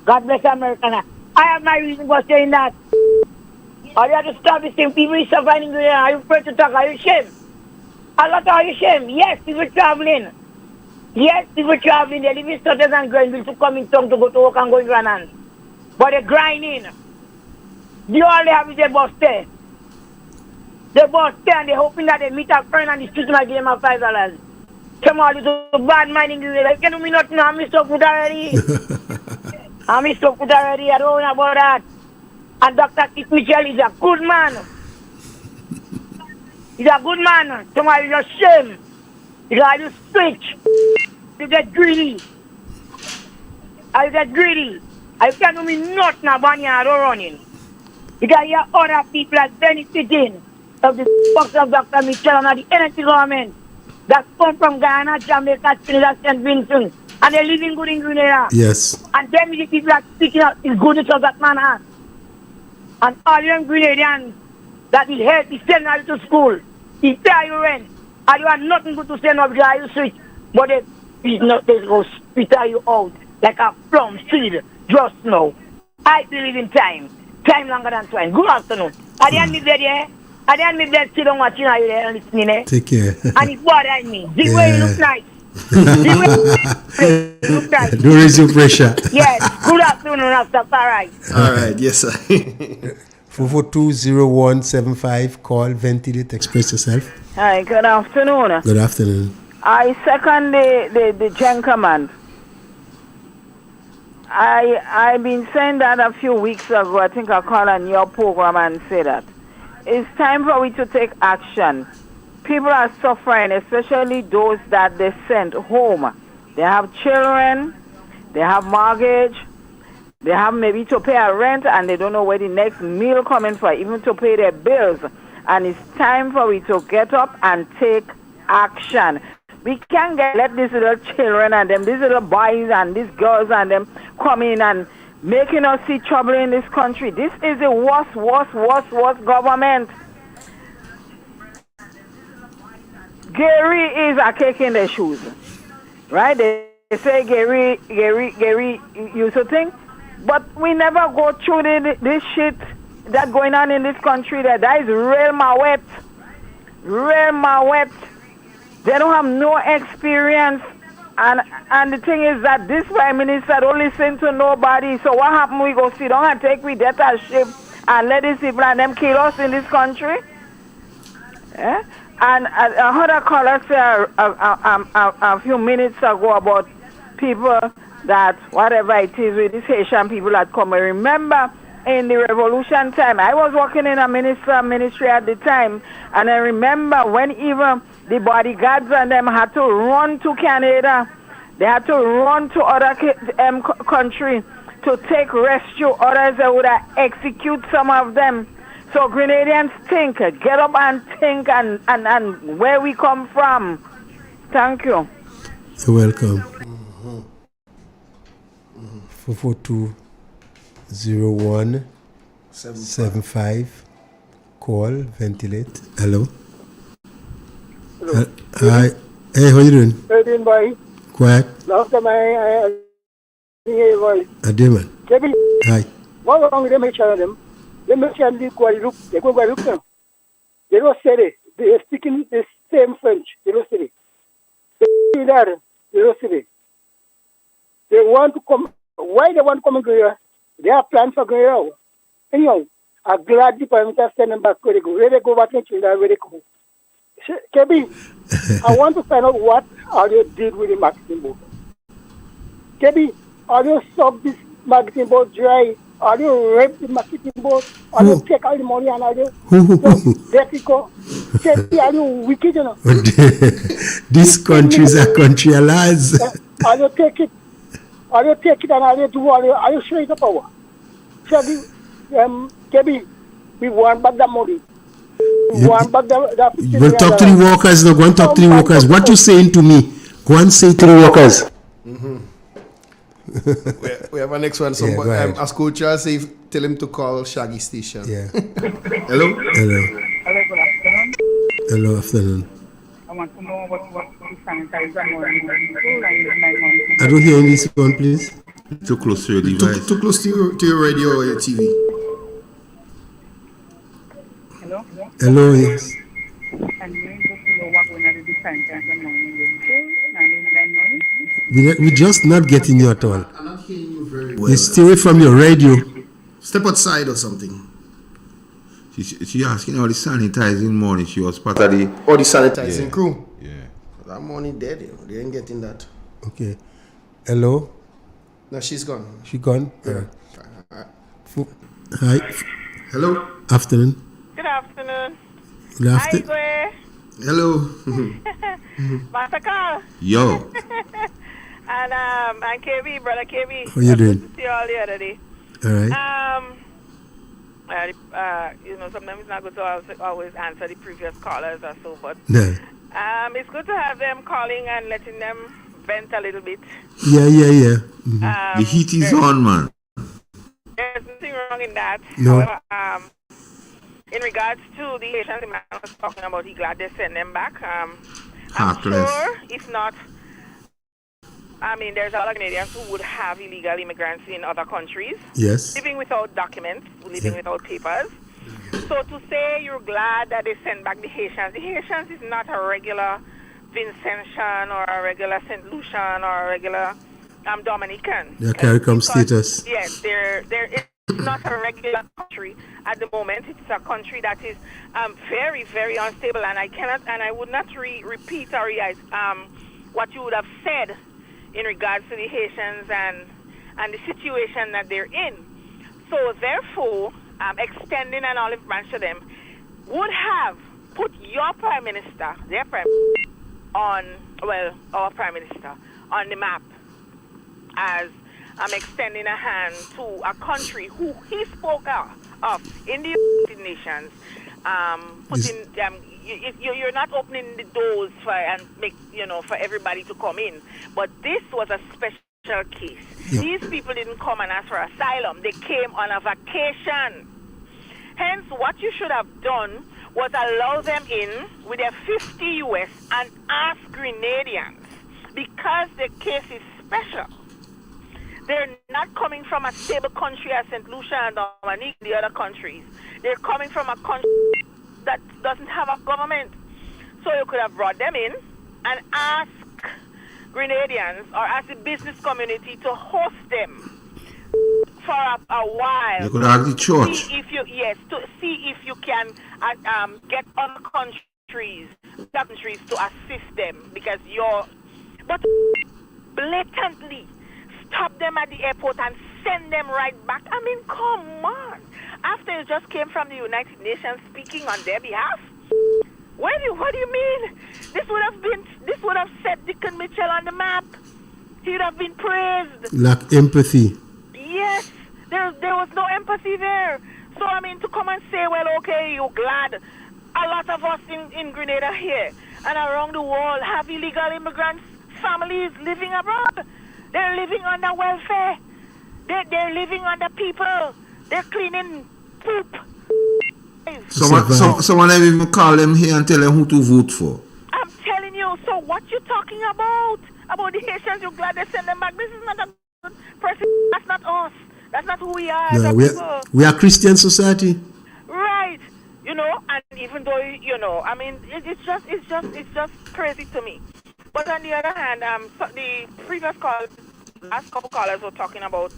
God bless America. I have my reason for saying that. Or you have to stop this thing. People is suffering. Are you afraid to talk? Are you ashamed? A lot are you ashamed? Yes, people traveling. Yes, people traveling. They live in Stutters and Grenville to come in town to go to work and go in Granand. But they're grinding. The all they have is a bus there. The bus there and they're hoping that they meet a friend and the street might give them a $5. Come on, little bad minding you. Like, can do me nothing. I'm stuck with already. I'm stuck with already. I don't know about that. And Dr. Keith Mitchell is a good man. He's a good man. Somebody is ashamed. Because you switch. You get greedy. I get greedy. I can't do me nothing about you. I don't running. Because you have other people that benefiting of the box of Dr. Mitchell and the NDC government that come from Guyana, Jamaica, Trinidad, St. Vincent, and they're living good in Grenada. Yes. And them is the people that speaking out the goodness of that man has. And all them Grenadians that is help, he send you to school, he pay you rent, and you have nothing good to send up because you switch, but they go spit you out like a plum seed just now. I believe in time. Time longer than twine. Good afternoon. At the end of the day, at the end of the day, sit down watching you there and listening. Eh? Take care. And it's bothering me. The way you look nice. The way you look nice. Don't raise your pressure. Yes. Good afternoon, Rastafari. All right. Yes, sir. 442-0175. Call, ventilate, express yourself. Hi, good afternoon. Good afternoon. I second the gentleman. I've been saying that a few weeks ago. I think I called on your program and said that. It's time for we to take action. People are suffering, especially those that they sent home. They have children, they have mortgage, they have maybe to pay a rent and they don't know where the next meal coming for, even to pay their bills. And it's time for we to get up and take action. We can't let these little children and them, these little boys and these girls and them come in and making us see trouble in this country. This is the worst government. Gary is a cake in their shoes. Right? They say Gary used to think. But we never go through this shit that's going on in this country. That is real mawet. Real mawet. They don't have no experience. And the thing is that this Prime Minister don't listen to nobody. So what happened? We go sit down and take we dictatorship and let these people and them kill us in this country? Eh? And I heard a caller say a few minutes ago about people that whatever it is with these Haitian people that come. I remember in the revolution time, I was working in a ministry at the time, and I remember when even the bodyguards and them had to run to Canada. They had to run to other country to take rescue. Others they would have execute some of them. So Grenadians think, get up and think and where we come from. Thank you. You're welcome. 442-0175. Call, ventilate. Hello. Hello. Hi. Hey, how you doing? How you doing, boy? Quiet. Last time I hear your voice. I did, man. Kevin. Hi. What wrong with them Haitian? Them Haitian live Guadeloupe. They go Guadeloupe now. They don't say it. They are speaking the same French. They don't say it. They don't say it. They want to come. Why they want to come in Grenada? They have plans for Grenada. Anyhow, I'm glad the Prime Minister send them back where they go. Where they go back in Trinidad, where they go. Kevin, I want to find out what Audio did with the marketing board. Kevin, Audio sucked this marketing board dry. Audio raped the marketing board. Audio take all the money and Audio let it go. Kevin, Audio wicked, you know. This country is a country of lies. Audio take it. Audio take it and Audio do Audio show it the power. Kevin, we want back that money. Go and talk to the workers now. Go and talk to the workers. What you saying to me? Go and say to the workers. We have a next one. Somebody, as coach, tell him to call Shaggy Station. Yeah. Hello? Hello. Hello, good afternoon. Hello, afternoon. I want to know what the sanitizer I don't hear this one, please. Too close to your device. Too close to your radio or your TV. Hello? Hello, yes. And you need to know what we're going to do sanitizer We're just not getting you at all. I'm not hearing you very well. You stay away from your radio. Step outside or something. She asking all the sanitizing money. She was part of the... Or the sanitizing crew. Yeah. That money dead, they ain't getting that. Okay. Hello? No, she's gone. She gone? Yeah. Hi. Hello? Afternoon. Good afternoon. Good afternoon. Hi, hello. Master Carl. Yo. And KB, brother KB. How you doing? Good to see you all the other day. All right. Sometimes it's not good to always answer the previous callers or so, but No. it's good to have them calling and letting them vent a little bit. Yeah. Mm-hmm. The heat is on, man. There's nothing wrong in that. No. However, in regards to the Haitians the man was talking about, he glad they send them back. I'm sure, if not, there's a lot of Canadians who would have illegal immigrants in other countries. Yes. Living without documents, living without papers. So to say you're glad that they send back the Haitians is not a regular Vincentian or a regular St. Lucian or a regular Dominican. Their CARICOM status. Yes, it's not a regular country at the moment. It's a country that is very, very unstable, and I would not repeat or what you would have said in regards to the Haitians and the situation that they're in. So therefore, extending an olive branch to them would have put your Prime Minister, their Prime Minister, our Prime Minister, on the map as extending a hand to a country who he spoke of in the United Nations, you're not opening the doors for everybody to come in, but this was a special case. Yep. These people didn't come and ask for asylum; they came on a vacation. Hence, what you should have done was allow them in with their 50 US and ask Grenadians, because the case is special. They're not coming from a stable country as St. Lucia and Dominique, the other countries. They're coming from a country that doesn't have a government. So you could have brought them in and ask Grenadians or ask the business community to host them for a while. You could ask the church. To see if you can get other countries to assist them, because but blame blatantly stop them at the airport and send them right back. I mean, come on. After you just came from the United Nations speaking on their behalf? What do you mean? This would have set Deacon Mitchell on the map. He would have been praised. Lack empathy. Yes, there was no empathy there. So I mean, to come and say, well, okay, you're glad. A lot of us in Grenada here and around the world have illegal immigrants, families living abroad. They're living under welfare. They're living under people. They're cleaning poop. Someone even call them here and tell them who to vote for. I'm telling you, so what you talking about? About the Haitians, you're glad they send them back. This is not a person. That's not us. That's not who we are. No, we are Christian society. Right. You know, and even though, you know, I mean, it's just crazy to me. But on the other hand, so the previous last couple callers were talking about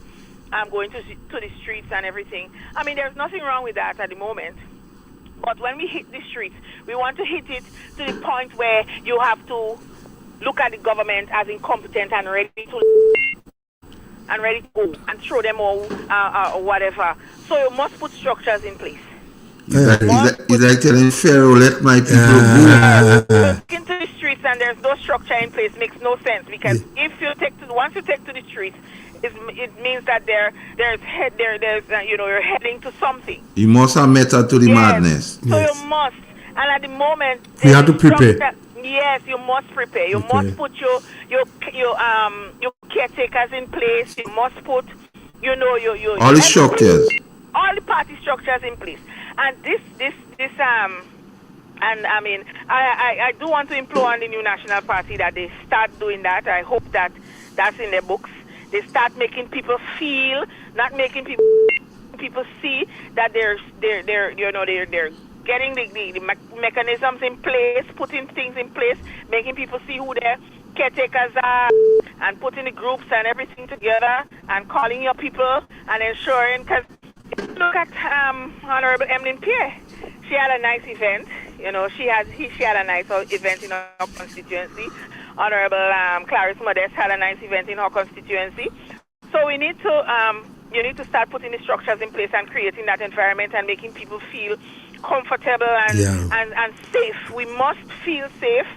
going to the streets and everything. I mean, there's nothing wrong with that at the moment. But when we hit the streets, we want to hit it to the point where you have to look at the government as incompetent and ready to go and throw them all or whatever. So you must put structures in place. It's like telling Pharaoh, let my people go. Into the streets and there's no structure in place makes no sense, because if you once you take to the streets, it means that there's you're heading to something. You must have method to the madness. So you must, and at the moment we have to prepare. Yes, you must prepare. You must put your caretakers in place. You must put your all the structures, all the party structures in place. And this and I mean, I do want to implore on the New National Party that they start doing that. I hope that that's in their books. They start making people feel, not making people see that they're getting the mechanisms in place, putting things in place, making people see who their caretakers are, and putting the groups and everything together, and calling your people and ensuring. Because look at Honorable Emlyn Pierre. She had a nice event. You know, she had a nice event in her constituency. Honorable Clarice Modeste had a nice event in her constituency. So we need to you need to start putting the structures in place and creating that environment and making people feel comfortable and safe. We must feel safe.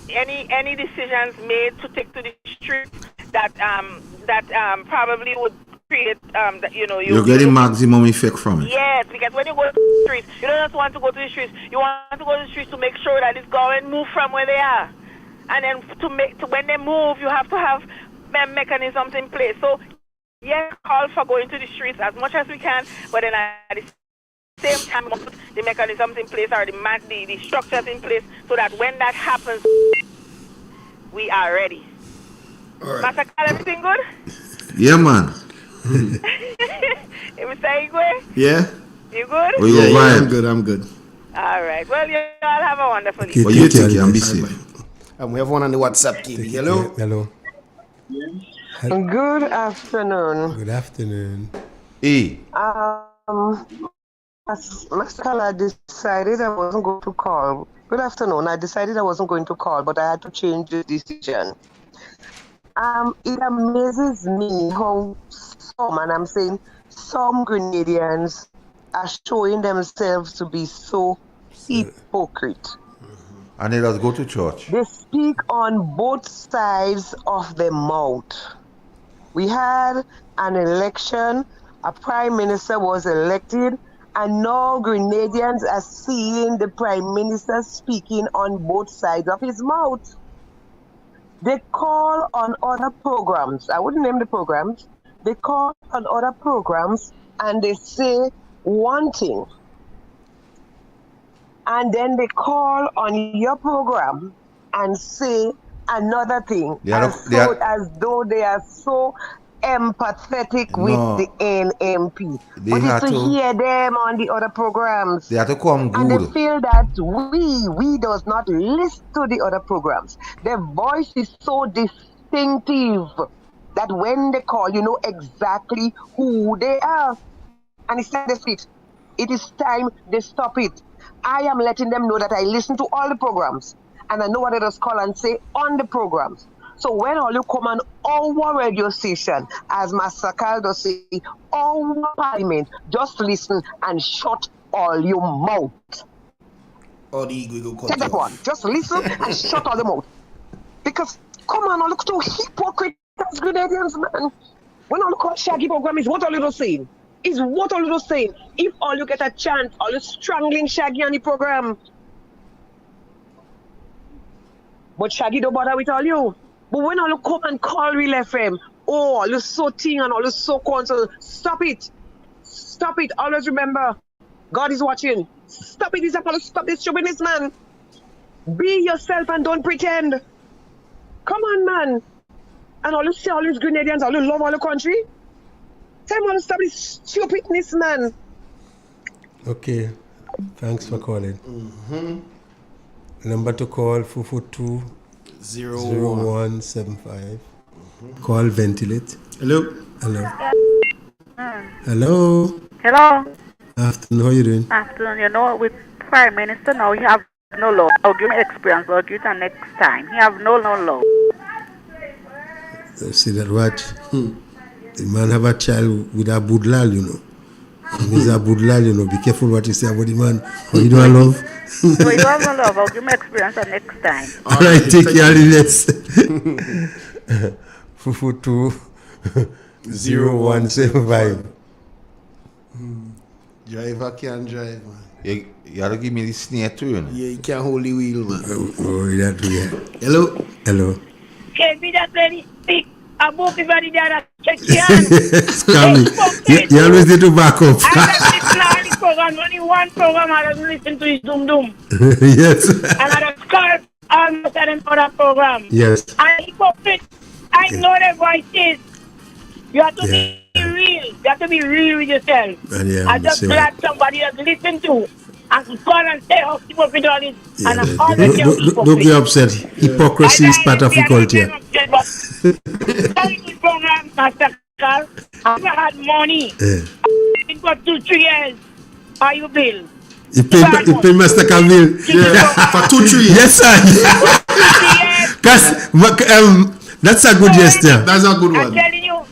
Any decisions made to take to the street that probably would create you're getting maximum effect from it. Yes, because when you go to the streets, you don't just want to go to the streets. You want to go to the streets to make sure that this government move from where they are, and then when they move, you have to have mechanisms in place. So yes, call for going to the streets as much as we can, but then at the same time, we must put the mechanisms in place or the structures in place so that when that happens, we are ready. Right. Master Carl, everything good? Yeah, man. Mr. Igwe? Yeah. You good? I'm good. All right. Well, you all have a wonderful Okay, evening. You take care and be safe. And we have one on the WhatsApp, KB. Hello. Hello. Good afternoon. Good afternoon. Hey. Mr. Kala decided I wasn't going to call. Good afternoon. I decided I wasn't going to call, but I had to change the decision. It amazes me how some Grenadians are showing themselves to be so hypocrite. And let us go to church. They speak on both sides of their mouth. We had an election, a prime minister was elected, and now Grenadians are seeing the prime minister speaking on both sides of his mouth. They call on other programs. I wouldn't name the programs. They call on other programs and they say one thing. And then they call on your program and say another thing. As though they are so empathetic with the NMP. But it's to hear them on the other programs. They have to come good. And they feel that we does not listen to the other programs. Their voice is so distinctive that when they call, you know exactly who they are. And it's time they speak. It is time they stop it. I am letting them know that I listen to all the programs. And I know what they just call and say on the programs. So when all you come on our radio station, as Master Caldo say, our parliament, just listen and shut all your mouth. Or the ego go Take cut that you one. off. Just listen and shut all the mouth. Because, come on, look to hypocrite as Grenadians, man. When I look at Shaggy program, is what all you do saying? Is what all you do saying? If all you get a chance, all you strangling Shaggy on the program. But Shaggy don't bother with all you. But when all you come and call Real FM, oh, all you so thing and all you so console, stop it. Stop it. Always remember, God is watching. Stop it. Stop this stupidness, man. Be yourself and don't pretend. Come on, man. And all you say, all these Grenadians, all you love all the country. Tell me to stop this stupidness, man. Okay. Thanks for calling. Number to call 442-0175. Call ventilate. Hello. Hello. Hello. Hello. Afternoon. How you doing? Afternoon. You know, with Prime Minister now, he have no law. I'll give me experience. I'll give it next time. He have no law. See that watch? The man have a child with a budlal, you know. And he's a budlal, you know. Be careful what you say about the man. Or you don't love. So you have no love. I'll give me experience next time. All right, take care of the next. 442-0175. Driver can't drive, man. You gotta give me the snare too, you know. Yeah, you can't hold the wheel, man. Oh, that way. Hello. Hello. Can't be that lady speak about everybody there check your You always need to back up. Only one program I don't listen to is Doom Doom. Yes. And I don't call almost an other program. Yes. I hypocrite. I know their voices. You have to be real. You have to be real with yourself. I just glad somebody has listened to and call and say how hypocrite all this. Yeah, and I'm always don't be upset. Hypocrisy is part of the culture. Very good program, Master Carl. I've had money. It got 2-3 years. Are you bill? You pay Master Camille. For 2-3 years. Yes, sir. That's a good gesture. That's a good one. I'm telling you.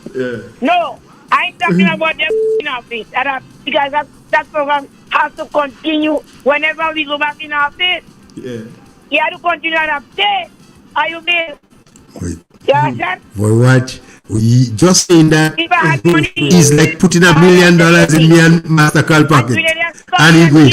No, I ain't talking about them in office. Because that program has to continue whenever we go back in office. Yeah. You have to continue and update. Are you bill? You understand? Boy, watch. We just saying that If I had money, is like putting $1 million in me and Master Carl pocket. And he go.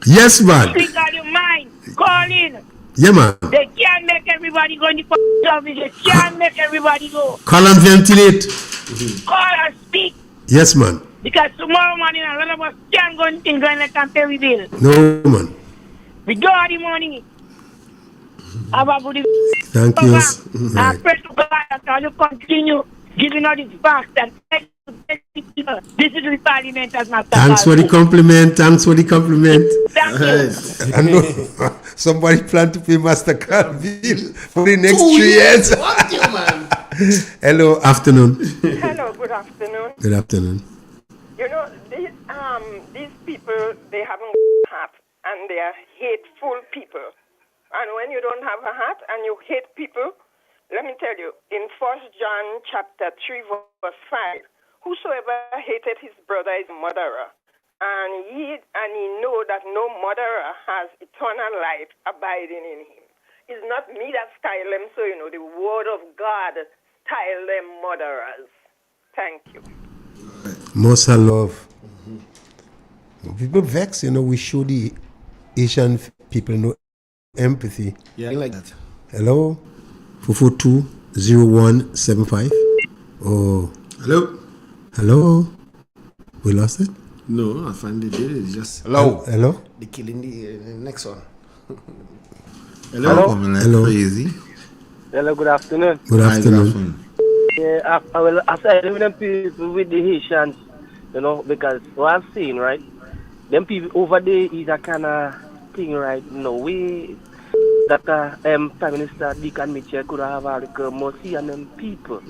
Yes, man. Speak out your mind. Call in. Yeah, man. They can't make everybody go in the office. They can't make everybody go. Call and ventilate. Call and speak. Yes, man. Because tomorrow morning, a lot of us can't go in going like and pay we bill. No, man. We do all the money. Have a good Thank you. I pray to God that you continue giving all these facts and this is the parliament as Master Thanks for the compliment. Thank you. I know somebody plan to pay Master Carl bill for the next 3 years. What you, man? Hello, afternoon. Hello, good afternoon. Good afternoon. You know, these people, they haven't hat and they are hateful people. And when you don't have a hat and you hate people, let me tell you, in 1 John chapter 3, verse 5, whosoever hated his brother is a murderer. And he know that no murderer has eternal life abiding in him. It's not me that style them, so you know, the word of God style them murderers. Thank you. Most I love. People vex, you know, we show the Asian people no empathy. Yeah, I like that. Hello? 442-0175. Oh. Hello? Hello? We lost it? No, I find it did. It's just Hello? the killing the next one. Hello? Hello. Crazy. Hello, good afternoon. Good afternoon. Yeah, I said with them people with the Haitians, you know, because what I've seen, right? Them people over there is a kind of thing, right? No way that Prime Minister Deacon Mitchell could have a mercy on them people,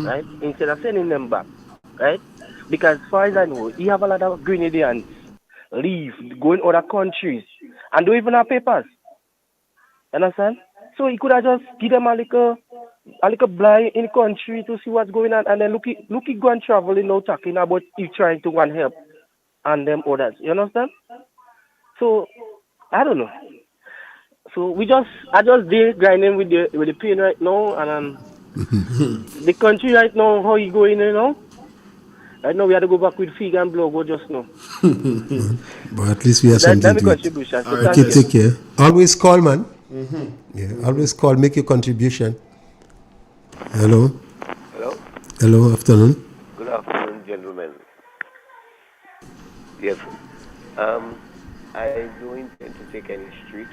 right? Instead of sending them back, right? Because as far as I know, you have a lot of Grenadians leave, go in other countries, and don't even have papers. Understand? So he could have just give them a little a little blind in the country to see what's going on, and then look it go and traveling now talking about he trying to go and help and them others. You understand? So I don't know. So I just there grinding with the pain right now, and the country right now how you going, you know? Right now we have to go back with fig and blow go just now. But at least we have something That's to my it. contribution. So Okay, take care. Always call, man. Mm-hmm. Always call, make your contribution. Hello. Hello? Hello, afternoon. Good afternoon, gentlemen. Yes. I don't intend to take any street,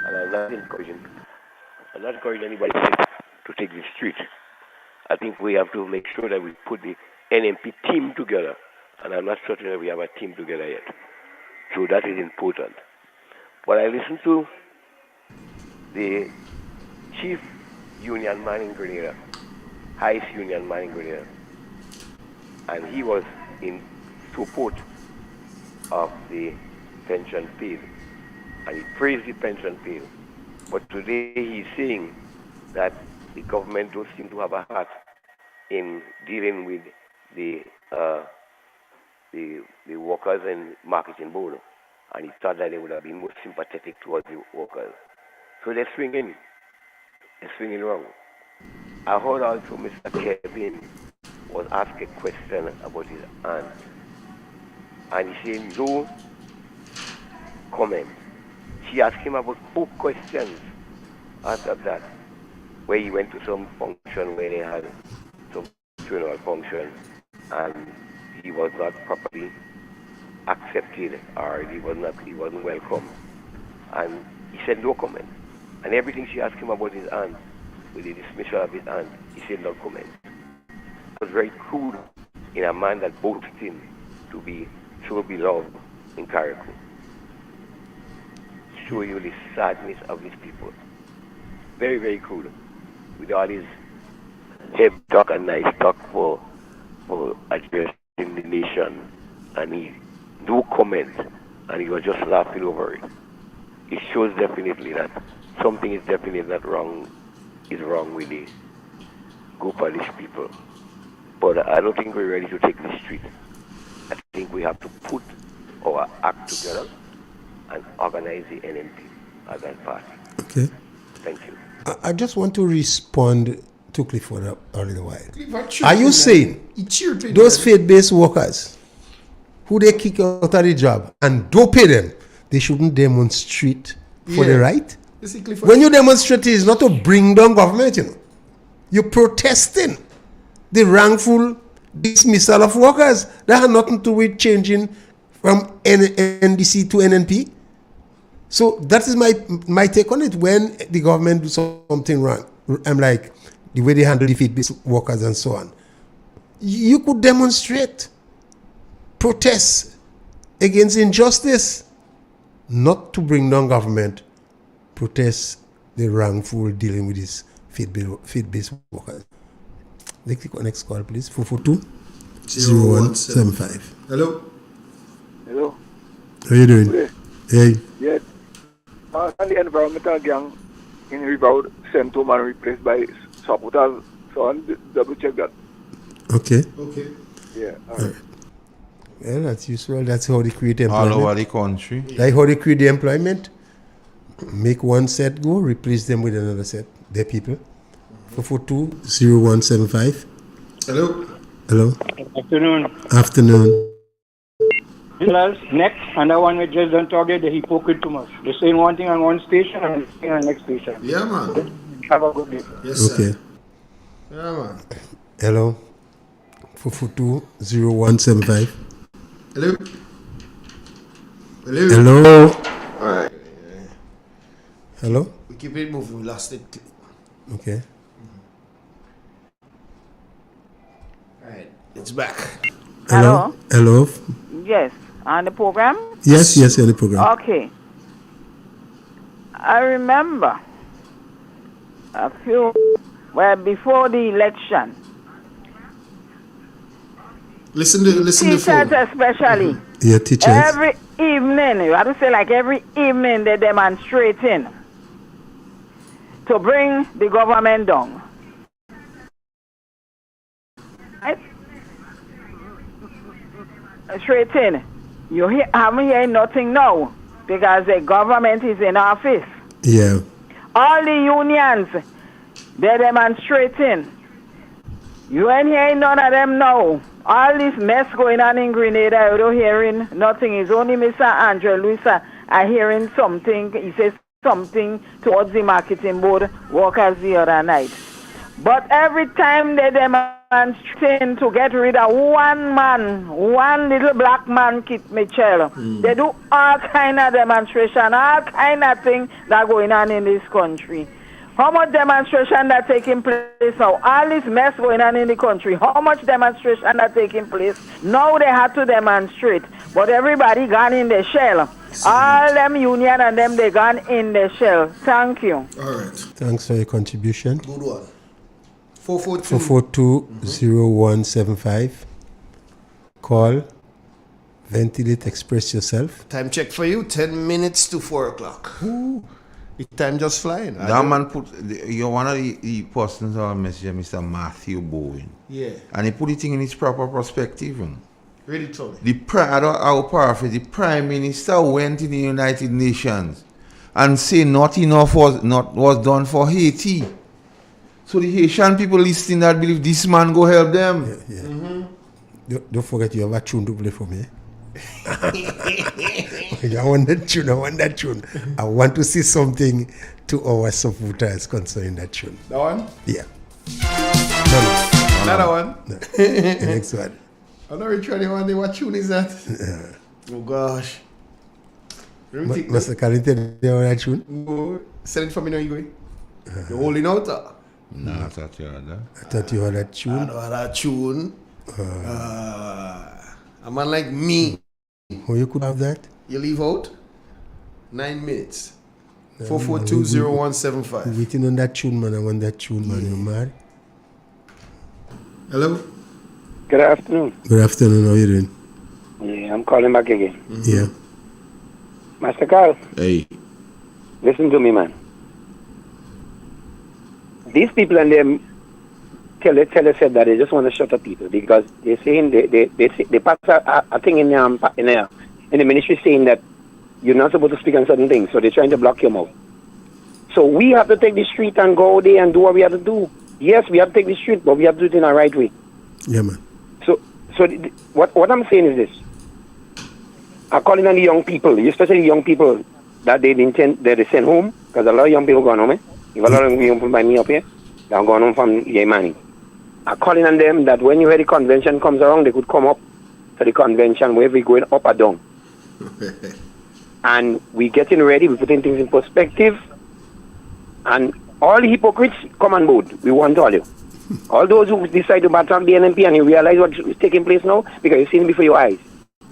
and I'm not encouraging anybody to take the street. I think we have to make sure that we put the NMP team together, and I'm not certain that we have a team together yet. So that is important. But I listened to the chief union man in Grenada, highest union man in Grenada, and he was in support of the pension bill, and he praised the pension bill. But today he's saying that the government don't seem to have a heart in dealing with the workers and marketing board, and he thought that they would have been more sympathetic towards the workers. So they're swinging wrong. I heard also Mr. Kevin was asked a question about his aunt, and he said no comment. She asked him about 4 questions after that, where he went to some function where they had some funeral function, and he was not properly accepted, or he wasn't welcome, and he said no comment. And everything she asked him about his aunt, with the dismissal of his aunt, he said no comment. It was very crude in a man that boasted to be so beloved in Carriacou. Show you the sadness of these people. Very, very crude. With all his heavy talk and nice talk for addressing the nation, and he no comment, and he was just laughing over it. It shows definitely that something is definitely not wrong, is wrong with the group of these people. But I don't think we're ready to take the street. I think we have to put our act together and organize the NMP as a party. Okay. Thank you. I just want to respond to Clifford a little while. Clifford, Are you saying those faith-based workers who they kick out of the job and don't pay them, they shouldn't demonstrate for the right? When you demonstrate, it's not to bring down government, you know. You're protesting the wrongful dismissal of workers. That has nothing to do with changing from NDC to NNP. So that is my take on it. When the government do something wrong, I'm like, the way they handle the faith-based workers and so on. You could demonstrate, protest against injustice, not to bring down government, protest the wrongful dealing with these faith-based workers. Next call, please. 442-0175. Hello. Hello. How are you doing? Hey. Yeah. And the environmental gang in Rebound sent home and replaced by supporters. So I'll double check that. Okay. Yeah. All right. Well, that's usual. That's how they create employment. All over the country. Like how they create the employment. Make one set go, replace them with another set. They're people. 442-0175. Hello. Hello. Afternoon. Afternoon. Next, and that one we just don't talk it, the hypocrite too much. They're saying one thing on one station and saying on the next station. Yeah, man. Have a good day. Yes, sir. Okay. Yeah, man. Hello. 442-0175. Hello. Hello. All right. Hello. We keep it moving. We lost it. Okay. All right. It's back. Hello. Hello. Yes, on the program? Yes, on the program. Okay. I remember before the election. Listen to teachers phone. Especially. Yeah, teachers. Every evening, you have to say like every evening they're demonstrating to bring the government down. Straight in. You haven't heard nothing now because the government is in office. Yeah. All the unions, they're demonstrating. You ain't hearing none of them now. All this mess going on in Grenada, you're not hearing nothing. It's only Mr. Andre Luis are hearing something. He says something towards the marketing board workers the other night. But every time they demonstrate to get rid of one man, one little black man, Kit Mitchell, they do all kind of demonstration, all kind of things that are going on in this country. How much demonstration that taking place now? All this mess going on in the country. How much demonstration that taking place? Now they have to demonstrate, but everybody gone in the shell. All them union and them, they gone in the shell. Thank you. All right. Thanks for your contribution. Good one. 442-0175. Call, ventilate, express yourself. Time check for you, 10 minutes to 4 o'clock. Ooh. The time just flying. That man put, you're one of the persons on message, Mr. Matthew Bowen. Yeah. And he put it in its proper perspective. Really told me. I'll paraphrase, the Prime Minister went in the United Nations and said not enough was done for Haiti. So the Haitian people listening that believe this man go help them. Yeah. Don't forget you have a tune to play for me. I want that tune. I want to see something to our supporters concerning that tune. That one? Yeah. No. Another one? No. The next one. I'm not really trying to wonder what tune is that? Oh gosh. Mr. Carrington, you have that tune? No. Send it for me now, you going? You're holding out? No, I thought you had that. I thought you had that tune. I don't have that tune. A man like me. Oh, you could have that? You leave out? 9 minutes. 442-0175. Waiting on that tune, man. I want that tune, man. You're mad? Hello? Good afternoon. Good afternoon. How are you doing? Yeah, I'm calling back again. Yeah. Master Carl. Hey. Listen to me, man. These people and them tell us said that they just want to shut up people because they're saying they pass a thing in the ministry saying that you're not supposed to speak on certain things, so they're trying to block your mouth. So we have to take the street and go out there and do what we have to do. Yes, we have to take the street, but we have to do it in the right way. Yeah, man. So what I'm saying is this. I'm calling on the young people, especially young people that they send home, because a lot of young people going home. If a lot of young people by me up here, they're going home from Yemeni. I'm calling on them that when you hear the convention comes around, they could come up to the convention, whether we're going up or down. And we're getting ready, we're putting things in perspective. And all the hypocrites come on board. We want all you. All those who decide to attack the NMP and you realize what is taking place now, because you've seen it before your eyes.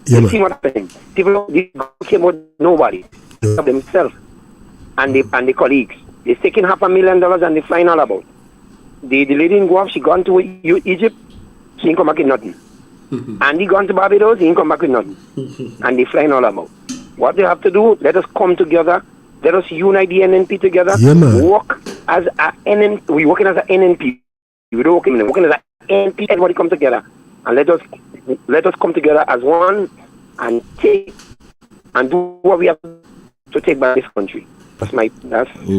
Yeah, you see what's happening. People came out nobody. Of themselves and the colleagues. They're taking $500,000 and they're flying all about. The lady didn't go off, she gone to Egypt, she ain't come back with nothing. And he gone to Barbados, he ain't come back with nothing. And they flying all about. What they have to do, let us come together, let us unite the NNP together, work as a NNP, we're working as an NNP. We're working as an NNP, everybody come together. And let us come together as one and take and do what we have to take back this country. We're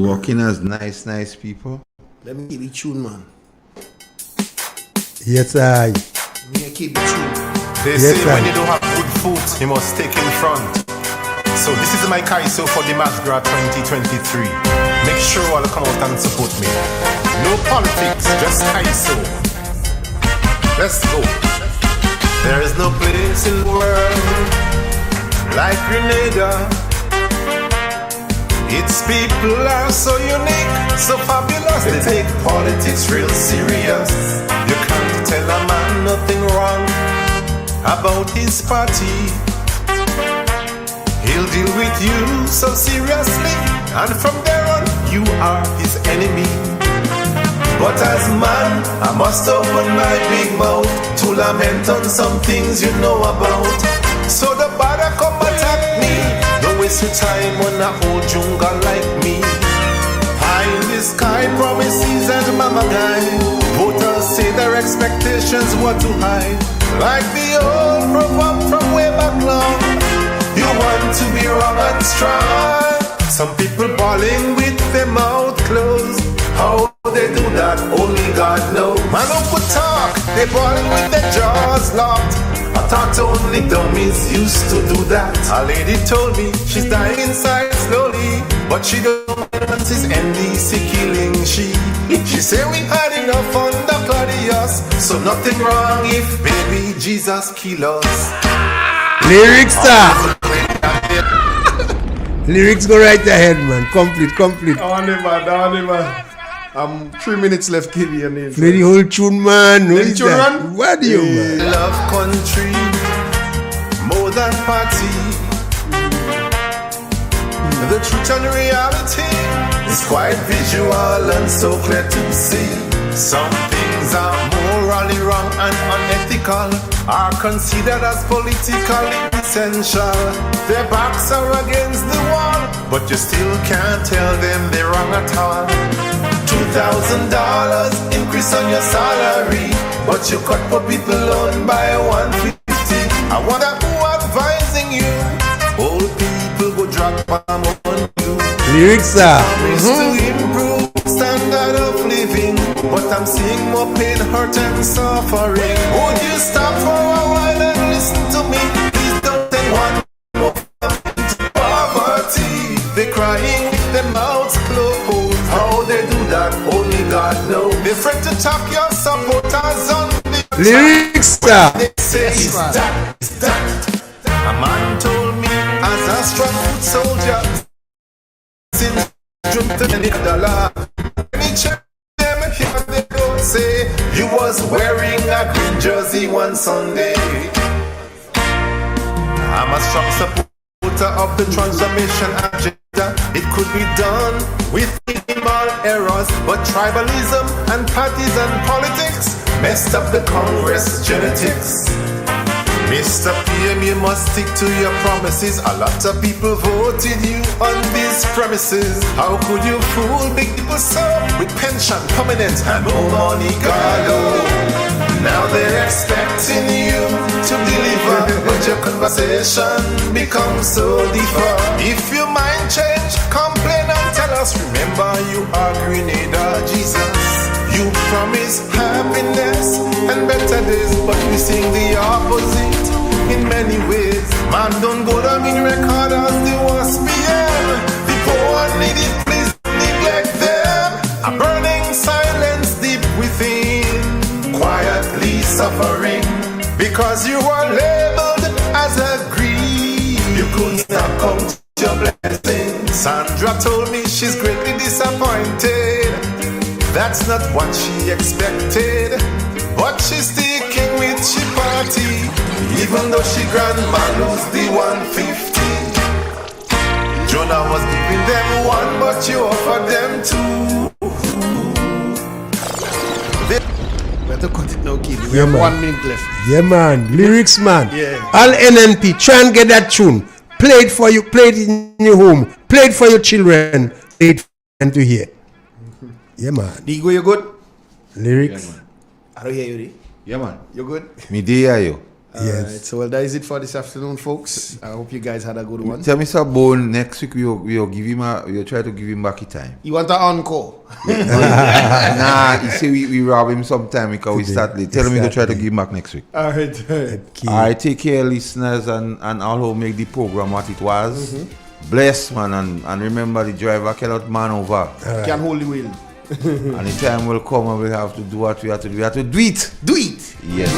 working as nice people. Let me keep the tune, man. Yes, I. Let me keep the tune. They say when you don't have good food, you must take in front. So this is my Kaiso for the Masgra 2023. Make sure all come out and support me. No politics, just Kaiso. Let's go. There is no place in the world like Grenada. Its people are so unique, so fabulous. They take politics real serious. You can't tell a man nothing wrong about his party. He'll deal with you so seriously, and from there on, you are his enemy. But as man, I must open my big mouth to lament on some things you know about. So the bother come attack me. Don't waste your time on a whole jungle like me. High in the sky, promises and mama guy. Voters say the expectations were too high. Like the old proverb from way back long, you want to be wrong and strong. Some people bawling with their mouth closed. How they do that, only God knows. Man who could talk, they bawling with their jaws locked. I thought only dummies used to do that. A lady told me she's dying inside slowly, but she don't want his NDC killing she. She said we had enough under Claudius, so nothing wrong if baby Jesus kill us. Lyrics, sir. Lyrics go right ahead, man. Complete. Man. 3 minutes left, give you a name. Play the whole tune, man. Who is that? Run? What do you, man? Love country more than party. The truth and reality is quite visual and so clear to see. Some things are morally wrong and unethical, are considered as politically essential. Their backs are against the wall, but you still can't tell them they're wrong at all. $2,000 increase on your salary, but you cut for people loan by $150. I wonder who advising you. Old people go drop bomb on you. Lyrics, sir. To improve standard of living, but I'm seeing more pain, hurt and suffering. Would you stop for a while and listen to me? Please don't take one more into poverty. They're crying with their mouths closed. How they do that, only God knows. They're afraid to talk your supporters on the Lyrics, sir. They say it's that. A man told me as a strong foot soldier, since dreamt to $20. When he checked them, here they go say he was wearing a green jersey one Sunday. I'm a strong supporter of the transformation agenda. It could be done with minimal errors, but tribalism and partisan politics messed up the Congress genetics. Mr. PM, you must stick to your promises. A lot of people voted you on these premises. How could you fool big people so? With pension, permanent, and more money galore. Now they're expecting you to deliver, but your conversation becomes so different. If your mind change, complain and tell us. Remember, you are Grenada Jesus. You promise happiness and better days, but we sing the opposite in many ways. Man, don't go down in record as the worst PM. The poor and needy, please neglect them. A burning silence deep within, quietly suffering, because you are labeled as a greed. You could not count your blessings. Sandra told me she's greatly disappointed. That's not what she expected, but she's sticking with she party, even though she grandma lose the 150. Jonah was giving them one, but you offered them two. We have to cut it now, kid. We Yeah, have man. 1 minute left. Yeah, man. Lyrics, man. Yeah. All NNP, try and get that tune. Play it for you. Play it in your home. Play it for your children. Play it for them to hear. Yeah, man. Digo, you good? Lyrics. Yeah, man. I don't hear you, Di. Yeah, man. You good? Me dear you. Yes. Alright, so well, that is it for this afternoon, folks. I hope you guys had a good one. Tell Mr. Bone next week we'll give him we'll try to give him back his time. You want an encore? Nah, he say we rob him sometime because we start late. Tell him we go try to give him back next week. Alright. Alright, take care, listeners, and all who make the program what it was. Bless, man, and remember the driver cannot man over. Can hold the wheel. And the time will come and we'll have to do what we have to do. We have to do it. Do it. Yes.